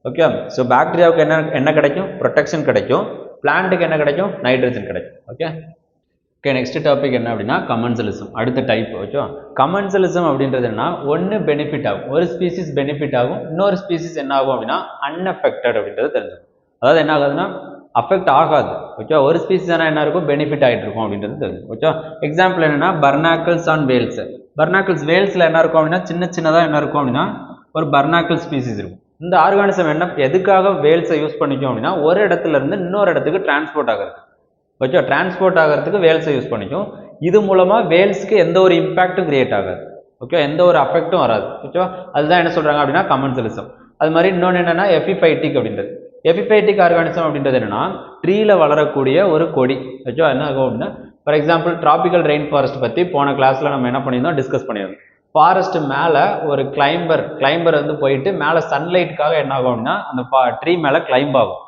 ஓகே, ஸோ பாக்டீரியாவுக்கு என்ன கிடைக்கும், ப்ரொடெக்ஷன் கிடைக்கும். பிளான்ட்டுக்கு என்ன கிடைக்கும், நைட்ரஜன் கிடைக்கும். ஓகே, நெக்ஸ்ட் டாபிக் என்ன அப்படின்னா கமென்சலிசம், அடுத்த டைப். ஓகே, கமென்சலிசம் அப்படின்றது என்னன்னா ஒன்று பெனிஃபிட் ஆகும், ஒரு ஸ்பீசிஸ் பெனிஃபிட் ஆகும், இன்னொரு ஸ்பீசிஸ் என்ன ஆகும் அப்படின்னா அன்அஃபெக்டட் அப்படின்றது தெரிஞ்சுக்கும். அதாவது என்ன ஆகுதுன்னா அஃபெக்ட் ஆகாது. ஓகே, ஒரு ஸ்பீசிஸ் ஆனால் என்ன இருக்கும், பெனிஃபிட் ஆகிட்டு இருக்கும் அப்படின்றது தெரியும். ஓகே, எக்ஸாம்பிள் என்னன்னா பர்னாக்கிள்ஸ் ஆன் வேல்ஸ். பர்னாக்கிள்ஸ் வேல்ஸில் என்ன இருக்கும் அப்படின்னா சின்னதாக என்ன இருக்கும் அப்படின்னா ஒரு பர்னாக்கிள் ஸ்பீசிஸ் இருக்கும். இந்த ஆர்கானிசம் எதுக்காக வேல்ஸை யூஸ் பண்ணிக்கும் அப்படின்னா ஒரு இடத்துல இருந்து இன்னொரு இடத்துக்கு டிரான்ஸ்போர்ட் ஆகிறது. ஓகே, டிரான்ஸ்போர்ட் ஆகிறதுக்கு வேல்ஸை யூஸ் பண்ணிக்கும். இது மூலமாக வேல்ஸுக்கு எந்த ஒரு இம்பாக்டும் கிரியேட் ஆகாது. ஓகே, எந்த ஒரு அஃபெக்டும் வராது. ஓகேவா? அதுதான் என்ன சொல்கிறாங்க அப்படின்னா கமென்சலிசம். அது மாதிரி இன்னொன்று என்னென்னா எபிஃபைட்டிக் அப்படின்றது. எபிஃபைட்டிக் ஆர்கானிசம் அப்படின்றது என்னென்னா ட்ரீயில் வளரக்கூடிய ஒரு கொடி. ஓகேவா? என்ன ஆகும் அப்படின்னா for example tropical rain forest பற்றி போன கிளாஸில் நம்ம என்ன பண்ணியிருந்தோம், டிஸ்கஸ் பண்ணியிருந்தோம். ஃபாரஸ்ட் மேலே ஒரு கிளைம்பர் வந்து போயிட்டு மேலே சன்லைட்டுக்காக என்ன ஆகும் அப்படின்னா அந்த ட்ரீ மேலே கிளைம்ப் ஆகும்.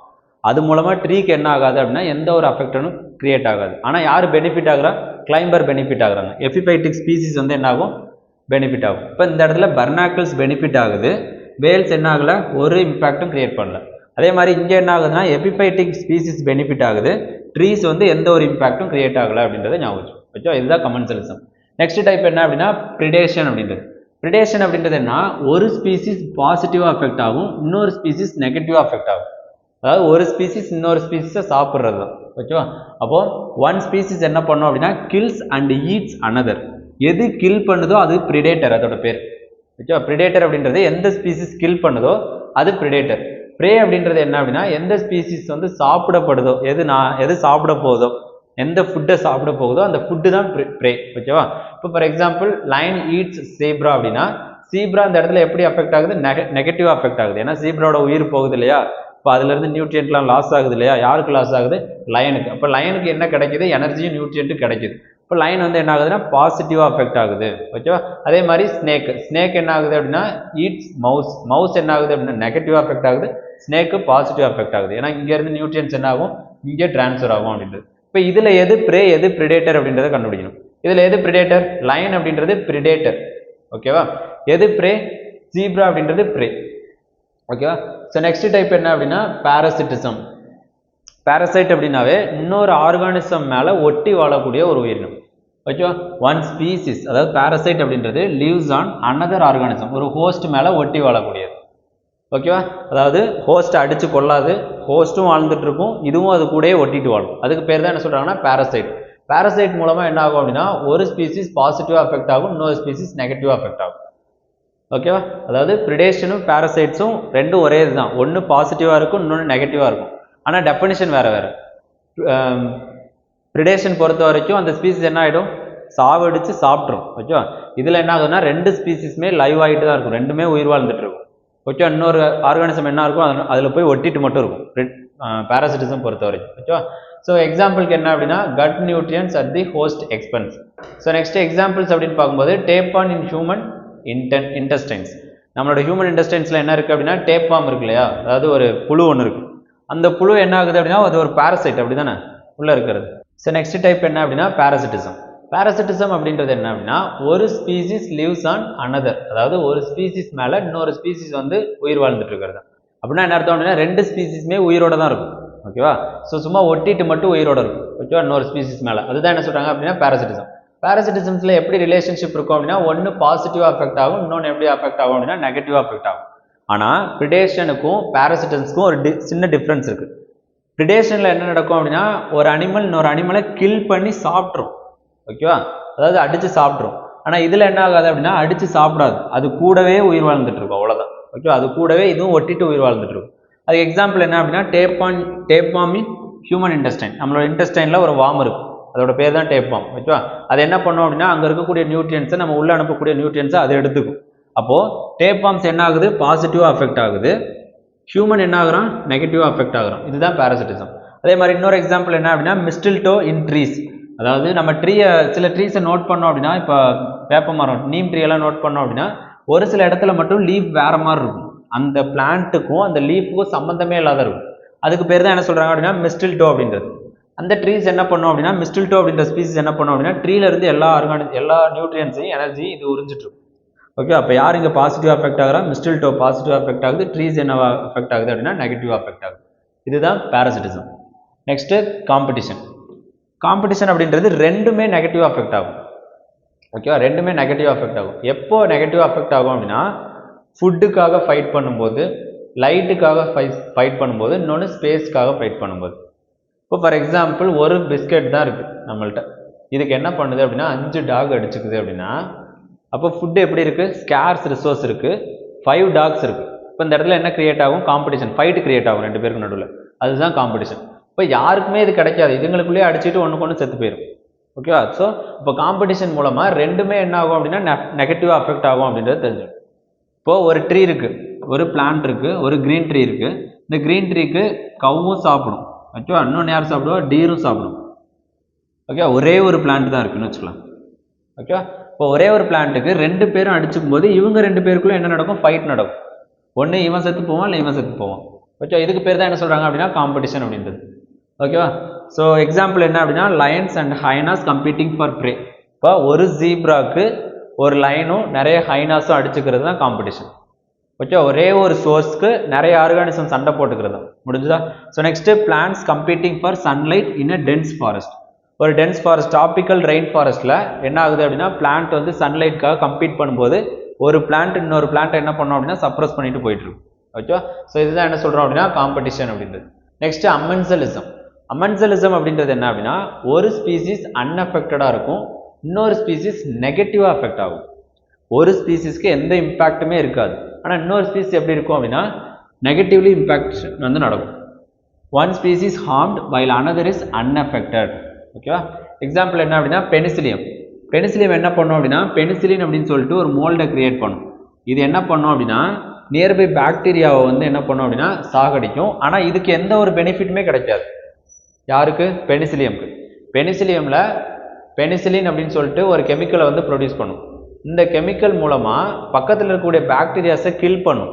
அது மூலமாக ட்ரீக்கு என்ன ஆகாது அப்படின்னா எந்த ஒரு அஃபெக்டனும் கிரியேட் ஆகாது. ஆனால் யார் பெனிஃபிட் ஆகுறா? கிளைம்பர் பெனிஃபிட் ஆகுறாங்க. எபிஃபைட்டிக் ஸ்பீசிஸ் வந்து என்ன ஆகும்? பெனிஃபிட் ஆகும். இப்போ இந்த இடத்துல பர்னாக்கிள்ஸ் பெனிஃபிட் ஆகுது, வேல்ஸ் என்ன ஆகலை? ஒரு இம்பாக்டும் கிரியேட் பண்ணல. அதே மாதிரி இங்கே என்ன ஆகுதுன்னா எபிஃபைட்டிக் ஸ்பீசிஸ் பெனிஃபிட் ஆகுது, ட்ரீஸ் வந்து எந்த ஒரு இம்பாக்டும் கிரியேட் ஆகலை அப்படின்றத ஞாபகம் வச்சோம். இதுதான் கமென்சலிசம். நெக்ஸ்ட் டைப் என்ன அப்படின்னா ப்ரிடேஷன் அப்படின்றது. ப்ரிடேஷன் அப்படின்றது என்ன? ஒரு ஸ்பீசிஸ் பாசிட்டிவாக அஃபெக்ட் ஆகும், இன்னொரு ஸ்பீசிஸ் நெகட்டிவாக அஃபெக்ட் ஆகும். அதாவது ஒரு ஸ்பீசிஸ் இன்னொரு ஸ்பீசிஸை சாப்பிட்றது தான். ஓகேவா? அப்போது ஒன் ஸ்பீசிஸ் என்ன பண்ணும் அப்படின்னா கில்ஸ் அண்ட் ஈட்ஸ் அனதர். எது கில் பண்ணுதோ அது ப்ரிடேட்டர், அதோட பேர். ஓகேவா? ப்ரிடேட்டர் அப்படின்றது எந்த ஸ்பீசிஸ் கில் பண்ணுதோ அது ப்ரிடேட்டர். ப்ரே அப்படின்றது என்ன அப்படின்னா எந்த ஸ்பீசிஸ் வந்து சாப்பிடப்படுதோ, எது சாப்பிட போகுதோ, எந்த ஃபுட்டை சாப்பிட போகுதோ அந்த ஃபுட்டு தான் ப்ரே. ஓகேவா? இப்போ for example line eats zebra அப்படின்னா சீப்ரா அந்த இடத்துல எப்படி அஃபெக்ட் ஆகுது? நெகட்டிவாக அஃபெக்ட் ஆகுது. ஏன்னா சீப்ராவோட உயிர் போகுது இல்லையா? இப்போ அதுலேருந்து நியூட்ரியன்ட்லாம் லாஸ் ஆகுது இல்லையா? யாருக்கு லாஸ் ஆகுது? லயனுக்கு. அப்போ லயனுக்கு என்ன கிடைக்குது? எனர்ஜியும் நியூட்ரியன்ட்டும் கிடைக்குது. இப்போ லைன் வந்து என்ன ஆகுதுன்னா பாசிட்டிவாக அஃபெக்ட் ஆகுது. ஓகேவா? அதே மாதிரி ஸ்னேக் என்ன ஆகுது அப்படின்னா ஈட்ஸ் மவுஸ் என்ன ஆகுது அப்படின்னா நெகட்டிவாக அஃபெக்ட் ஆகுது, ஸ்னேக்கு பாசிட்டிவாக அஃபெக்ட் ஆகுது. ஏன்னா இங்கேருந்து நியூட்ரியன்ஸ் என்ன ஆகும்? இங்கே டிரான்ஸ்ஃபர் ஆகும் அப்படின்றது. இப்போ இதில் எது ப்ரே எது ப்ரிடேட்டர் அப்படின்றத கண்டுபிடிக்கணும். இதில் எது ப்ரிடேட்டர்? லைன் அப்படின்றது ப்ரிடேட்டர். ஓகேவா? எது ப்ரே? ஜீப்ரா அப்படின்றது ப்ரே. ஓகேவா? ஸோ நெக்ஸ்ட் டைப் என்ன அப்படின்னா பாராசிட்டிசம். பாராசைட் அப்படின்னாவே இன்னொரு ஆர்கானிசம் மேலே ஒட்டி வாழக்கூடிய ஒரு உயிரினம். ஓகேவா? ஒன் ஸ்பீசிஸ், அதாவது பாராசைட் அப்படின்றது லிவ்ஸ் ஆன் அனதர் ஆர்கானிசம், ஒரு ஹோஸ்ட் மேலே ஒட்டி வாழக்கூடியது. ஓகேவா? அதாவது ஹோஸ்ட்டை அடித்து கொள்ளாது, ஹோஸ்ட்டும் வாழ்ந்துட்டு இருக்கும், இதுவும் அது கூடயே ஒட்டிட்டு வாழும். அதுக்கு பேர் தான் என்ன சொல்கிறாங்கன்னா பாராசைட். பாராசைட் மூலமாக என்ன ஆகும் அப்படின்னா ஒரு ஸ்பீசிஸ் பாசிட்டிவாக அஃபெக்ட் ஆகும், இன்னொரு ஸ்பீசிஸ் நெகட்டிவாக அஃபெக்ட் ஆகும். ஓகேவா? அதாவது ப்ரிடேஷனும் பாராசைட்ஸும் ரெண்டும் ஒரே இதுதான். ஒன்று பாசிட்டிவாக இருக்கும், இன்னொன்று நெகட்டிவாக இருக்கும். ஆனால் டெஃபினிஷன் வேறு வேறு. ப்ரிடேஷன் பொறுத்த வரைக்கும் அந்த ஸ்பீசிஸ் என்ன ஆகிடும்? சாவடித்து சாப்பிட்ரும். ஓகேவா? இதில் என்ன ஆகுதுன்னா ரெண்டு ஸ்பீசிஸுமே லைவ் ஆகிட்டு தான் இருக்கும், ரெண்டுமே உயிர் வாழ்ந்துட்டு இருக்கும். ஓகேவா? இன்னொரு ஆர்கானிசம் என்ன இருக்கும்? அதில் போய் ஒட்டிட்டு மட்டும் இருக்கும் பாராசிட்டிசம் பொறுத்த வரைக்கும். ஓகேவா? ஸோ எக்ஸாம்பிளுக்கு என்ன அப்படின்னா cut nutrients at the host expense. So next examples அப்படின்னு பார்க்கும்போது டேப்பான் இன் ஹியூமன் இன்டெஸ்டைன்ஸ். நம்மளோட ஹியூமன் இன்டெஸ்டைன்ஸில் என்ன இருக்குது அப்படின்னா டேப்பாம் இருக்கு இல்லையா? அதாவது ஒரு புழு ஒன்று இருக்குது. அந்த புழு என்ன ஆகுது அப்படின்னா அது ஒரு பாராசைட், அப்படி தானே உள்ளே இருக்கிறது. ஸோ நெக்ஸ்ட் டைப் என்ன அப்படின்னா பாராசிட்டிசம். பாராசிட்டிசம் அப்படின்றது என்ன அப்படின்னா ஒரு ஸ்பீசிஸ் லிவ்ஸ் ஆன் அனதர், அதாவது ஒரு ஸ்பீசிஸ் மேலே இன்னொரு ஸ்பீசிஸ் வந்து உயிர் வாழ்ந்துட்டு இருக்கிறது. அப்படின்னா என்ன அர்த்தம் அப்படின்னா ரெண்டு ஸ்பீசிஸுமே உயிரோட தான் இருக்கும். ஓகேவா? ஸோ சும்மா ஒட்டிட்டு மட்டும் உயிரோட இருக்கும். ஓகேவா? இன்னொரு ஸ்பீசிஸ் மேலே, அதுதான் என்ன சொல்கிறாங்க அப்படின்னா பாராசிட்டிசம். பாராசிட்டிசம்ஸில் எப்படி ரிலேஷன்ஷிப் இருக்கும் அப்படின்னா ஒன்று பாசிட்டிவாக அஃபெக்ட் ஆகும், இன்னொன்று எப்படி அஃபெக்ட் ஆகும் அப்படின்னா நெகட்டிவாக அஃபெக்ட் ஆகும். ஆனால் ப்ரிடேஷனுக்கும் பாராசிட்டிசம்ஸ்க்கும் ஒரு சின்ன டிஃப்ரென்ஸ் இருக்குது. ப்ரிடேஷனில் என்ன நடக்கும் அப்படின்னா ஒரு அனிமல் இன்னொரு அனிமலை கில் பண்ணி சாப்பிட்ரும். ஓகேவா? அதாவது அடித்து சாப்பிட்ரும். ஆனால் இதில் என்ன ஆகாது அப்படின்னா அடித்து சாப்பிடாது, அது கூடவே உயிர் வாழ்ந்துட்டு இருக்கும், அவ்வளோதான். ஓகேவா? அது கூடவே இதுவும் ஒட்டிட்டு உயிர் வாழ்ந்துட்டு இருக்கும். அதுக்கு எக்ஸாம்பிள் என்ன அப்படின்னா டேப்பாம் இன் ஹியூமன் இன்டெஸ்டைன். நம்மளோட இன்டெஸ்டைனில் ஒரு வார்ம் இருக்கும், அதோட பேர் தான் டேப்பாம். ஓகேவா? அது என்ன பண்ணும் அப்படின்னா அங்கே இருக்கக்கூடிய நியூட்ரியன்ஸை நம்ம உள்ளே அனுப்பக்கூடிய நியூட்ரியன்ஸை அதை எடுத்துக்கும். அப்போது டேப்பாம்ஸ் என்ன ஆகுது? பாசிட்டிவாக அஃபெக்ட் ஆகுது, ஹியூமன் என்ன ஆகுறான்? நெகட்டிவாக அஃபெக்ட் ஆகுறான். இதுதான் பாராசிட்டிசம். அதே மாதிரி இன்னொரு எக்ஸாம்பிள் என்ன அப்படின்னா மிஸ்டில்டோ இன் ட்ரீஸ். அதாவது நம்ம சில ட்ரீஸை நோட் பண்ணோம் அப்படின்னா இப்போ வேப்ப மரம், நீம் ட்ரீ எல்லாம் நோட் பண்ணோம் அப்படின்னா ஒரு சில இடத்துல மட்டும் லீஃப் வேற மாதிரி இருக்கும், அந்த பிளான்ட்டுக்கும் அந்த லீஃபுக்கும் சம்மந்தமே இல்லாத இருக்கும். அதுக்கு பேர் தான் என்ன சொல்கிறாங்க அப்படின்னா மிஸ்டில்டோ அப்படின்றது. அந்த ட்ரீஸ் என்ன பண்ணும் அப்படின்னா மிஸ்டில்டோ அப்படின்ற ஸ்பீசிஸ் என்ன பண்ணும் அப்படின்னா ட்ரீலேருந்து எல்லா நியூட்ரியன்ஸையும் எனர்ஜி இது உறிஞ்சிட்டு இருக்கும். ஓகே? அப்போ யார் இங்கே பாசிட்டிவ் அஃபெக்ட் ஆகிறா? மிஸ்டில்டோ பாசிட்டிவ் அஃபெக்ட் ஆகுது, ட்ரீஸ் என்ன அஃபெக்ட் ஆகுது அப்படின்னா நெகட்டிவ் அஃபெக்ட் ஆகுது. இதுதான் பாராசிட்டிசம். Next competition. காம்படிஷன் அப்படின்றது ரெண்டுமே நெகட்டிவ் அஃபெக்ட் ஆகும். ஓகேவா? ரெண்டுமே நெகட்டிவ் அஃபெக்ட் ஆகும். எப்போ நெகட்டிவ் அஃபெக்ட் ஆகும் அப்படின்னா ஃபுட்டுக்காக ஃபைட் பண்ணும்போது, லைட்டுக்காக ஃபைட் பண்ணும்போது, இன்னொன்று ஸ்பேஸ்க்காக ஃபைட் பண்ணும்போது. இப்போ ஃபார் எக்ஸாம்பிள் ஒரு பிஸ்கெட் தான் இருக்குது நம்மள்கிட்ட, இதுக்கு என்ன பண்ணுது அப்படின்னா 5 டாக் அடிச்சுக்குது அப்படின்னா அப்போ ஃபுட்டு எப்படி இருக்குது? ஸ்கேர்ஸ் ரிசோர்ஸ் இருக்குது, 5 டாக்ஸ் இருக்குது. இப்போ இந்த இடத்துல என்ன கிரியேட் ஆகும்? காம்படிஷன், ஃபைட்டு கிரியேட் ஆகும் ரெண்டு பேருக்கு நடுவில். அதுதான் காம்படிஷன். இப்போ யாருக்குமே இது கிடைக்காது, இதுங்களுக்குள்ளேயே அடிச்சுட்டு ஒன்றுக்கு செத்து போயிடும். ஓகேவா? ஸோ இப்போ காம்படிஷன் மூலமாக ரெண்டுமே என்ன ஆகும் அப்படின்னா நெகட்டிவாக அஃபெக்ட் ஆகும் அப்படின்றது தெரிஞ்சிடும். இப்போது ஒரு ட்ரீ இருக்குது, ஒரு பிளான்ட் இருக்குது, ஒரு க்ரீன் ட்ரீ இருக்குது. இந்த க்ரீன் ட்ரீக்கு கவ்வும் சாப்பிடும். ஓகேவா? இன்னொன்று யார் சாப்பிடுவா? டீரும் சாப்பிடும். ஓகே? ஒரே ஒரு பிளான்ட் தான் இருக்குன்னு வச்சுக்கலாம். ஓகேவா? இப்போ ஒரே ஒரு பிளான்ட்டுக்கு 2 பேரும் அடிச்சுக்கும் போது இவங்க 2 பேருக்குள்ள என்ன நடக்கும்? ஃபைட் நடக்கும். ஒன்று இவன் செத்து போவான், இல்லை இவன் செத்து போவான். ஓகே, இதுக்கு பேர் தான் என்ன சொல்கிறாங்க அப்படின்னா காம்படிஷன் அப்படின்றது. ஓகேவா? ஸோ எக்ஸாம்பிள் என்ன அப்படின்னா lions and hyenas competing for prey. இப்போ ஒரு ஜீப்ராக்கு ஒரு லைனும் நிறைய ஹைனாஸும் அடிச்சுக்கிறது தான் காம்படிஷன். ஓகே, ஒரே ஒரு சோர்ஸ்க்கு நிறைய ஆர்கானிசம் சண்டை போட்டுக்கிறது தான். முடிஞ்சுதா? So next plants competing for sunlight in a dense forest. ஒரு டென்ஸ் ஃபாரஸ்ட், டாபிக்கல் ரெயின் ஃபாரஸ்ட்டில் என்ன ஆகுது அப்படின்னா பிளான்ட் வந்து சன்லைட்காக கம்பீட் பண்ணும்போது ஒரு பிளான்ட் இன்னொரு பிளான்ட்டை என்ன பண்ணோம் அப்படின்னா சப்ரஸ் பண்ணிட்டு போயிட்டு இருக்கும். ஓகேவா? ஸோ இதுதான் என்ன சொல்கிறோம் அப்படின்னா காம்படிஷன் அப்படின்றது. நெக்ஸ்ட் அமென்சலிசம். அமென்சலிசம் அப்படின்றது என்ன அப்படின்னா ஒரு ஸ்பீசிஸ் அன்அஃபெக்டடாக இருக்கும், இன்னொரு ஸ்பீசிஸ் நெகட்டிவாக அஃபெக்ட் ஆகும். ஒரு ஸ்பீசிஸ்க்கு எந்த இம்பாக்ட்டுமே இருக்காது, ஆனால் இன்னொரு ஸ்பீசிஸ் எப்படி இருக்கும் அப்படின்னா நெகட்டிவ்லி இம்பாக்ட் வந்து நடக்கும். One species harmed while another is unaffected. ஓகேவா? எக்ஸாம்பிள் என்ன அப்படின்னா பெனிசிலியம். பெனிசிலியம் என்ன பண்ணோம் அப்படின்னா பெனிசிலின் அப்படின்னு சொல்லிட்டு ஒரு மோல்டை கிரியேட் பண்ணும். இது என்ன பண்ணோம் அப்படின்னா நியர்பை பாக்டீரியாவை வந்து என்ன பண்ணோம் அப்படின்னா சாகடிக்கும். ஆனால் இதுக்கு எந்த ஒரு பெனிஃபிட்டுமே கிடைக்காது. யாருக்கு? பெனிசிலியம்க்கு. பெனிசிலியமில் பெனிசிலின் அப்படின்னு சொல்லிட்டு ஒரு கெமிக்கலை வந்து ப்ரொடியூஸ் பண்ணும். இந்த கெமிக்கல் மூலமாக பக்கத்தில் இருக்கக்கூடிய பாக்டீரியாஸை கில் பண்ணும்.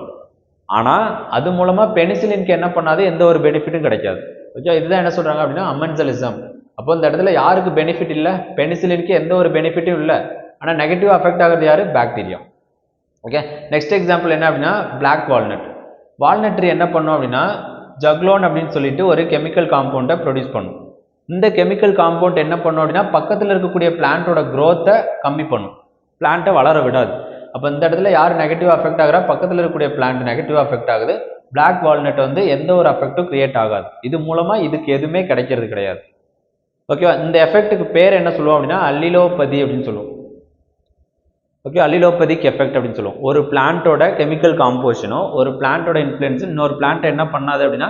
ஆனால் அது மூலமாக பெனிசிலினுக்கு என்ன பண்ணாது? எந்த ஒரு பெனிஃபிட்டும் கிடைக்காது. ஓகே, இதுதான் என்ன சொல்கிறாங்க அப்படின்னா அமென்சலிசம். அப்போ இந்த இடத்துல யாருக்கு பெனிஃபிட் இல்லை? பெனிசிலினுக்கு எந்த ஒரு பெனிஃபிட்டும் இல்லை, ஆனால் நெகட்டிவ் அஃபெக்ட் ஆகிறது யார்? பாக்டீரியா. ஓகே, நெக்ஸ்ட் எக்ஸாம்பிள் என்ன அப்படின்னா பிளாக் வால்நட். வால்நட் ட்ரீ என்ன பண்ணும் அப்படின்னா ஜக்லோன் அப்படின்னு சொல்லிட்டு ஒரு கெமிக்கல் காம்பவுண்டை ப்ரொடியூஸ் பண்ணும். இந்த கெமிக்கல் காம்பவுண்ட் என்ன பண்ணும் அப்படின்னா பக்கத்தில் இருக்கக்கூடிய பிளான்ட்டோட க்ரோத்தை கம்மி பண்ணும், பிளான்ட்டை வளர விடாது. அப்போ இந்த இடத்துல யார் நெகட்டிவ் அஃபெக்ட் ஆகிறா? பக்கத்தில் இருக்கக்கூடிய பிளான்ட் நெகட்டிவ் அஃபெக்ட் ஆகுது. பிளாக் வால்நட் வந்து எந்த ஒரு அஃபெக்டும் கிரியேட் ஆகாது. இது மூலமாக இதுக்கு எதுவுமே கிடைக்கிறது கிடையாது. ஓகேவா? இந்த எஃபெக்ட்டுக்கு பேர் என்ன சொல்லுவோம் அப்படின்னா அல்லிலோபதி அப்படின்னு சொல்லுவோம். ஓகே, அல்லிலோபதிக் எஃபெக்ட் அப்படின்னு சொல்லுவோம். ஒரு பிளான்ட்டோட கெமிக்கல் காம்போசிஷனோ ஒரு பிளான்ட்டோட இன்ஃப்ளூயன்ஸ் இன்னொரு பிளான்ட்டை என்ன பண்ணாது அப்படின்னா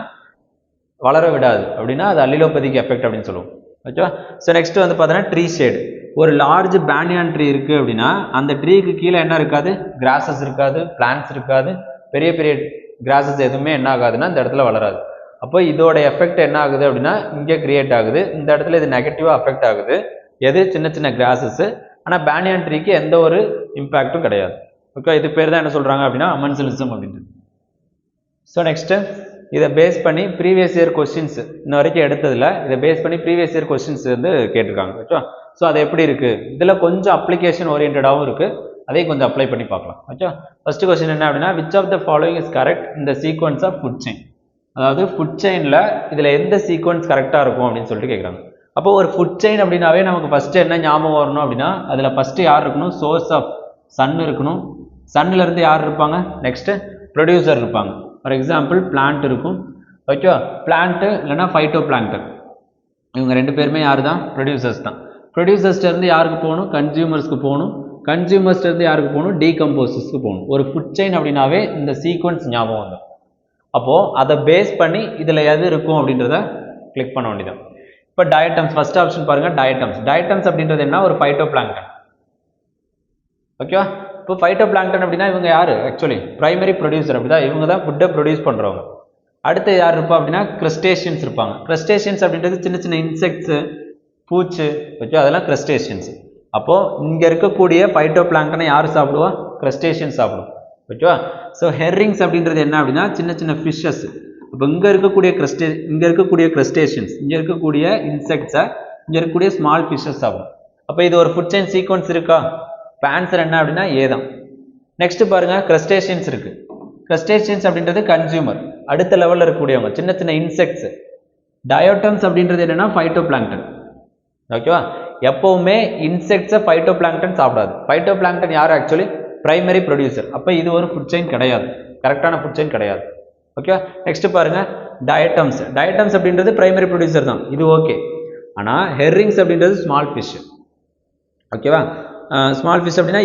வளர விடாது அப்படின்னா அது அல்லிலோபதிக் எஃபெக்ட் அப்படின்னு சொல்லுவோம். ஓகேவா? ஸோ நெக்ஸ்ட் வந்து பார்த்தீங்கன்னா ட்ரீ ஷேடு. ஒரு லார்ஜ் பேனியான் ட்ரீ இருக்குது அப்படின்னா அந்த ட்ரீக்கு கீழே என்ன இருக்காது? கிராஸஸ் இருக்காது, பிளான்ட்ஸ் இருக்காது, பெரிய பெரிய கிராஸஸ் எதுவுமே என்ன ஆகாதுன்னா இந்த இடத்துல வளராது. அப்போ இதோட எஃபெக்ட் என்ன ஆகுது அப்படின்னா இங்கே கிரியேட் ஆகுது. இந்த இடத்துல இது நெகட்டிவாக அஃபெக்ட் ஆகுது. எது? சின்ன சின்ன கிராஸஸ். ஆனால் பேனியான் ட்ரீக்கு எந்த ஒரு இம்பாக்டும் கிடையாது. ஓகே, இது பேர் தான் என்ன சொல்கிறாங்க அப்படின்னா அமென்சலிசம் அப்படின்றது. ஸோ நெக்ஸ்ட்டு இதை பேஸ் பண்ணி ப்ரீவியஸ் இயர் கொஸ்டின்ஸ் இன்ன வரைக்கும் எடுத்ததில் இதை பேஸ் பண்ணி ப்ரீவியஸ் இயர் கொஸ்டின்ஸ் வந்து கேட்டிருக்காங்க. ஓகே, ஸோ அது எப்படி இருக்குது? இதில் கொஞ்சம் அப்ளிகேஷன் ஓரியன்டாகவும் இருக்குது, அதையும் கொஞ்சம் அப்ளை பண்ணி பார்க்கலாம். ஓகே, ஃபர்ஸ்ட் கொஸ்டின் என்ன அப்படின்னா which of the following is correct இந்த சீக்வன்ஸ் ஆஃப் ஃபுட் செயின். அதாவது ஃபுட் செயினில் இதில் எந்த சீக்வன்ஸ் கரெக்டாக இருக்கும் அப்படின்னு சொல்லிட்டு கேட்குறாங்க. அப்போ ஒரு ஃபுட் செயின் அப்படின்னாவே நமக்கு ஃபஸ்ட்டு என்ன ஞாபகம் வரணும் அப்படின்னா அதில் ஃபஸ்ட்டு யார் இருக்கணும்? சோர்ஸ் ஆஃப் சன் இருக்கணும். சன்னிலேருந்து யார் இருப்பாங்க? நெக்ஸ்ட்டு ப்ரொடியூசர் இருப்பாங்க. ஃபார் எக்ஸாம்பிள் பிளான்ட் இருக்கும். ஓகேவா? பிளான்ட்டு இல்லைன்னா ஃபைட்டோ பிளான்ட், இவங்க 2 பேருமே யார் தான்? ப்ரொடியூசர்ஸ் தான். ப்ரொடியூசர்ஸ்லேருந்து யாருக்கு போகணும்? கன்சியூமர்ஸ்க்கு போகணும். கன்சியூமர்ஸ்லேருந்து யாருக்கு போகணும்? டீகம்போசர்ஸ்க்கு போகணும். ஒரு ஃபுட் செயின் அப்படின்னாவே இந்த சீக்வன்ஸ் ஞாபகம் வரும். அப்போது அதை பேஸ் பண்ணி இதில் எது இருக்கும் அப்படின்றத கிளிக் பண்ண வேண்டியதான். இப்போ டயட்டம்ஸ் ஃபர்ஸ்ட் ஆப்ஷன் பாருங்கள். டயட்டம்ஸ். டயட்டம்ஸ் அப்படின்றது என்ன? ஒரு ஃபைட்டோ பிளாங்டன். ஓகேவா? இப்போ ஃபைட்டோ பிளாங்டன் அப்படின்னா இவங்க யார்? Actually primary producer. அப்படிதான் இவங்க தான் ஃபுட்டை ப்ரொடியூஸ் பண்ணுறவங்க. அடுத்து யார் இருப்பா அப்படின்னா கிரஸ்டேஷியன்ஸ் இருப்பாங்க. கிரஸ்டேஷியன்ஸ் அப்படின்றது சின்ன சின்ன இன்செக்ட்ஸு, பூச்சி. ஓகே, அதெல்லாம் கிரஸ்டேஷியன்ஸ். அப்போது இங்கே இருக்கக்கூடிய ஃபைட்டோ பிளாங்டனை யார் சாப்பிடுவா? கிரஸ்டேஷியன்ஸ் சாப்பிடுவோம். ஓகேவா? ஸோ ஹெர்ரிங்ஸ் அப்படின்றது என்ன அப்படின்னா சின்ன சின்ன ஃபிஷ்ஷஸ். இப்போ இங்கே இருக்கக்கூடிய கிரஸ்டேஷியன்ஸ், இங்கே இருக்கக்கூடிய இன்செக்ட்ஸை, இங்கே இருக்கக்கூடிய ஸ்மால் ஃபிஷ்ஷஸ் சாப்பிடும். அப்போ இது ஒரு ஃபுட் செயின் சீக்வன்ஸ் இருக்கா? இப்போ ஆன்சர் என்ன அப்படின்னா ஏ தான். நெக்ஸ்ட் பாருங்கள், கிரஸ்டேஷியன்ஸ் இருக்குது. கிரஸ்டேஷியன்ஸ் அப்படின்றது கன்சியூமர், அடுத்த லெவலில் இருக்கக்கூடியவங்க, சின்ன சின்ன இன்செக்ட்ஸ். டயோட்டம்ஸ் அப்படின்றது என்னென்னா ஃபைட்டோ பிளாங்டன். ஓகேவா? எப்போவுமே இன்செக்ட்ஸை ஃபைட்டோ பிளாங்டன் சாப்பிடாது. ஃபைட்டோ பிளாங்டன் யார்? Actually primary producer. அப்போ இது ஒரு ஃபுட் செயின் கிடையாது, கரெக்டான ஃபுட் செயின் கிடையாது. ஓகேவா? நெக்ஸ்ட் பாருங்க, டயட்டம்ஸ். டயட்டம்ஸ் அப்படின்றது பிரைமரி ப்ரொடியூசர் தான், இது ஓகே. ஆனால் ஹெர்ரிங்ஸ் அப்படின்றது ஸ்மால் ஃபிஷ். ஓகேவா? ஸ்மால் ஃபிஷ் அப்படின்னா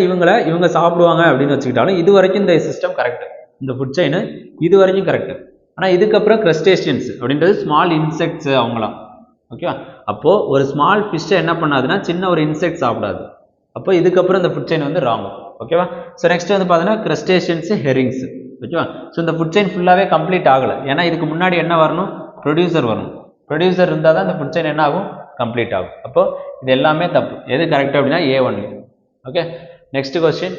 இவங்க சாப்பிடுவாங்க அப்படின்னு வச்சுக்கிட்டாலும் இது வரைக்கும் இந்த சிஸ்டம் கரெக்ட், இந்த ஃபுட் செயின் இது வரைக்கும் கரெக்ட். ஆனால் இதுக்கப்புறம் கிரஸ்டேஷியன்ஸ் அப்படின்றது ஸ்மால் இன்செக்ட்ஸ் அவங்களாம். ஓகேவா? அப்போது ஒரு ஸ்மால் ஃபிஷ்ஷை என்ன பண்ணாதுன்னா சின்ன ஒரு இன்செக்ட் சாப்பிடாது. அப்போ இதுக்கப்புறம் இந்த ஃபுட் செயின் வந்து ராங். ஓகேவா? ஸோ நெக்ஸ்ட் வந்து பார்த்தீங்கன்னா கிரஸ்டேஷியன்ஸ், ஹெரிங்ஸ். ஓகேவா? ஸோ இந்த ஃபுட் செயின் ஃபுல்லாகவே கம்ப்ளீட் ஆகலை. ஏன்னா இதுக்கு முன்னாடி என்ன வரணும்? ப்ரொடியூசர் வரணும். ப்ரொடியூசர் இருந்தால் தான் இந்த ஃபுட் செயின் என்ன ஆகும்? கம்ப்ளீட் ஆகும். அப்போது இது எல்லாமே தப்பு. எது கரெக்ட் அப்படின்னா A only. Okay, next question.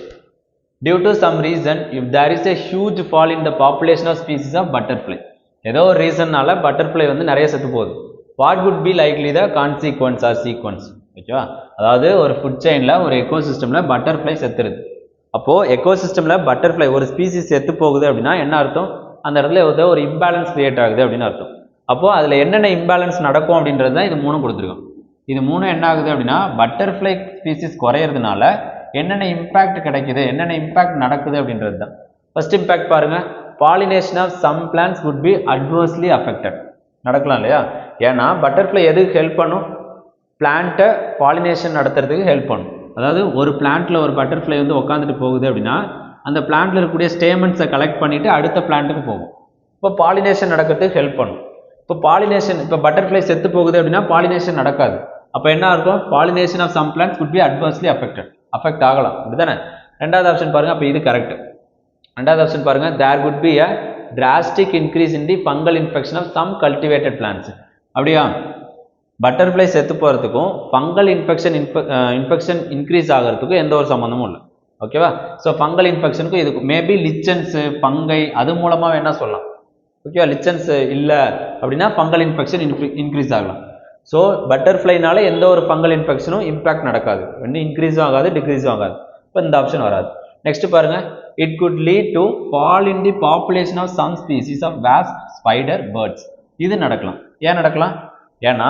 Due to some reason, if there is a huge fall in the population of species of butterfly, ஏதோ ஒரு ரீசன்னால பட்டர்ஃப்ளை வந்து நிறைய செத்து போகுது. What would be likely the consequence or sequence? ஓகேவா, அதாவது ஒரு food செயினில் ஒரு எக்கோசிஸ்டமில் பட்டர்ஃப்ளை செத்துருது. அப்போது எக்கோசிஸ்டமில் பட்டர்ஃப்ளை ஒரு ஸ்பீசிஸ் செத்து போகுது அப்படின்னா என்ன அர்த்தம்? அந்த இடத்துல ஏதோ ஒரு இம்பேலன்ஸ் கிரியேட் ஆகுது அப்படின்னு அர்த்தம். அப்போது அதில் என்னென்ன இம்பேலன்ஸ் நடக்கும் அப்படின்றது தான் இது மூணும் கொடுத்துருக்கோம். இது மூணும் என்ன ஆகுது அப்படின்னா பட்டர்ஃப்ளை ஸ்பீசிஸ் குறையிறதுனால என்னென்ன இம்பேக்ட் கிடைக்குது, என்னென்ன இம்பேக்ட் நடக்குது அப்படின்றது தான். ஃபர்ஸ்ட் இம்பேக்ட் பாருங்க, pollination of some plants would be adversely affected. நடக்கலாம் இல்லையா? ஏன்னா பட்டர்ஃப்ளை எதுக்கு ஹெல்ப் பண்ணும்? பிளான்ட்டை பாலினேஷன் நடத்துறதுக்கு ஹெல்ப் பண்ணும். அதாவது ஒரு பிளான்ட்ல ஒரு பட்டர்ஃப்ளை வந்து உட்காந்துட்டு போகுது அப்படின்னா அந்த பிளான்ட்ல இருக்கக்கூடிய ஸ்டேமன்ஸை கலெக்ட் பண்ணிட்டு அடுத்த பிளான்ட்டுக்கு போகும். இப்போ பாலினேஷன் நடக்கிறதுக்கு ஹெல்ப் பண்ணும். இப்போ பாலினேஷன், இப்போ பட்டர்ஃப்ளை செத்து போகுது அப்படின்னா பாலினேஷன் நடக்காது. அப்போ என்ன இருக்கும்? Pollination of some plants would be adversely affected. Affect ஆகலாம், அப்படிதானே? ரெண்டாவது ஆப்ஷன் பாருங்க, அப்போ இது கரெக்ட். ரெண்டாவது ஆப்ஷன் பாருங்க, there would be a drastic increase in the fungal infection of some cultivated plants. அப்படியா? பட்டர்ஃப்ளை செத்து போகிறதுக்கும் ஃபங்கல் இன்ஃபெக்ஷன் இன்க்ரீஸ் ஆகிறதுக்கும் எந்த ஒரு சம்மந்தமும் இல்லை. ஓகேவா? ஸோ ஃபங்கல் இன்ஃபெக்ஷனுக்கும் இதுக்கு மேபி லிச்சன்ஸு பங்கை அது மூலமாக என்ன சொல்லலாம். ஓகேவா? லிச்சன்ஸ் இல்லை அப்படின்னா ஃபங்கல் இன்ஃபெக்ஷன் இன்க்ரீஸ் ஆகலாம். ஸோ பட்டர்ஃப்ளைனால எந்த ஒரு ஃபங்கல் இன்ஃபெக்ஷனும் இம்பாக்ட் நடக்காது, ஒன்றும் இன்க்ரீஸும் ஆகாது டிக்ரீஸும் ஆகாது. இப்போ இந்த ஆப்ஷன் வராது. நெக்ஸ்ட் பாருங்க, it could lead to fall in the population of some species of wasp, spider, birds. இது நடக்கலாம். ஏன் நடக்கலாம்? ஏன்னா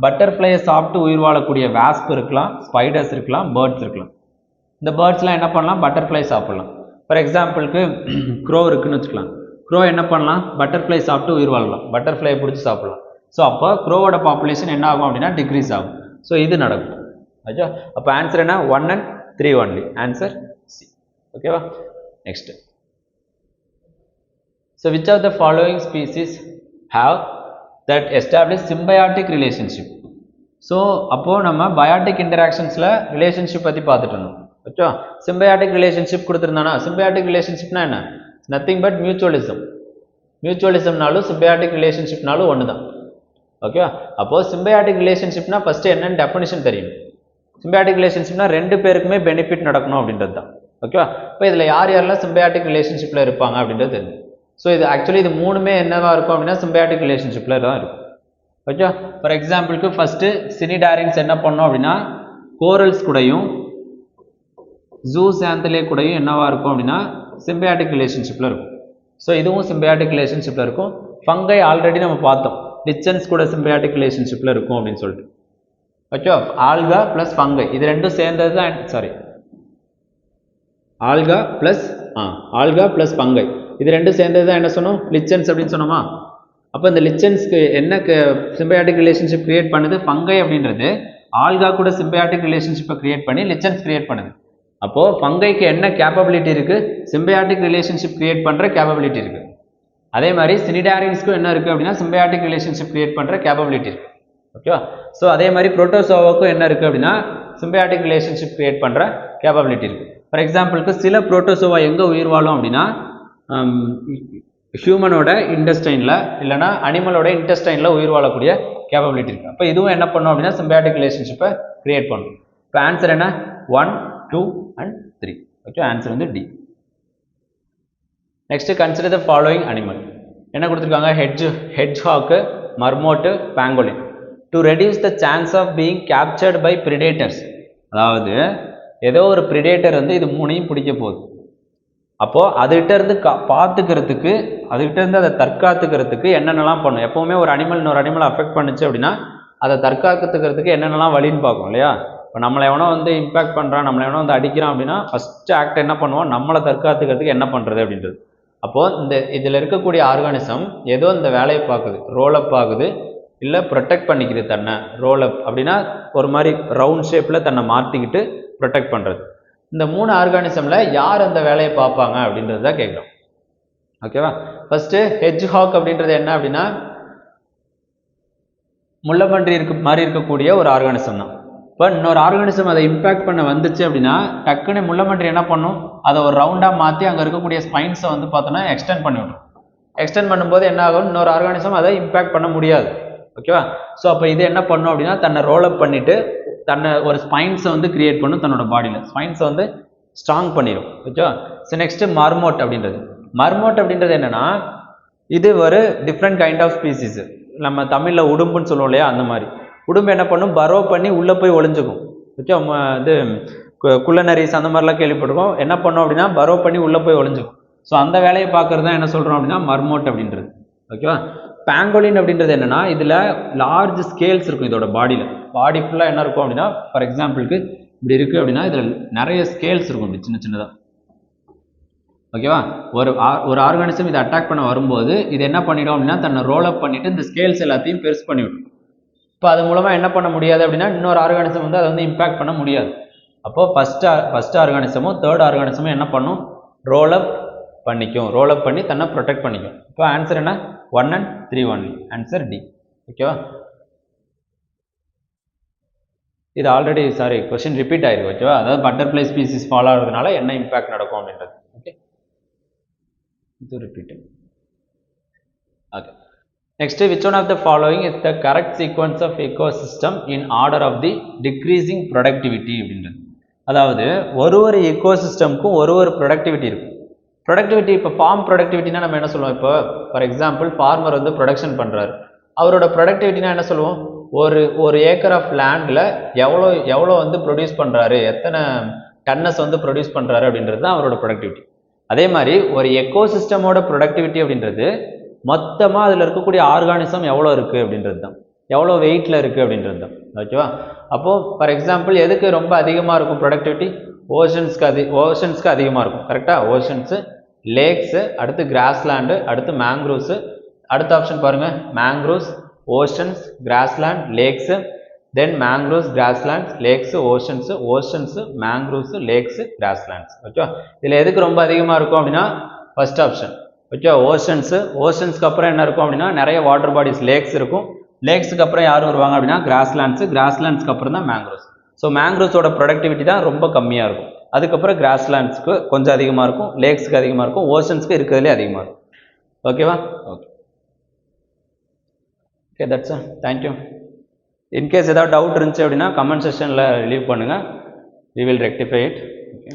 பட்டர்ஃப்ளையை சாப்பிட்டு உயிர் வாழக்கூடிய வாஸ்ப் இருக்கலாம், ஸ்பைடர்ஸ் இருக்கலாம், பேர்ட்ஸ் இருக்கலாம். இந்த பேர்ட்ஸ்லாம் என்ன பண்ணலாம்? பட்டர்ஃப்ளை சாப்பிடலாம். ஃபார் எக்ஸாம்பிளுக்கு க்ரோ இருக்குன்னு வச்சுக்கலாம். க்ரோ என்ன பண்ணலாம்? பட்டர்ஃப்ளை சாப்பிட்டு உயிர் வாழலாம், பட்டர்ஃப்ளையை பிடிச்சி சாப்பிடலாம். ஸோ அப்போ க்ரோவோட பாப்புலேஷன் என்ன ஆகும் அப்படின்னா டிக்ரீஸ் ஆகும். ஸோ இது நடக்கும். ஓகே, அப்போ ஆன்சர் என்ன? 1 and 3 ஒன்லி. Answer C. ஓகேவா? Next, so which of the following species have that establish symbiotic relationship? So அப்போது நம்ம பயாட்டிக் இன்டராக்ஷன்ஸில் ரிலேஷன்ஷிப் பற்றி பார்த்துட்டு இருந்தோம். ஓகேவா? சிம்பயாட்டிக் ரிலேஷன்ஷிப் கொடுத்துருந்தானா, சிம்பயாட்டிக் ரிலேஷன்ஷிப்னா என்ன? Nothing but mutualism. மியூச்சுவலிசம்னாலும் சிம்பயாட்டிக் ரிலேஷன்ஷிப்னாலும் ஒன்று தான். ஓகேவா? அப்போது சிம்பயாட்டிக் ரிலேஷன்ஷிப்னா ஃபஸ்ட்டு என்னன்னு டெஃபினிஷன் தெரியும். சிம்பயாட்டிக் ரிலேஷன்ஷிப்னா ரெண்டு பேருக்குமே பெனிஃபிட் நடக்கணும் அப்படின்றது தான். ஓகேவா? இப்போ இதில் யார் யாரெல்லாம் சிம்பயாட்டிக் ரிலேஷன்ஷிப்பில் இருப்பாங்க அப்படின்றது தெரியும். ஸோ இது ஆக்சுவலி இது மூணுமே என்னவா இருக்கும் அப்படின்னா சிம்பயாட்டிக் ரிலேஷன்ஷிப்பில் தான் இருக்கும். ஓகே, ஃபார் எக்ஸாம்பிளுக்கு ஃபஸ்ட்டு சினிடாரின்ஸ் என்ன பண்ணோம் அப்படின்னா கோரல்ஸ் கூடயும் ஜூசாந்தலே கூடயும் என்னவா இருக்கும் அப்படின்னா சிம்பயாட்டிக் ரிலேஷன்ஷிப்பில் இருக்கும். ஸோ இதுவும் சிம்பயாட்டிக் ரிலேஷன்ஷிப்பில் இருக்கும். ஃபங்கை ஆல்ரெடி நம்ம பார்த்தோம், லிச்சன்ஸ் கூட சிம்பயாட்டிக் ரிலேஷன்ஷிப்பில் இருக்கும் அப்படின்னு சொல்லிட்டு. ஓகே, ஆல்கா ப்ளஸ் ஃபங்கை இது ரெண்டும் சேர்ந்தது தான். சாரி, ஆல்கா ப்ளஸ் ஃபங்கை இது ரெண்டும் சேர்ந்தது தான் என்ன சொன்னோம்? லிச்சன்ஸ் அப்படின்னு சொன்னோமா? அப்போ இந்த லிச்சன்ஸ்க்கு என்ன சிம்பயாட்டிக் ரிலேஷன்ஷிப் கிரியேட் பண்ணுது? ஃபங்கை அப்படின்றது ஆல்கா கூட சிம்பயாட்டிக் ரிலேஷன்ஷிப்பை கிரியேட் பண்ணி லிச்சன்ஸ் கிரியேட் பண்ணுது. அப்போது ஃபங்கைக்கு என்ன கேப்பபிலிட்டி இருக்குது? சிம்பயாட்டிக் ரிலேஷன்ஷிப் கிரியேட் பண்ணுற கேப்பபிலிட்டி இருக்குது. அதே மாதிரி சினிடாரின்ஸ்க்கும் என்ன இருக்குது அப்படின்னா சிம்பயாட்டிக் ரிலேஷன்ஷிப் கிரியேட் பண்ணுற கேப்பபிலிட்டி இருக்குது. ஓகேவா? ஸோ அதே மாதிரி புரோட்டோசோவாவுக்கும் என்ன இருக்குது அப்படின்னா சிம்பயாட்டிக் ரிலேஷன்ஷிப் கிரியேட் பண்ணுற கேப்பபிலிட்டி இருக்குது. ஃபார் எக்ஸாம்பிளுக்கு சில புரோட்டோசோவா எங்கே உயிர் வாழும் அப்படின்னா ஹியூமனோட இன்டெஸ்டைனில் இல்லைனா அனிமலோட இன்டெஸ்டைனில் உயிர் வாழக்கூடிய கேப்பபிலிட்டி இருக்குது. அப்போ இதுவும் என்ன பண்ணும் அப்படின்னா சிம்பயாட்டிக் ரிலேஷன்ஷிப்பை கிரியேட் பண்ணும். இப்போ ஆன்சர் என்ன? 1, 2 and 3. ஓகே, ஆன்சர் வந்து D. Next, consider the following animal. என்ன கொடுத்துருக்காங்க? Hedgehog, marmot, pangolin. To reduce the chance of being captured by predators. அதாவது ஏதோ ஒரு பிரிடேட்டர் வந்து இது மூணையும் பிடிக்க போகுது. அப்போது அதுகிட்ட இருந்து பார்த்துக்கிறதுக்கு, அதுகிட்ட இருந்து அதை தற்காத்துக்கிறதுக்கு என்னென்னலாம் பண்ணும்? எப்போவுமே ஒரு அனிமல் இன்னொரு அனிமலை அஃபெக்ட் பண்ணுச்சு அப்படின்னா அதை தற்காத்துக்கிறதுக்கு என்னென்னலாம் வழின்னு பார்க்கும் இல்லையா? இப்போ நம்மளை எவனோ வந்து இம்பாக்ட் பண்ணுறான், நம்மளை எவனோ வந்து அடிக்கிறான் அப்படின்னா ஃபஸ்ட்டு ஆக்ட் என்ன பண்ணுவோம்? நம்மளை தற்காத்துக்கிறதுக்கு என்ன பண்ணுறது அப்படின்றது. அப்போது இந்த இதில் இருக்கக்கூடிய ஆர்கானிசம் ஏதோ இந்த வேலையை பார்க்குது, ரோலப் ஆகுது, இல்லை ப்ரொடெக்ட் பண்ணிக்குது தன்னை. ரோலப் அப்படின்னா ஒரு மாதிரி ரவுண்ட் ஷேப்பில் தன்னை மாற்றிக்கிட்டு ப்ரொடெக்ட் பண்ணுறது. இந்த 3 ஆர்கானிசமில் யார் அந்த வேலையை பார்ப்பாங்க அப்படின்றது தான் கேட்குறோம். ஓகேவா? ஃபஸ்ட்டு ஹெட்ஜ்ஹாக் அப்படின்றது என்ன அப்படின்னா முள்ளம்பன்றி மாதிரி இருக்கக்கூடிய ஒரு ஆர்கானிசம் தான். இப்போ இன்னொரு ஆர்கானிசம் அதை இம்பேக்ட் பண்ண வந்துச்சு அப்படின்னா டக்குன்னு முள்ளம்பன்றி என்ன பண்ணும்? அதை ஒரு ரவுண்டாக மாற்றி அங்கே இருக்கக்கூடிய ஸ்பைன்ஸை வந்து பார்த்தோன்னா எக்ஸ்டெண்ட் பண்ணிவிடும். எக்ஸ்டெண்ட் பண்ணும்போது என்ன ஆகும்? இன்னொரு ஆர்கானிசம் அதை இம்பேக்ட் பண்ண முடியாது. ஓகேவா? ஸோ அப்போ இது என்ன பண்ணும் அப்படின்னா தன்னை ரோலப் பண்ணிவிட்டு தன்னை ஒரு ஸ்பைன்ஸை வந்து கிரியேட் பண்ணும் தன்னோட பாடியில், ஸ்பைன்ஸை வந்து ஸ்ட்ராங் பண்ணிடும். ஓகேவா? ஸோ நெக்ஸ்ட் மர்மோட் அப்படின்றது. மர்மோட் அப்படின்றது என்னன்னா, இது ஒரு டிஃப்ரெண்ட் கைண்ட் ஆஃப் ஸ்பீசிஸ். நம்ம தமிழில் உடும்புன்னு சொல்லுவோம் இல்லையா, அந்த மாதிரி. உடும்பு என்ன பண்ணும், பரோ பண்ணி உள்ளே போய் ஒளிஞ்சுக்கும். ஓகே, இது குள்ளநரிஸ் அந்த மாதிரிலாம் கேள்விப்பட்டிருக்கோம். என்ன பண்ணோம் அப்படின்னா பரோ பண்ணி உள்ளே போய் ஒளிஞ்சுக்கும். ஸோ அந்த வேலையை பார்க்கறது தான் என்ன சொல்கிறோம் அப்படின்னா மர்மோட் அப்படின்றது. ஓகேவா? பேங்கோலின் அப்படின்றது என்னன்னா, இதில் லார்ஜ் ஸ்கேல்ஸ் இருக்கும். இதோட பாடி ஃபுல்லாக என்ன இருக்கும் அப்படின்னா, ஃபார் எக்ஸாம்பிளுக்கு இப்படி இருக்குது அப்படின்னா இதில் நிறைய ஸ்கேல்ஸ் இருக்கும், இப்படி சின்ன சின்னதாக. ஓகேவா? ஒரு ஆர்கானிசம் இதை அட்டாக் பண்ண வரும்போது இது என்ன பண்ணிடும் அப்படின்னா, தன்னை ரோல் அப் பண்ணிவிட்டு இந்த ஸ்கேல்ஸ் எல்லாத்தையும் பெருசு பண்ணிவிடும். இப்போ அது மூலமாக என்ன பண்ண முடியாது அப்படின்னா, இன்னொரு ஆர்கானிசம் வந்து அதை வந்து இம்பேக்ட் பண்ண முடியாது. அப்போது ஃபஸ்ட் ஆர்கானிசமும் தேர்ட் ஆர்கானிசமும் என்ன பண்ணும், ரோல் அப் பண்ணி தன்னை ப்ரொடெக்ட் பண்ணிக்கும். இப்போ ஆன்சர் என்ன, 1 and 3 ஒன்லி. Answer D. ஓகேவா? இது ஆல்ரெடி கொஸ்டின் ரிப்பீட் ஆயிருக்கு. ஓகேவா? அதாவது பட்டர்ஃப்ளை ஸ்பீசிஸ் ஃபாலோ ஆகிறதுனால என்ன இம்பாக்ட் நடக்கும் அப்படின்றது. ஓகே, இது repeat. Okay, next, which one of the following is the correct sequence of ecosystem in order of the decreasing productivity அப்படின்றது. அதாவது ஒரு ecosystemக்கும் ஒரு ப்ரொடக்டிவிட்டி இருக்கும். ப்ரொடக்டிவிட்டி, இப்போ ஃபார்ம் ப்ரொடக்டிவிட்டினா நம்ம என்ன சொல்லுவோம், இப்போ ஃபார் எக்ஸாம்பிள் ஃபார்மர் வந்து ப்ரொடக்ஷன் பண்ணுறாரு, அவரோட ப்ரொடக்டிவிட்டினா என்ன சொல்லுவோம், ஒரு ஏக்கர் ஆஃப் லேண்டில் எவ்வளோ வந்து ப்ரொடியூஸ் பண்ணுறாரு, எத்தனை டன்னஸ் வந்து ப்ரொடியூஸ் பண்ணுறாரு அப்படின்றது தான் அவரோட ப்ரொடக்டிவிட்டி. அதே மாதிரி ஒரு எக்கோசிஸ்டமோட ப்ரொடக்டிவிட்டி அப்படின்றது மொத்தமாக அதில் இருக்கக்கூடிய ஆர்கானிசம் எவ்வளோ இருக்குது அப்படின்றது தான், எவ்வளோ வெயிட்டில் இருக்குது அப்படின்றது தான். ஓகேவா? அப்போது ஃபார் எக்ஸாம்பிள் எதுக்கு ரொம்ப அதிகமாக இருக்கும் ப்ரொடக்டிவிட்டி, ஓஷன்ஸ்க்கு அதிகமாக இருக்கும். கரெக்டாக? ஓஷன்ஸு, லேக்ஸு, அடுத்து கிராஸ்லேண்டு, அடுத்து மேங்க்ரூவ்ஸு. அடுத்த ஆப்ஷன் பாருங்கள், mangroves, oceans, grassland, lakes, then mangroves, grasslands, lakes, oceans, mangroves, lakes, grasslands. ஓகேவா? இதில் எதுக்கு ரொம்ப அதிகமாக இருக்கும் அப்படின்னா ஃபர்ஸ்ட் ஆப்ஷன். ஓகே, ஓஷன்ஸ்க்கு அப்புறம் என்ன இருக்கும் அப்படின்னா நிறைய வாட்டர் பாடிஸ், லேக்ஸ் இருக்கும். லேக்ஸுக்கு அப்புறம் யார் வருவாங்க அப்படின்னா கிராஸ்லேண்ட்ஸ்க்கு அப்புறம் தான் மேங்க்ரோவ்ஸ். ஸோ மேங்க்ரோவ்ஸோட ப்ரொடக்டிவிட்டி தான் ரொம்ப கம்மியாக இருக்கும். அதுக்கப்புறம் கிராஸ்லேண்ட்ஸ்க்கு கொஞ்சம் அதிகமாக இருக்கும், லேக்ஸுக்கு அதிகமாக இருக்கும், ஓஷன்ஸ்க்கு இருக்கிறதுலே அதிகமாக இருக்கும். ஓகேவா? Okay, that's all. Thank you. In case ஏதாவது டவுட் இருந்துச்சு அப்படின்னா கமெண்ட் செக்ஷனில் லீவ் பண்ணுங்கள். We will rectify it. Okay.